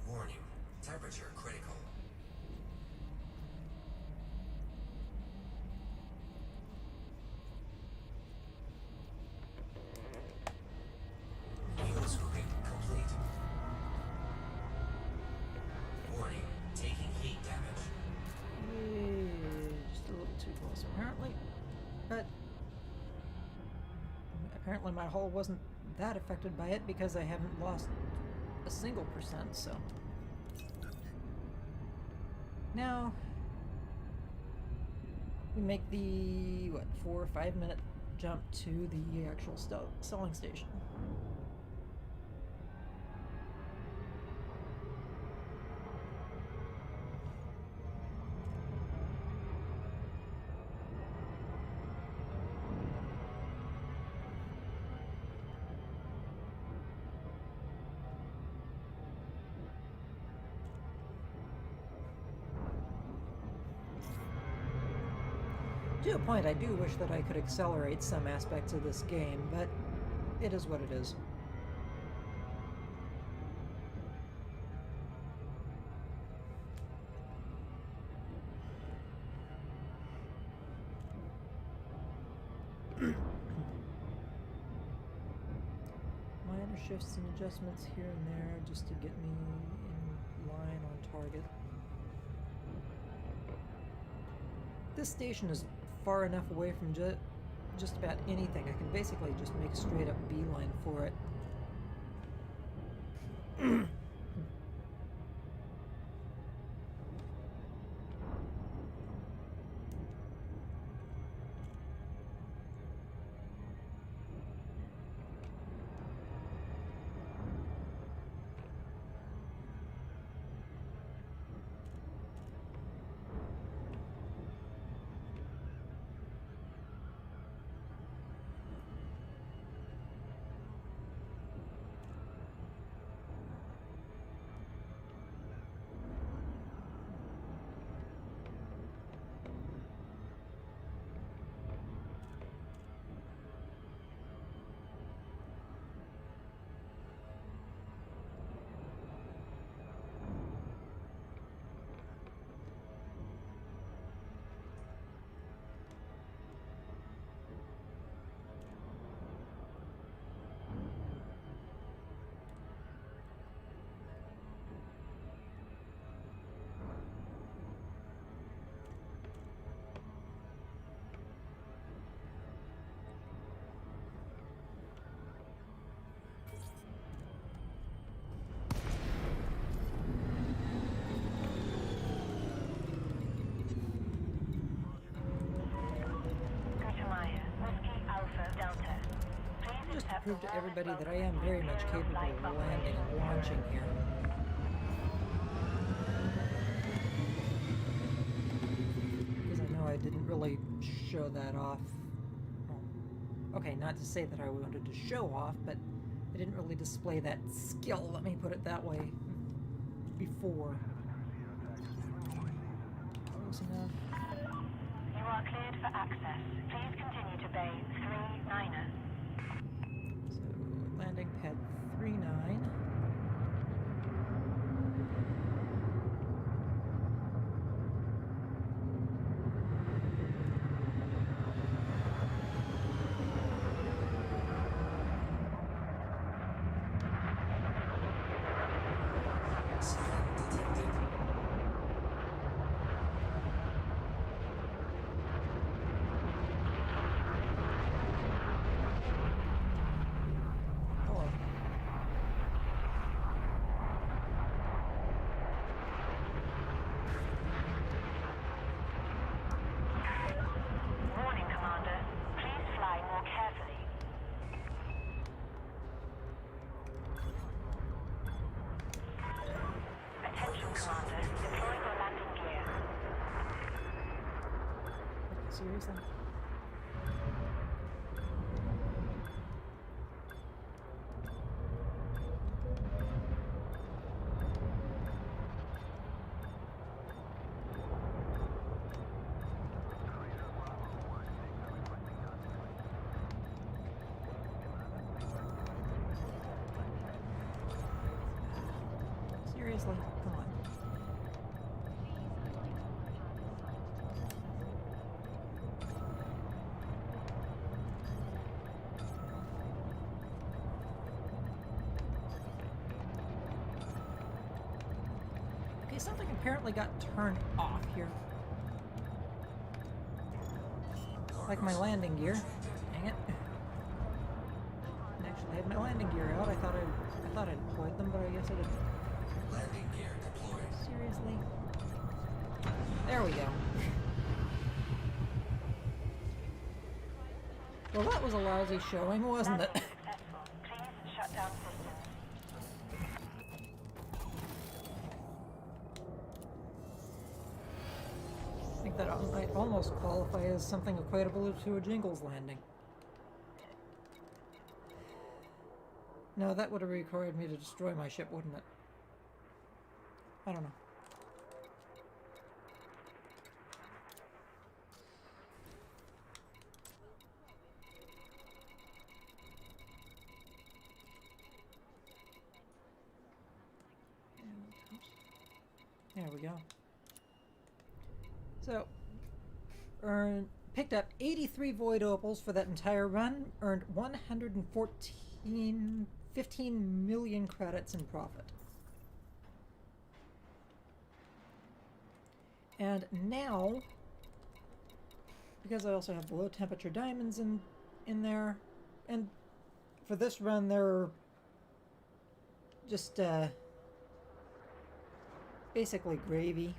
Warning. Temperature critical. Fuel scooping complete. Warning. Taking heat damage. Just a little too close apparently. But apparently my hull wasn't that affected by it because I haven't lost a single percent, so. Now, we make the, 4 or 5 minute jump to the actual selling station. To a point, I do wish that I could accelerate some aspects of this game, but it is what it is. Minor shifts and adjustments here and there just to get me in line on target. This station is far enough away from just about anything. I can basically just make a straight up beeline for it. Just to prove to everybody that I am very much capable of landing and launching here. Because I know I didn't really show that off. Well, okay, not to say that I wanted to show off, but I didn't really display that skill, let me put it that way, before. Close enough. You are cleared for access. Please continue to Bay 39er. So, landing pad 39. Siren detected. Hello. Warning, Commander. Please fly more carefully. Attention, Commander. Deploying your landing gear. Seriously? Seriously? Come on. Okay, something apparently got turned off here. Like my landing gear. Dang it. Actually, I had my landing gear out. I thought I deployed them, but I guess I didn't. Landing gear deployed. Seriously? There we go. Well, that was a lousy showing, wasn't it? Successful. Please shut down systems. I think that might almost qualify as something equatable to a Jingles landing. No, that would have required me to destroy my ship, wouldn't it? I don't know. There we go. So, picked up 83 void opals for that entire run, earned 15 million credits in profit. And now, because I also have the low temperature diamonds in there, and for this run they're just basically gravy.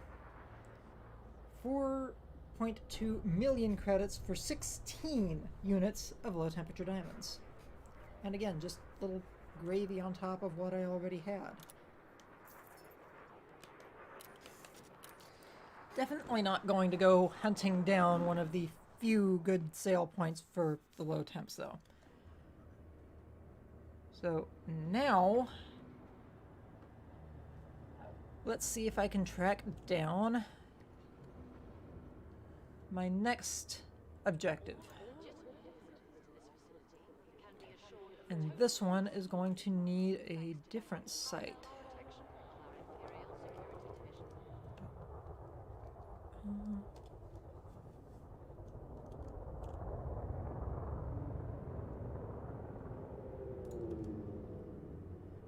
4.2 million credits for 16 units of low temperature diamonds. And again, just little gravy on top of what I already had. Definitely not going to go hunting down one of the few good sale points for the low temps though. So now, let's see if I can track down my next objective. And this one is going to need a different site.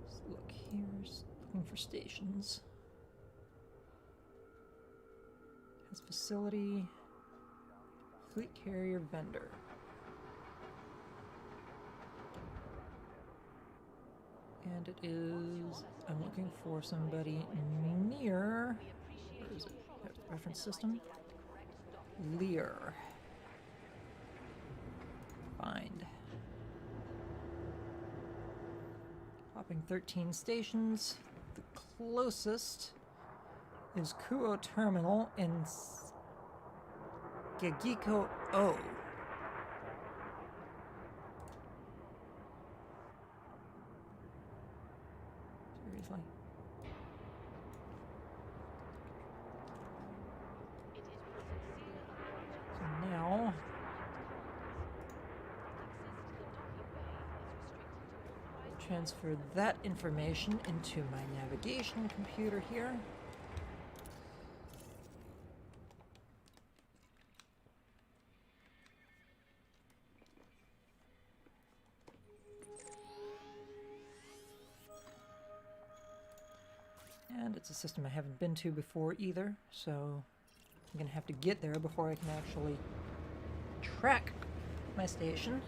Let's look here, looking for stations. Has facility, fleet carrier vendor. And it is, I'm looking for somebody near, where is it? There's the reference system. Lear. Find. Hopping 13 stations. The closest is Kuo Terminal in Gagiko O. Seriously. So now transfer that information into my navigation computer here. And it's a system I haven't been to before either, so I'm gonna have to get there before I can actually track my station.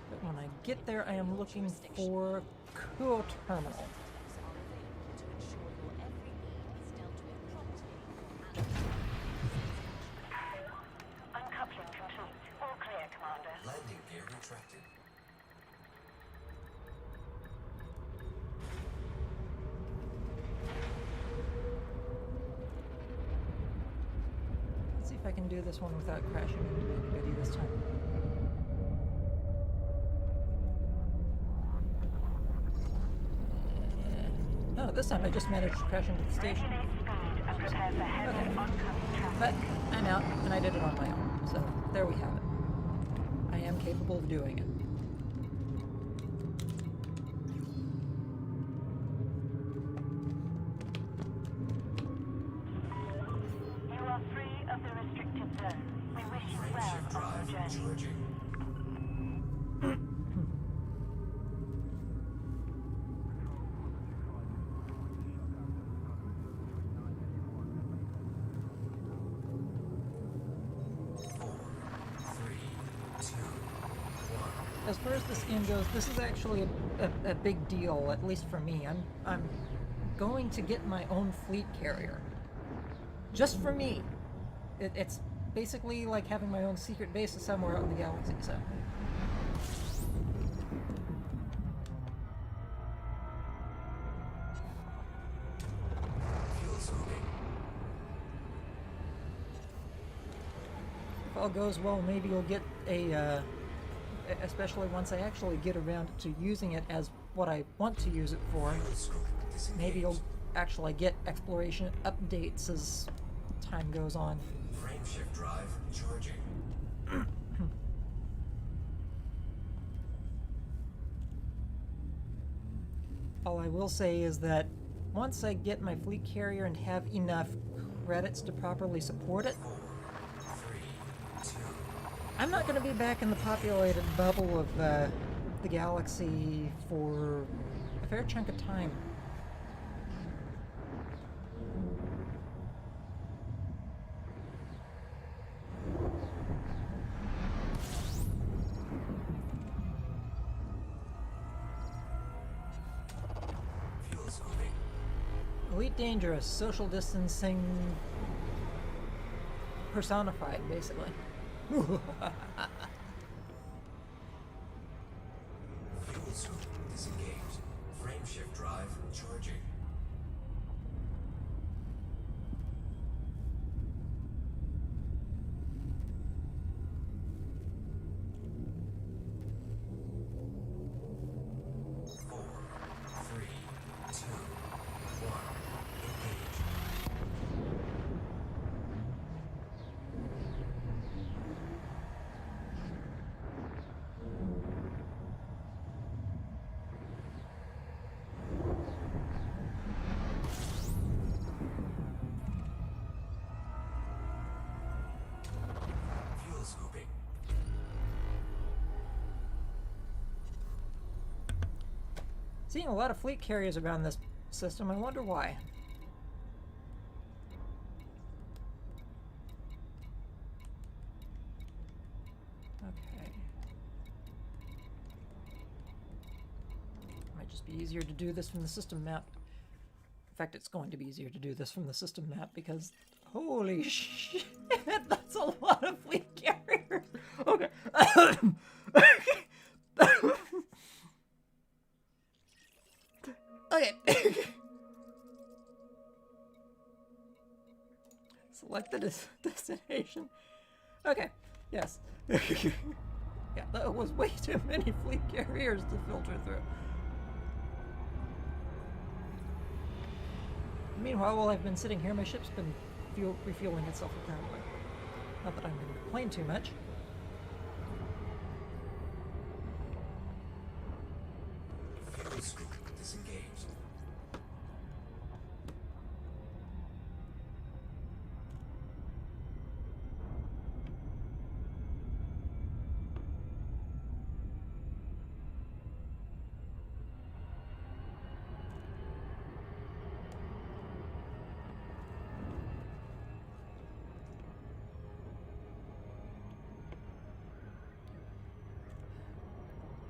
But when I get there, I am looking for Kuo Terminal. Uncoupling complete. All clear, Commander. Landing gear retracted. Let's see if I can do this one without crashing into anybody this time. Oh, this time I just managed to crash into the station. Regulate speed and prepare for heavy Okay. oncoming traffic. But I'm out, and I did it on my own. So there we have it. I am capable of doing it. journey. Charging. As far as this game goes, this is actually a big deal, at least for me. I'm going to get my own fleet carrier. Just for me. It's basically like having my own secret base somewhere out in the galaxy, so. If all goes well, maybe you'll get a, especially once I actually get around to using it as what I want to use it for, maybe you'll actually get exploration updates as time goes on. Frameshift drive charging. All I will say is that once I get my fleet carrier and have enough credits to properly support it, 4, 3, 2. I'm not going to be back in the populated bubble of the galaxy for a fair chunk of time. Fuel scooping. Elitedangerous, social distancing personified, basically. Fuel scoop disengaged. Frameshift drive charging. Four, three, two, one. Engage. Fuel scooping. Seeing a lot of fleet carriers around this system, I wonder why. Okay. Might just be easier to do this from the system map. In fact, it's going to be easier to do this from the system map because holy shit, that's a lot of fleet carriers. Okay. Okay. Select the destination. Okay. Yes. Yeah, that was way too many fleet carriers to filter through. Meanwhile, while I've been sitting here, my ship's been refueling itself apparently. Not that I'm going to complain too much. Fuel scoop disengaged.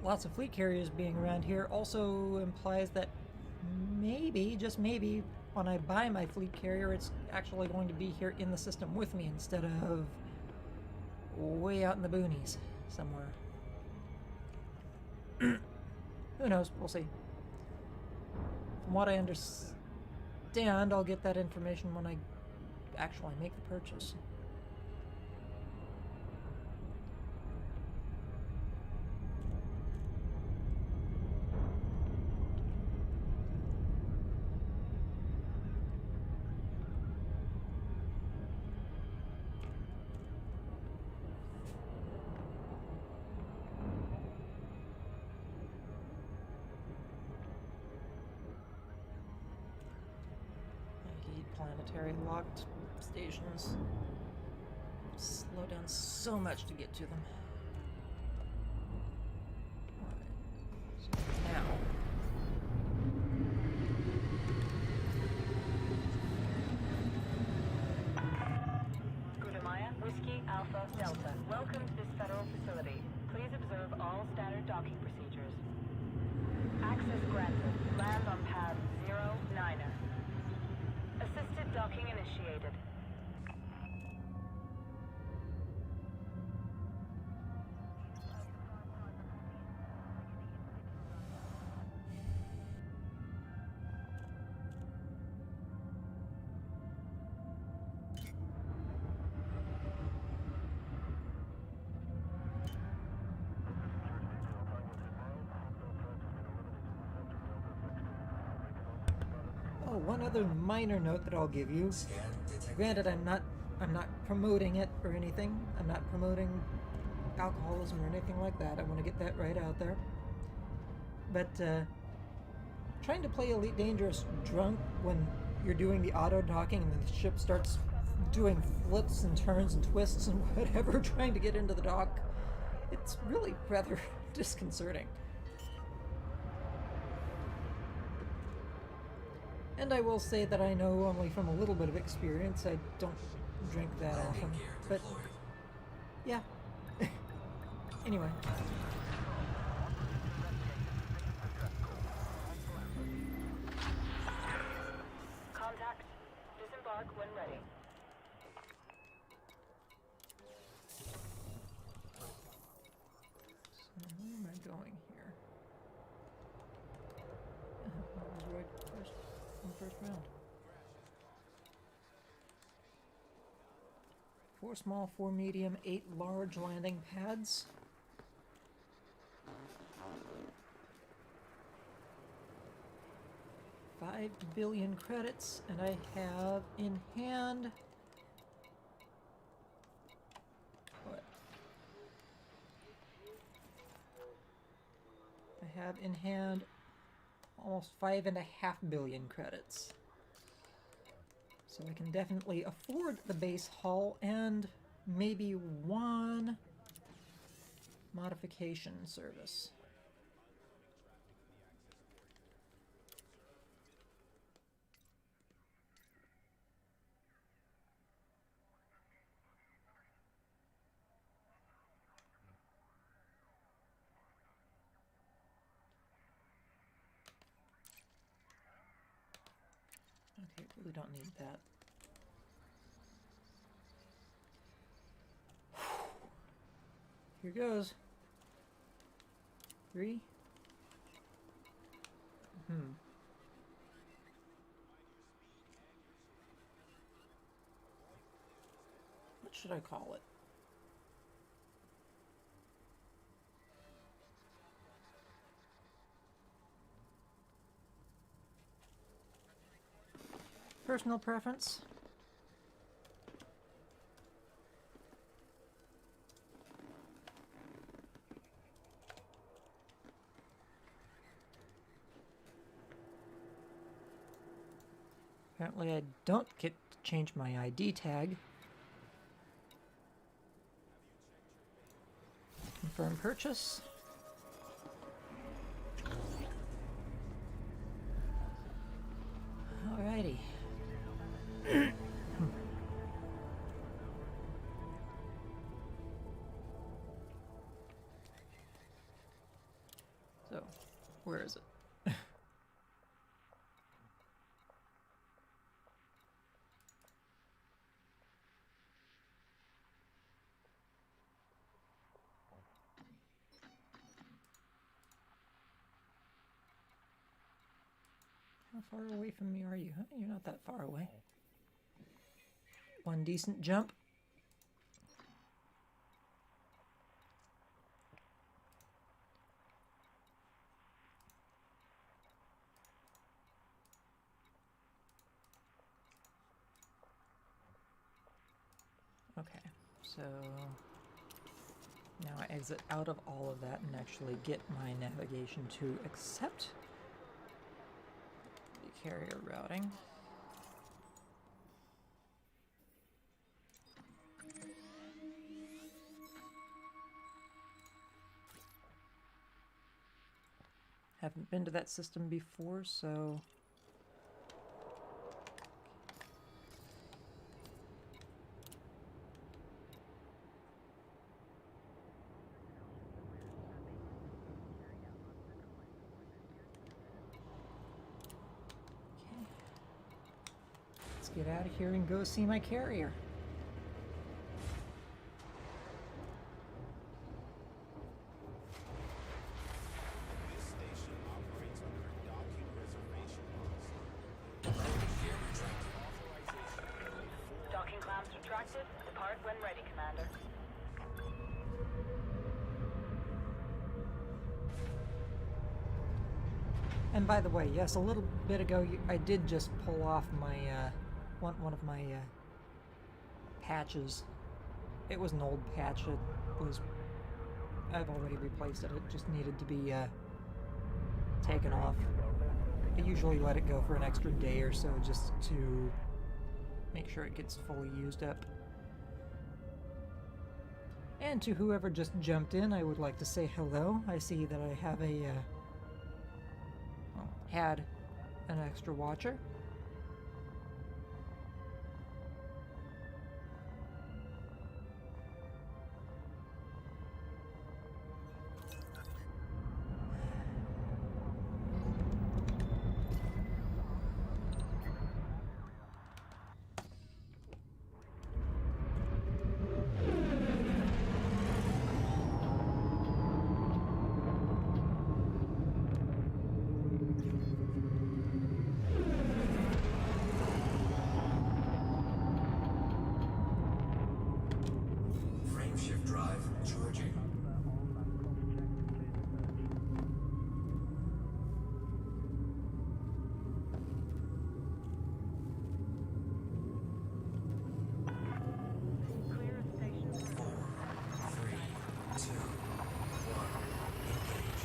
Lots of fleet carriers being around here also implies that maybe, just maybe, when I buy my fleet carrier, it's actually going to be here in the system with me instead of way out in the boonies somewhere. Who knows? We'll see. From what I understand, I'll get that information when I actually make the purchase. Planetary locked stations. slow down so much to get to them. Alright, so now. Gudamaya, Whiskey, Alpha, Delta. Welcome to this federal facility. Please observe all standard docking procedures. Access granted. Land on pad 09er. Assisted docking initiated. Oh, one other minor note that I'll give you. Scan detected. Granted, I'm not promoting it or anything. I'm not promoting alcoholism or anything like that. I want to get that right out there. But trying to play Elite Dangerous drunk when you're doing the auto docking and then the ship starts doing flips and turns and twists and whatever, trying to get into the dock, it's really rather disconcerting. And I will say that I know only from a little bit of experience, I don't drink that often. Landing gear But deployed. yeah. Anyway. Contact. Disembark when ready. So where am I going here? That was right first in the first round. 4 small, 4 medium, 8 large landing pads. $5 billion credits, and I have in hand. What? I have in hand almost 5.5 billion credits. So I can definitely afford the base hull and maybe one modification service. Okay, really don't need that. Here goes. 3. What should I call it? Personal preference. Apparently I don't get to change my ID tag. Confirm purchase. Alrighty. So, where is it? How far away from me are you? Huh? You're not that far away. One decent jump. Okay, so now I exit out of all of that and actually get my navigation to accept the carrier routing. haven't been to that system before, so... Okay. Let's get out of here and go see my carrier. Docking clamps retracted. Depart when ready, Commander. And by the way, yes, a little bit ago I did just pull off my one of my patches. It was an old patch. I've already replaced it. It just needed to be taken off. I usually let it go for an extra day or so just to make sure it gets fully used up. And to whoever just jumped in, I would like to say hello. I see that I have had an extra watcher. Frameshift drive charging. Clear of station. 4, 3, 2, 1. Engage.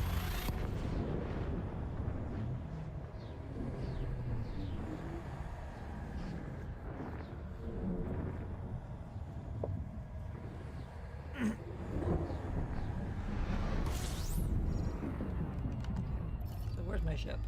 So where's my ship?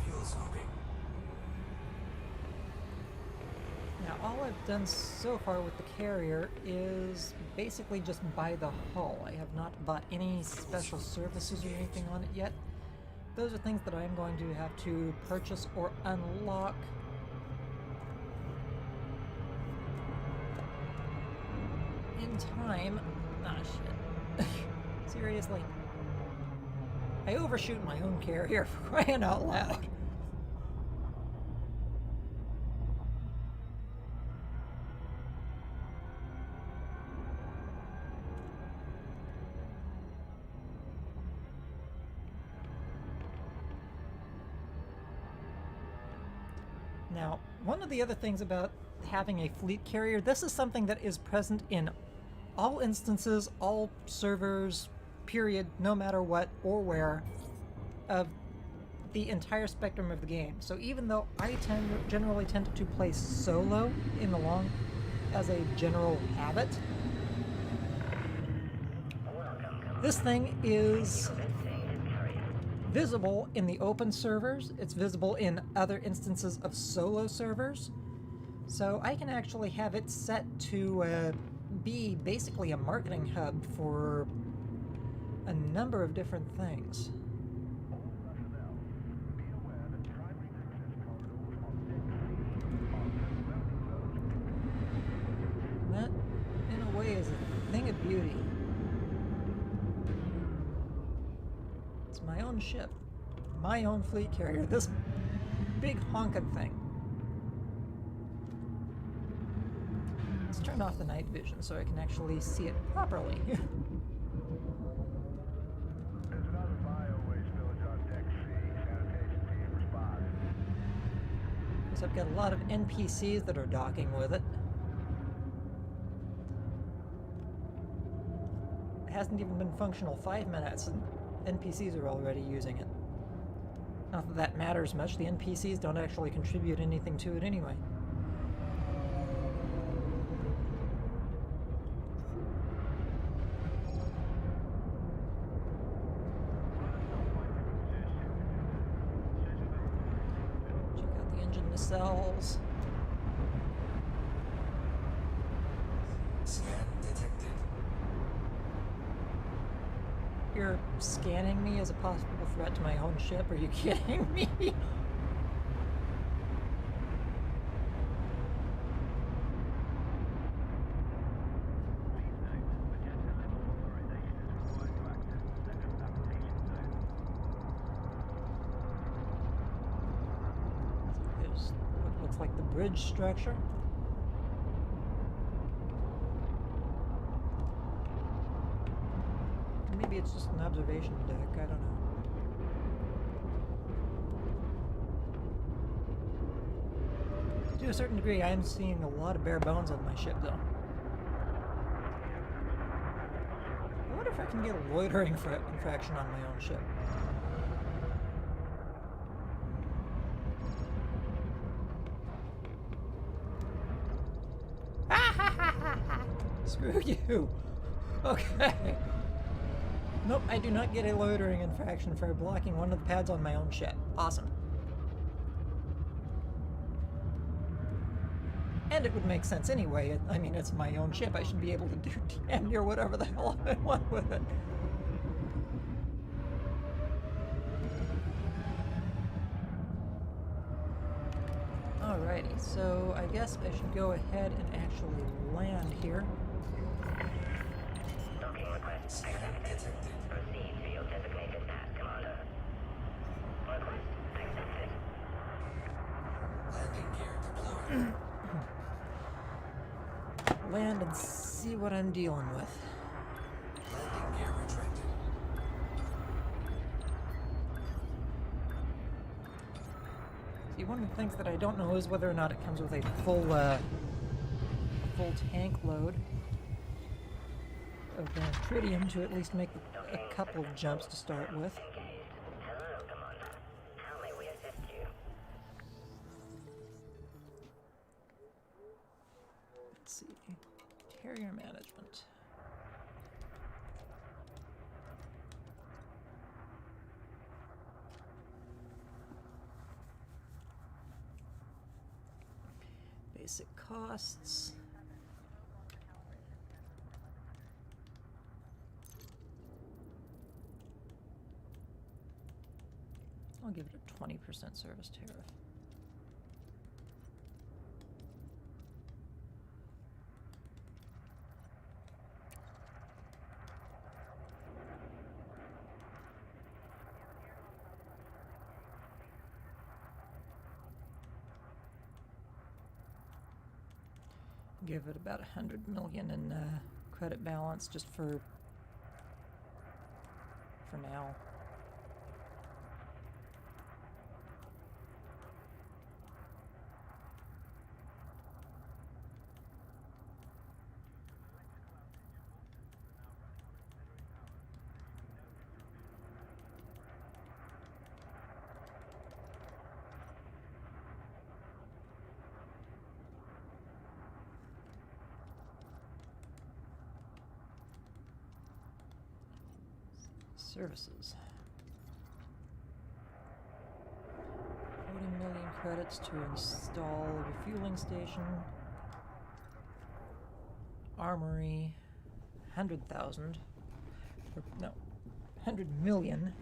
Fuel smoking. Now, all I've done so far with the carrier is basically just buy the hull. I have not bought any special services or anything on it yet. Those are things that I'm going to have to purchase or unlock in time. Ah, shit. Seriously. I overshoot my own carrier for crying out loud. Now, one of the other things about having a fleet carrier, this is something that is present in all instances, all servers, period, no matter what or where, of the entire spectrum of the game. So even though I generally tend to play solo in the long as a general habit, this thing is visible in the open servers. It's visible in other instances of solo servers. So I can actually have it set to be basically a marketing hub for a number of different things. That, in a way, is a thing of beauty. It's my own ship, my own fleet carrier, this big honking thing. Let's turn off the night vision so I can actually see it properly. So I've got a lot of NPCs that are docking with it. It hasn't even been functional 5 minutes and NPCs are already using it. Not that that matters much, the NPCs don't actually contribute anything to it anyway. Check out the engine nacelles. Scan detected. You're scanning me as a possible threat to my own ship? Are you kidding me? There's what looks like the bridge structure. Maybe it's just an observation deck, I don't know. To a certain degree, I am seeing a lot of bare bones on my ship, though. I wonder if I can get a loitering infraction on my own ship. Screw you! Okay. Nope, I do not get a loitering infraction for blocking one of the pads on my own ship. Awesome. And it would make sense anyway. I mean, it's my own ship. I should be able to do damn near whatever the hell I want with it. Alrighty, so I guess I should go ahead and actually land here. Docking request Scan accepted. detected. Proceed to your designated path, Commander. Request accepted. Landing gear deployed. Land and see what I'm dealing with. Landing gear retracted. See, one of the things that I don't know is whether or not it comes with a full tank load of tritium to at least make a couple of jumps to start with. Engaged. Hello, Commander. How may we assist you? Let's see. Carrier management. Basic costs. I'll give it a 20% service tariff. Give it about 100 million in credit balance just for now. Services. 40 million credits to install a refueling station. Armory. 100,000. No, 100 million.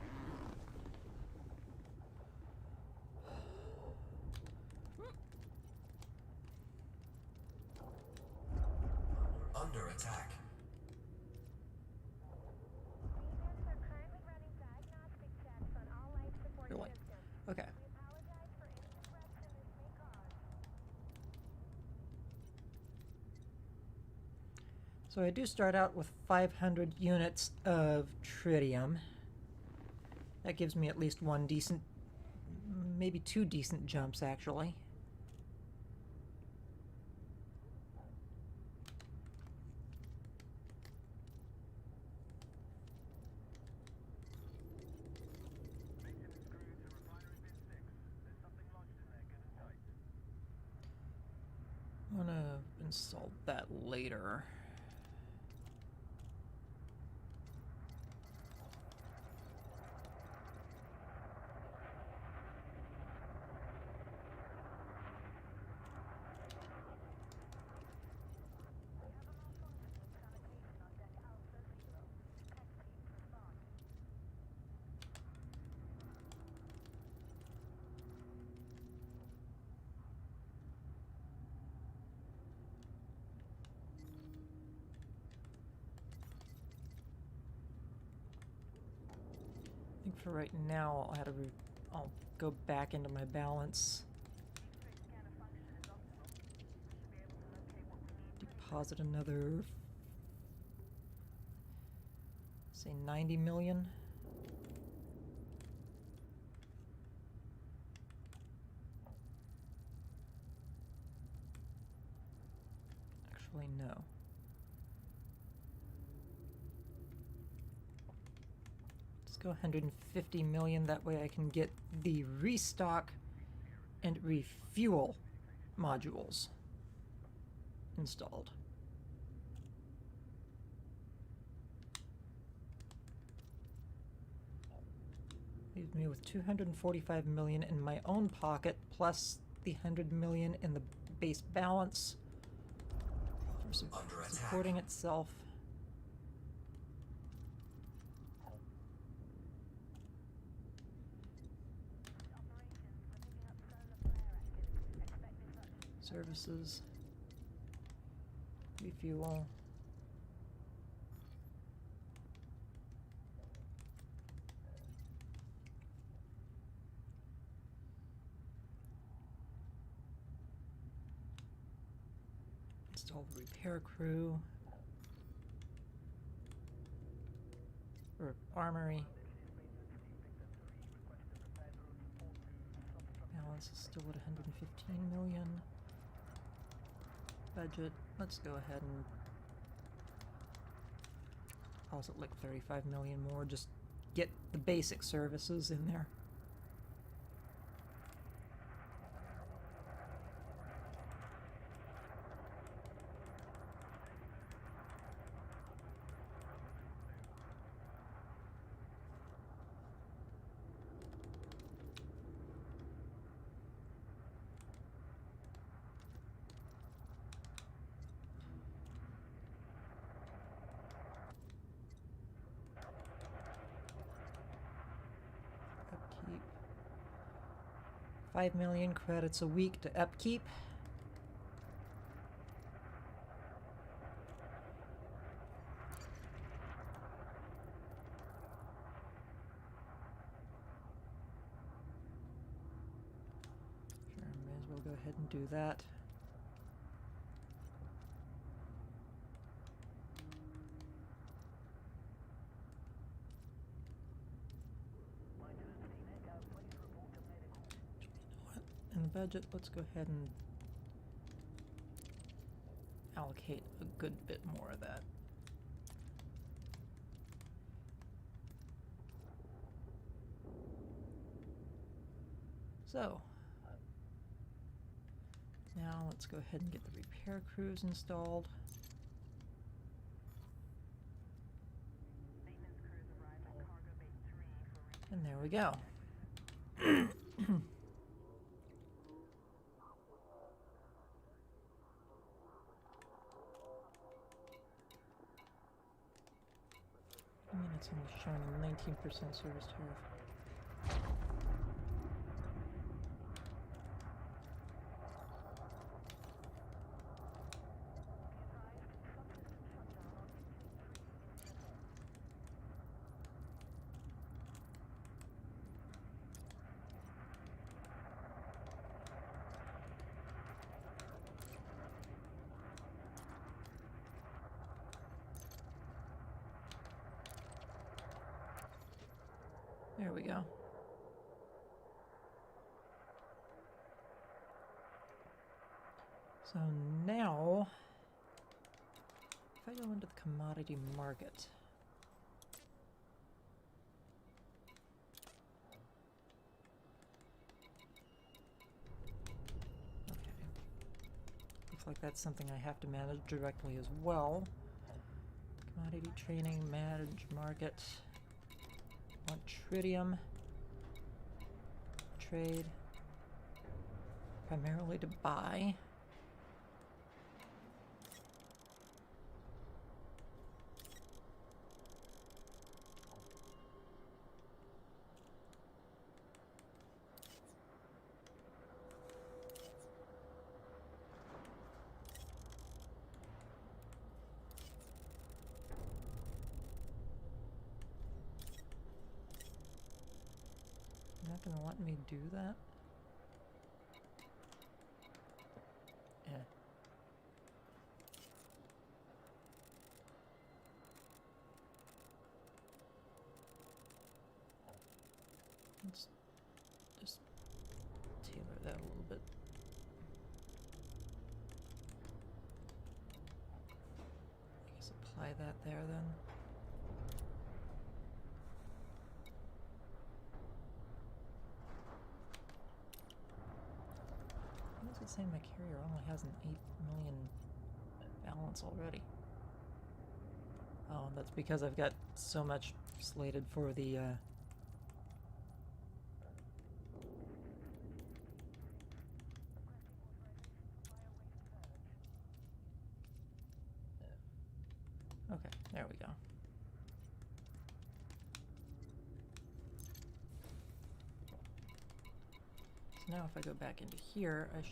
Under attack. Really? Okay. So I do start out with 500 units of tritium. That gives me at least one decent, maybe two decent jumps actually. want to install that later. I think for right now, I'll go back into my balance. Deposit another, say, 90 million. Actually, no. Go 150 million, that way I can get the restock and refuel modules installed. Leaves me with 245 million in my own pocket, plus the 100 million in the base balance for supporting itself. Services, refuel. Install the repair crew. Or armory. Balance is still at 115 million. Budget, let's go ahead and deposit like 35 million more, just get the basic services in there. Upkeep. 5 million credits a week to upkeep. Sure, may as well go ahead and do that. In the budget, let's go ahead and allocate a good bit more of that. So, now let's go ahead and get the repair crews installed. And there we go. And it's only showing a 19% service tariff. There we go. So now, if I go into the commodity market, like that's something I have to manage directly as well. Commodity training, manage market. Want tritium. Trade. Primarily to buy. Not gonna let me do that? Yeah. Let's just tailor that a little bit. I guess apply that there then. Why does it say my carrier only has an 8 million balance already? Oh, that's because I've got so much slated for the okay, there we go. So now if I go back into here, I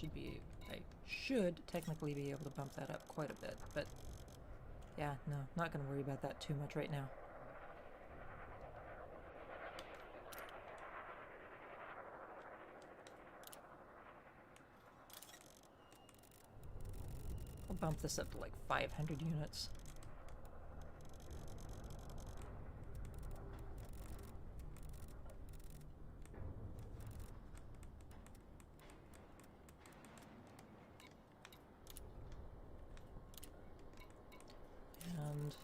should technically be able to bump that up quite a bit, but yeah, no, not gonna worry about that too much right now. I'll bump this up to like 500 units. And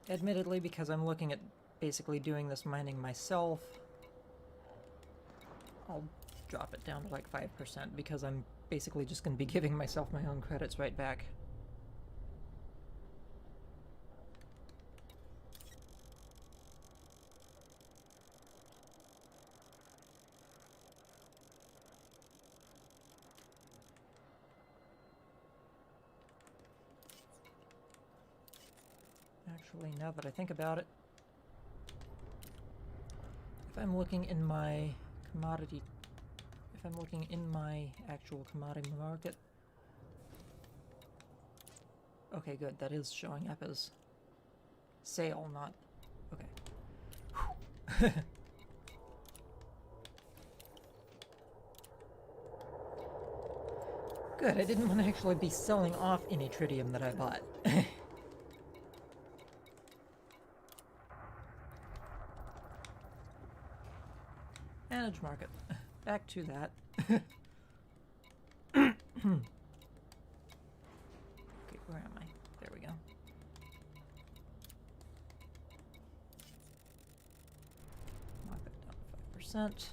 admittedly, because I'm looking at basically doing this mining myself, I'll drop it down to like 5% because I'm basically just going to be giving myself my own credits right back. Actually, now that I think about it, if I'm looking in my commodity, if I'm looking in my actual commodity market, okay, good, that is showing up as sale, not, okay. Good, I didn't want to actually be selling off any tritium that I bought. Manage market. Back to that. Okay, where am I? There we go. Knock that down to 5%.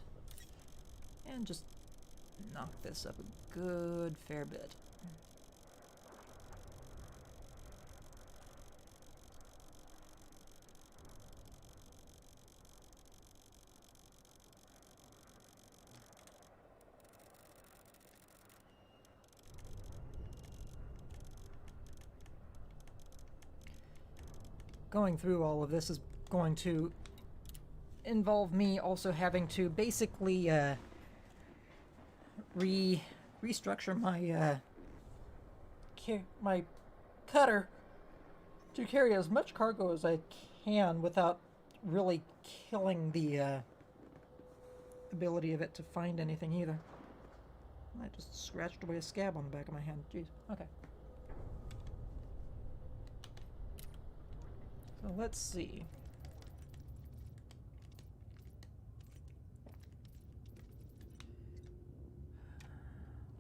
And just knock this up a good fair bit. Going through all of this is going to involve me also having to basically restructure my my cutter to carry as much cargo as I can without really killing the ability of it to find anything either. I just scratched away a scab on the back of my hand. Jeez. Okay. So let's see.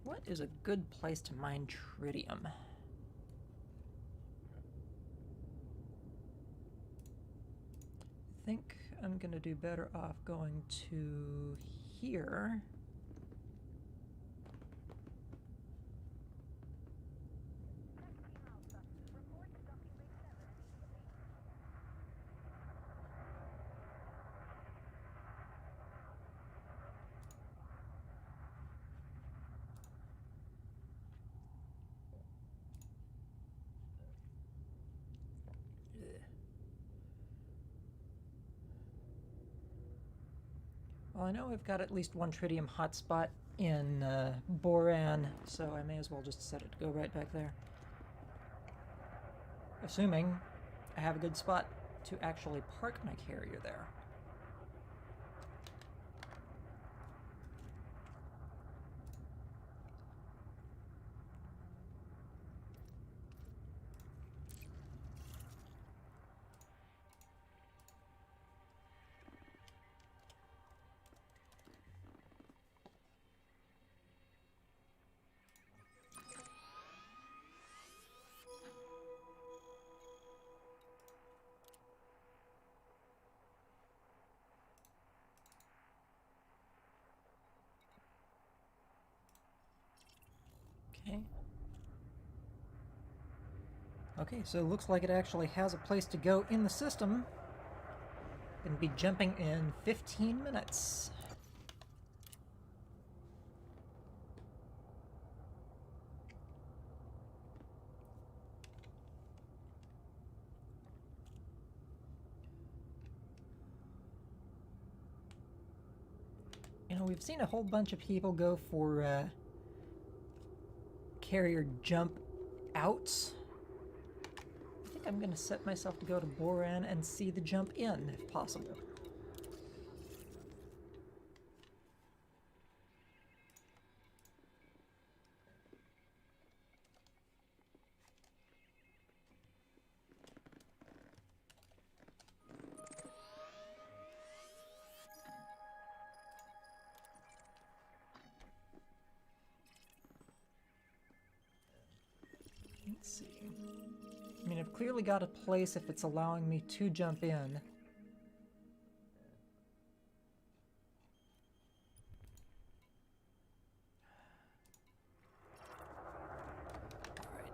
What is a good place to mine tritium? I think I'm gonna do better off going to here. Well, I know we've got at least one tritium hotspot in Boran, so I may as well just set it to go right back there. Assuming I have a good spot to actually park my carrier there. Okay. Okay, so it looks like it actually has a place to go in the system. Gonna be jumping in 15 minutes. You know, we've seen a whole bunch of people go for carrier jump outs. I think I'm gonna set myself to go to Boran and see the jump in, if possible. Let's see. I mean, I've clearly got a place if it's allowing me to jump in. Alright.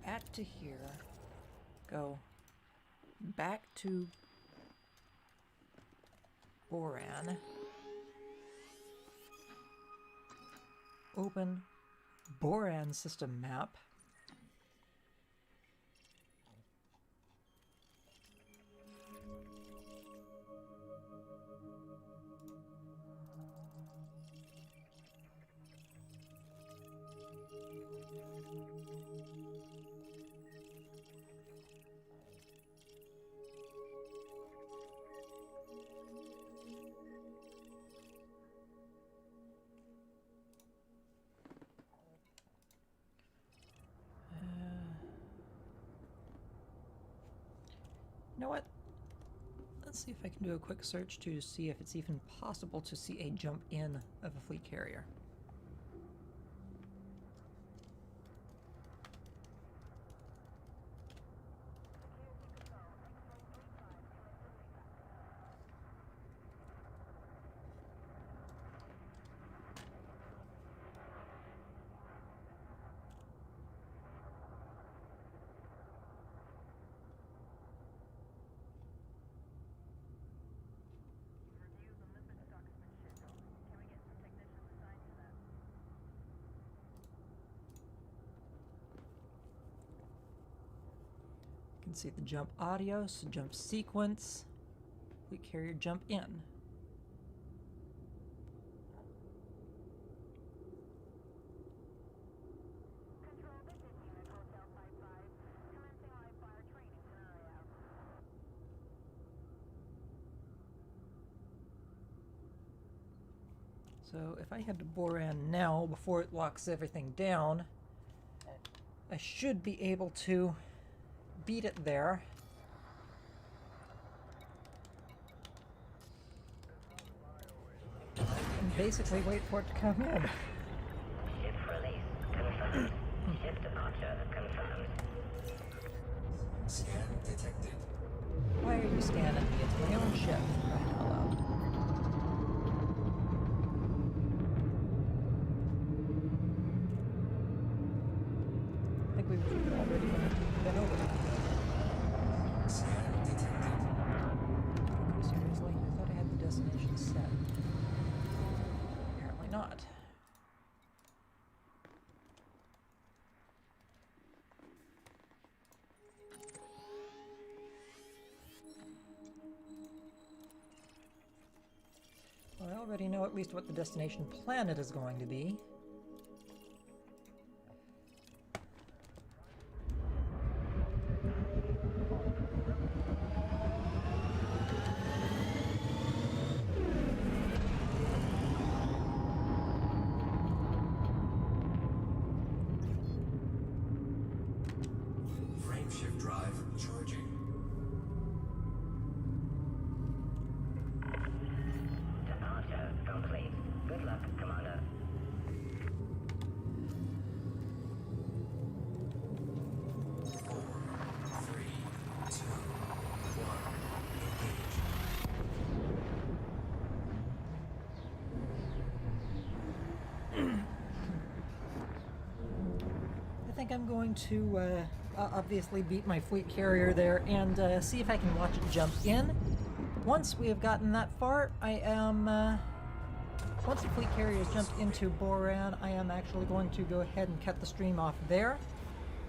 Back to here. Go back to Boran. Open Boran system map. You know what? Let's see if I can do a quick search to see if it's even possible to see a jump in of a fleet carrier. You can see the jump audio, so jump sequence, fleet carrier jump in. Control, this is Unit Hotel 55. Commencing live fire training scenario. So if I head to Boran now, before it locks everything down, I should be able to beat it there. And basically wait for it to come in. Ship release confirmed. Ship departure confirmed. Scan detected. Why are you scanning me? It's my own ship. Crying out loud. I think we've already been over that. Scan detected. Seriously? I thought I had the destination set. Apparently not. already know at least what the destination planet is going to be. Frameshift drive charging. Departure complete. Good luck, Commander. 4, 3, 2, 1. Engage. I think I'm going to obviously beat my fleet carrier there and see if I can watch it jump in. Once we have gotten that far, I am... once the fleet carrier has jumped into Boran, I am actually going to go ahead and cut the stream off there.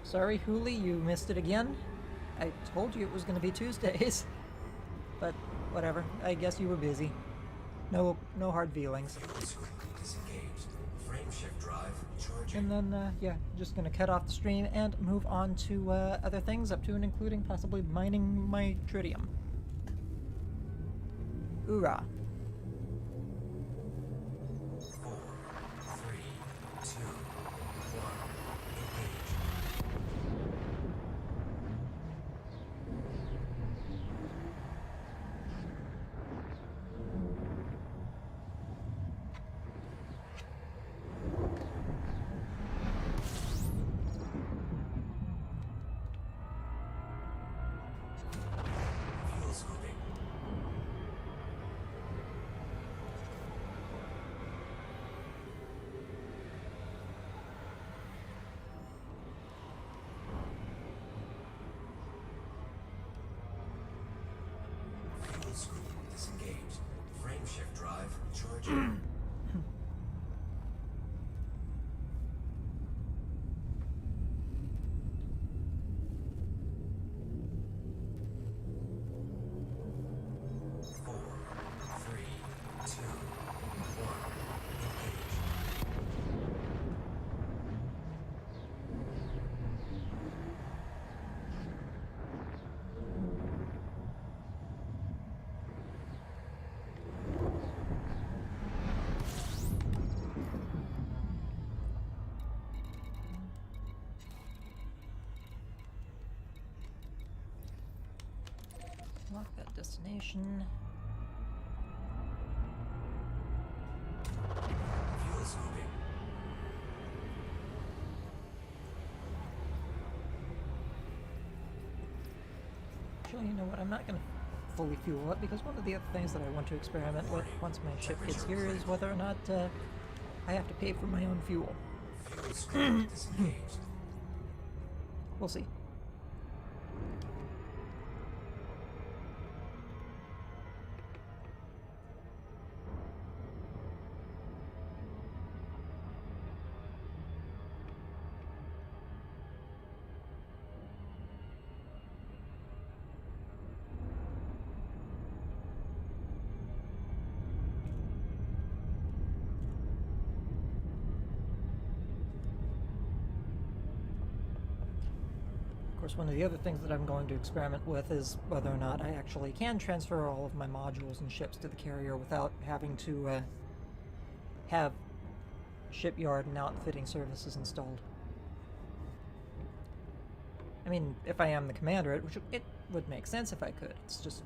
Sorry, Hooli, you missed it again. I told you it was going to be Tuesdays. But whatever, I guess you were busy. No hard feelings. Fuel scoop disengaged. Frameshift drive charging. And then, yeah, just gonna cut off the stream and move on to other things, up to and including possibly mining my tritium. Hoorah. 4, 3, 2, 1. Engage. Fuel scooping. Fuel scoop disengaged. Frameshift drive charging. Four, three, two, one. Engage. Lock that destination. Fuel scooping. Actually, you know what? I'm not gonna fully fuel up because one of the other things that I want to experiment with once my ship gets here is whether or not I have to pay for my own fuel. Fuel scoop disengaged. We'll see. Of course, one of the other things that I'm going to experiment with is whether or not I actually can transfer all of my modules and ships to the carrier without having to have shipyard and outfitting services installed. I mean, if I am the commander, it would make sense if I could. It's just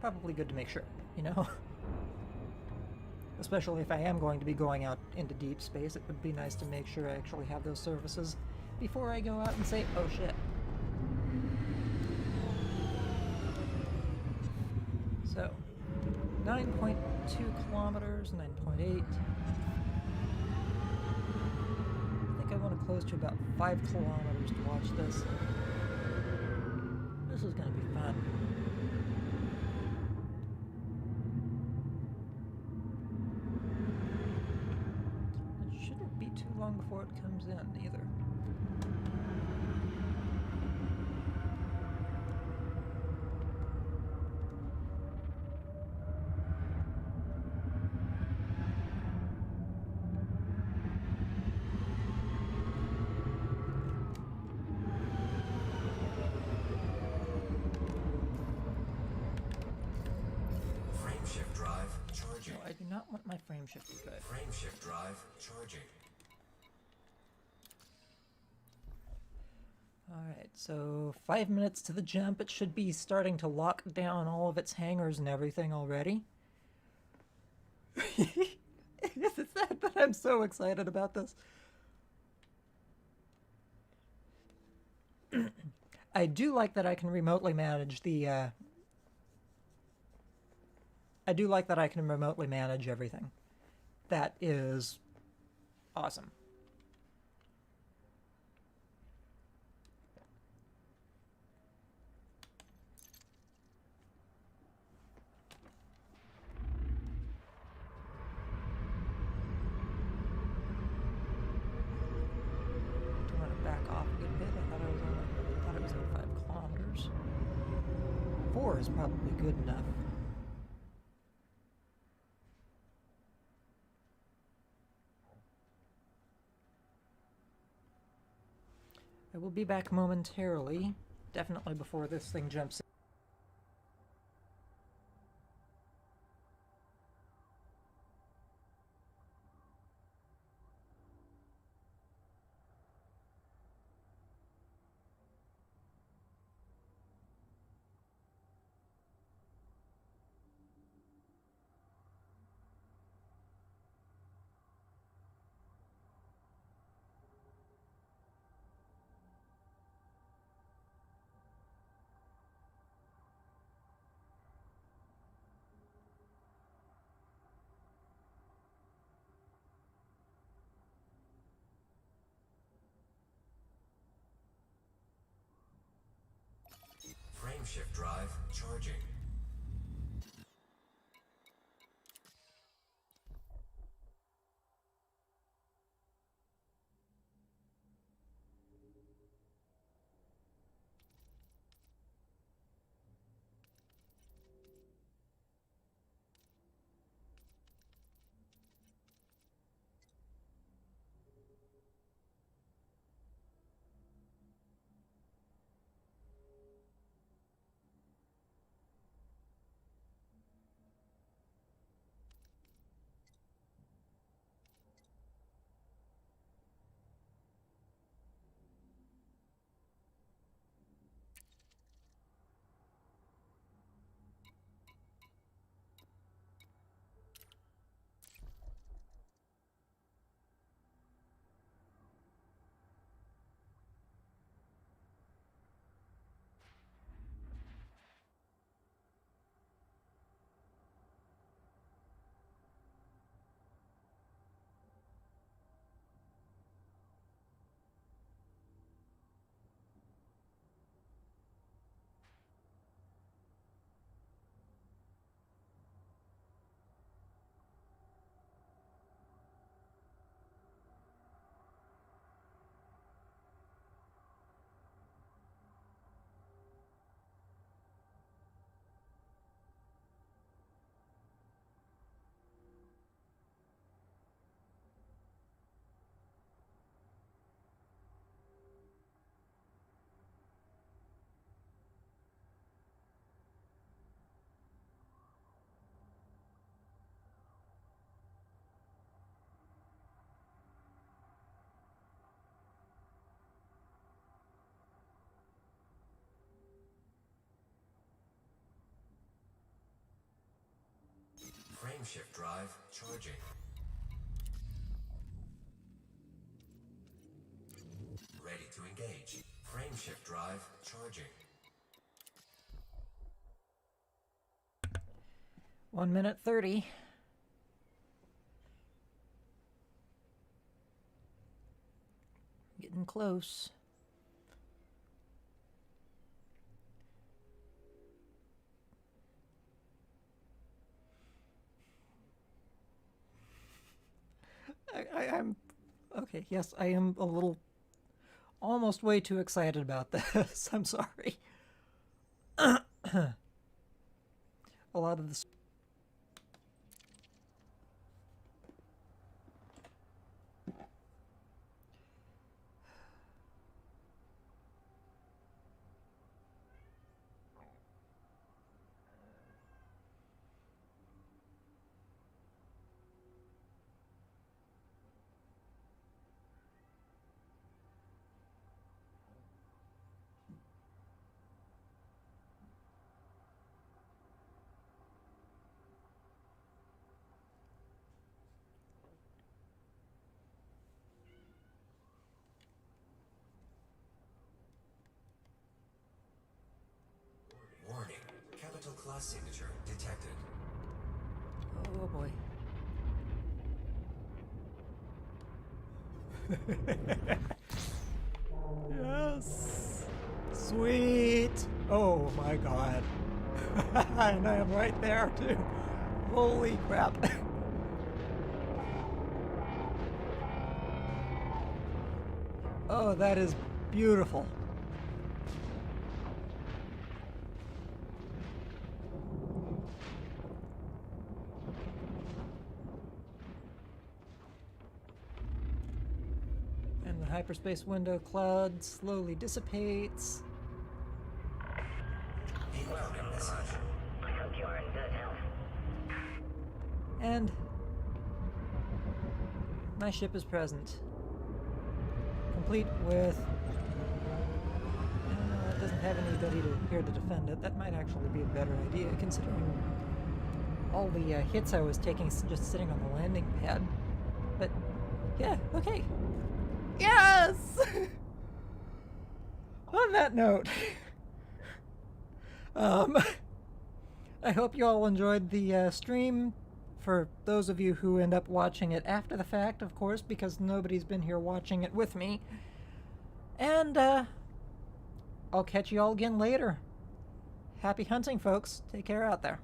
probably good to make sure, you know? Especially if I am going to be going out into deep space, it would be nice to make sure I actually have those services before I go out and say, oh shit. So, 9.2 kilometers, 9.8. I think I want to close to about 5 kilometers to watch this. This is going to be fun. It shouldn't be too long before it comes in, either. I do not want my frame shift to drive. Frame shift drive charging. Alright, so 5 minutes to the jump. It should be starting to lock down all of its hangars and everything already. It's sad, but I'm so excited about this. I do like that I can remotely manage the, I do like that I can remotely manage everything. That is awesome. I'm gonna back off a good bit. I thought it was at 5 kilometers. 4 is probably good enough. I will be back momentarily, definitely before this thing jumps in. Frame shift drive charging. Frame shift drive charging. Ready to engage. Frame shift drive charging. 1 minute 30. Getting close. I'm okay. Yes, I am a little, almost way too excited about this. I'm sorry. A lot of this. Law signature detected. Oh boy. Yes. Sweet. Oh my god. And I am right there too. Holy crap. Oh, that is beautiful. And the hyperspace window cloud slowly dissipates. Incoming message. I hope you are in good health. And my ship is present. Complete with... it doesn't have anybody here to defend it. That might actually be a better idea, considering all the hits I was taking just sitting on the landing pad. But, yeah, okay. Yes! On that note, I hope you all enjoyed the stream. For those of you who end up watching it after the fact, of course, because nobody's been here watching it with me. And, I'll catch you all again later. Happy hunting, folks. Take care out there.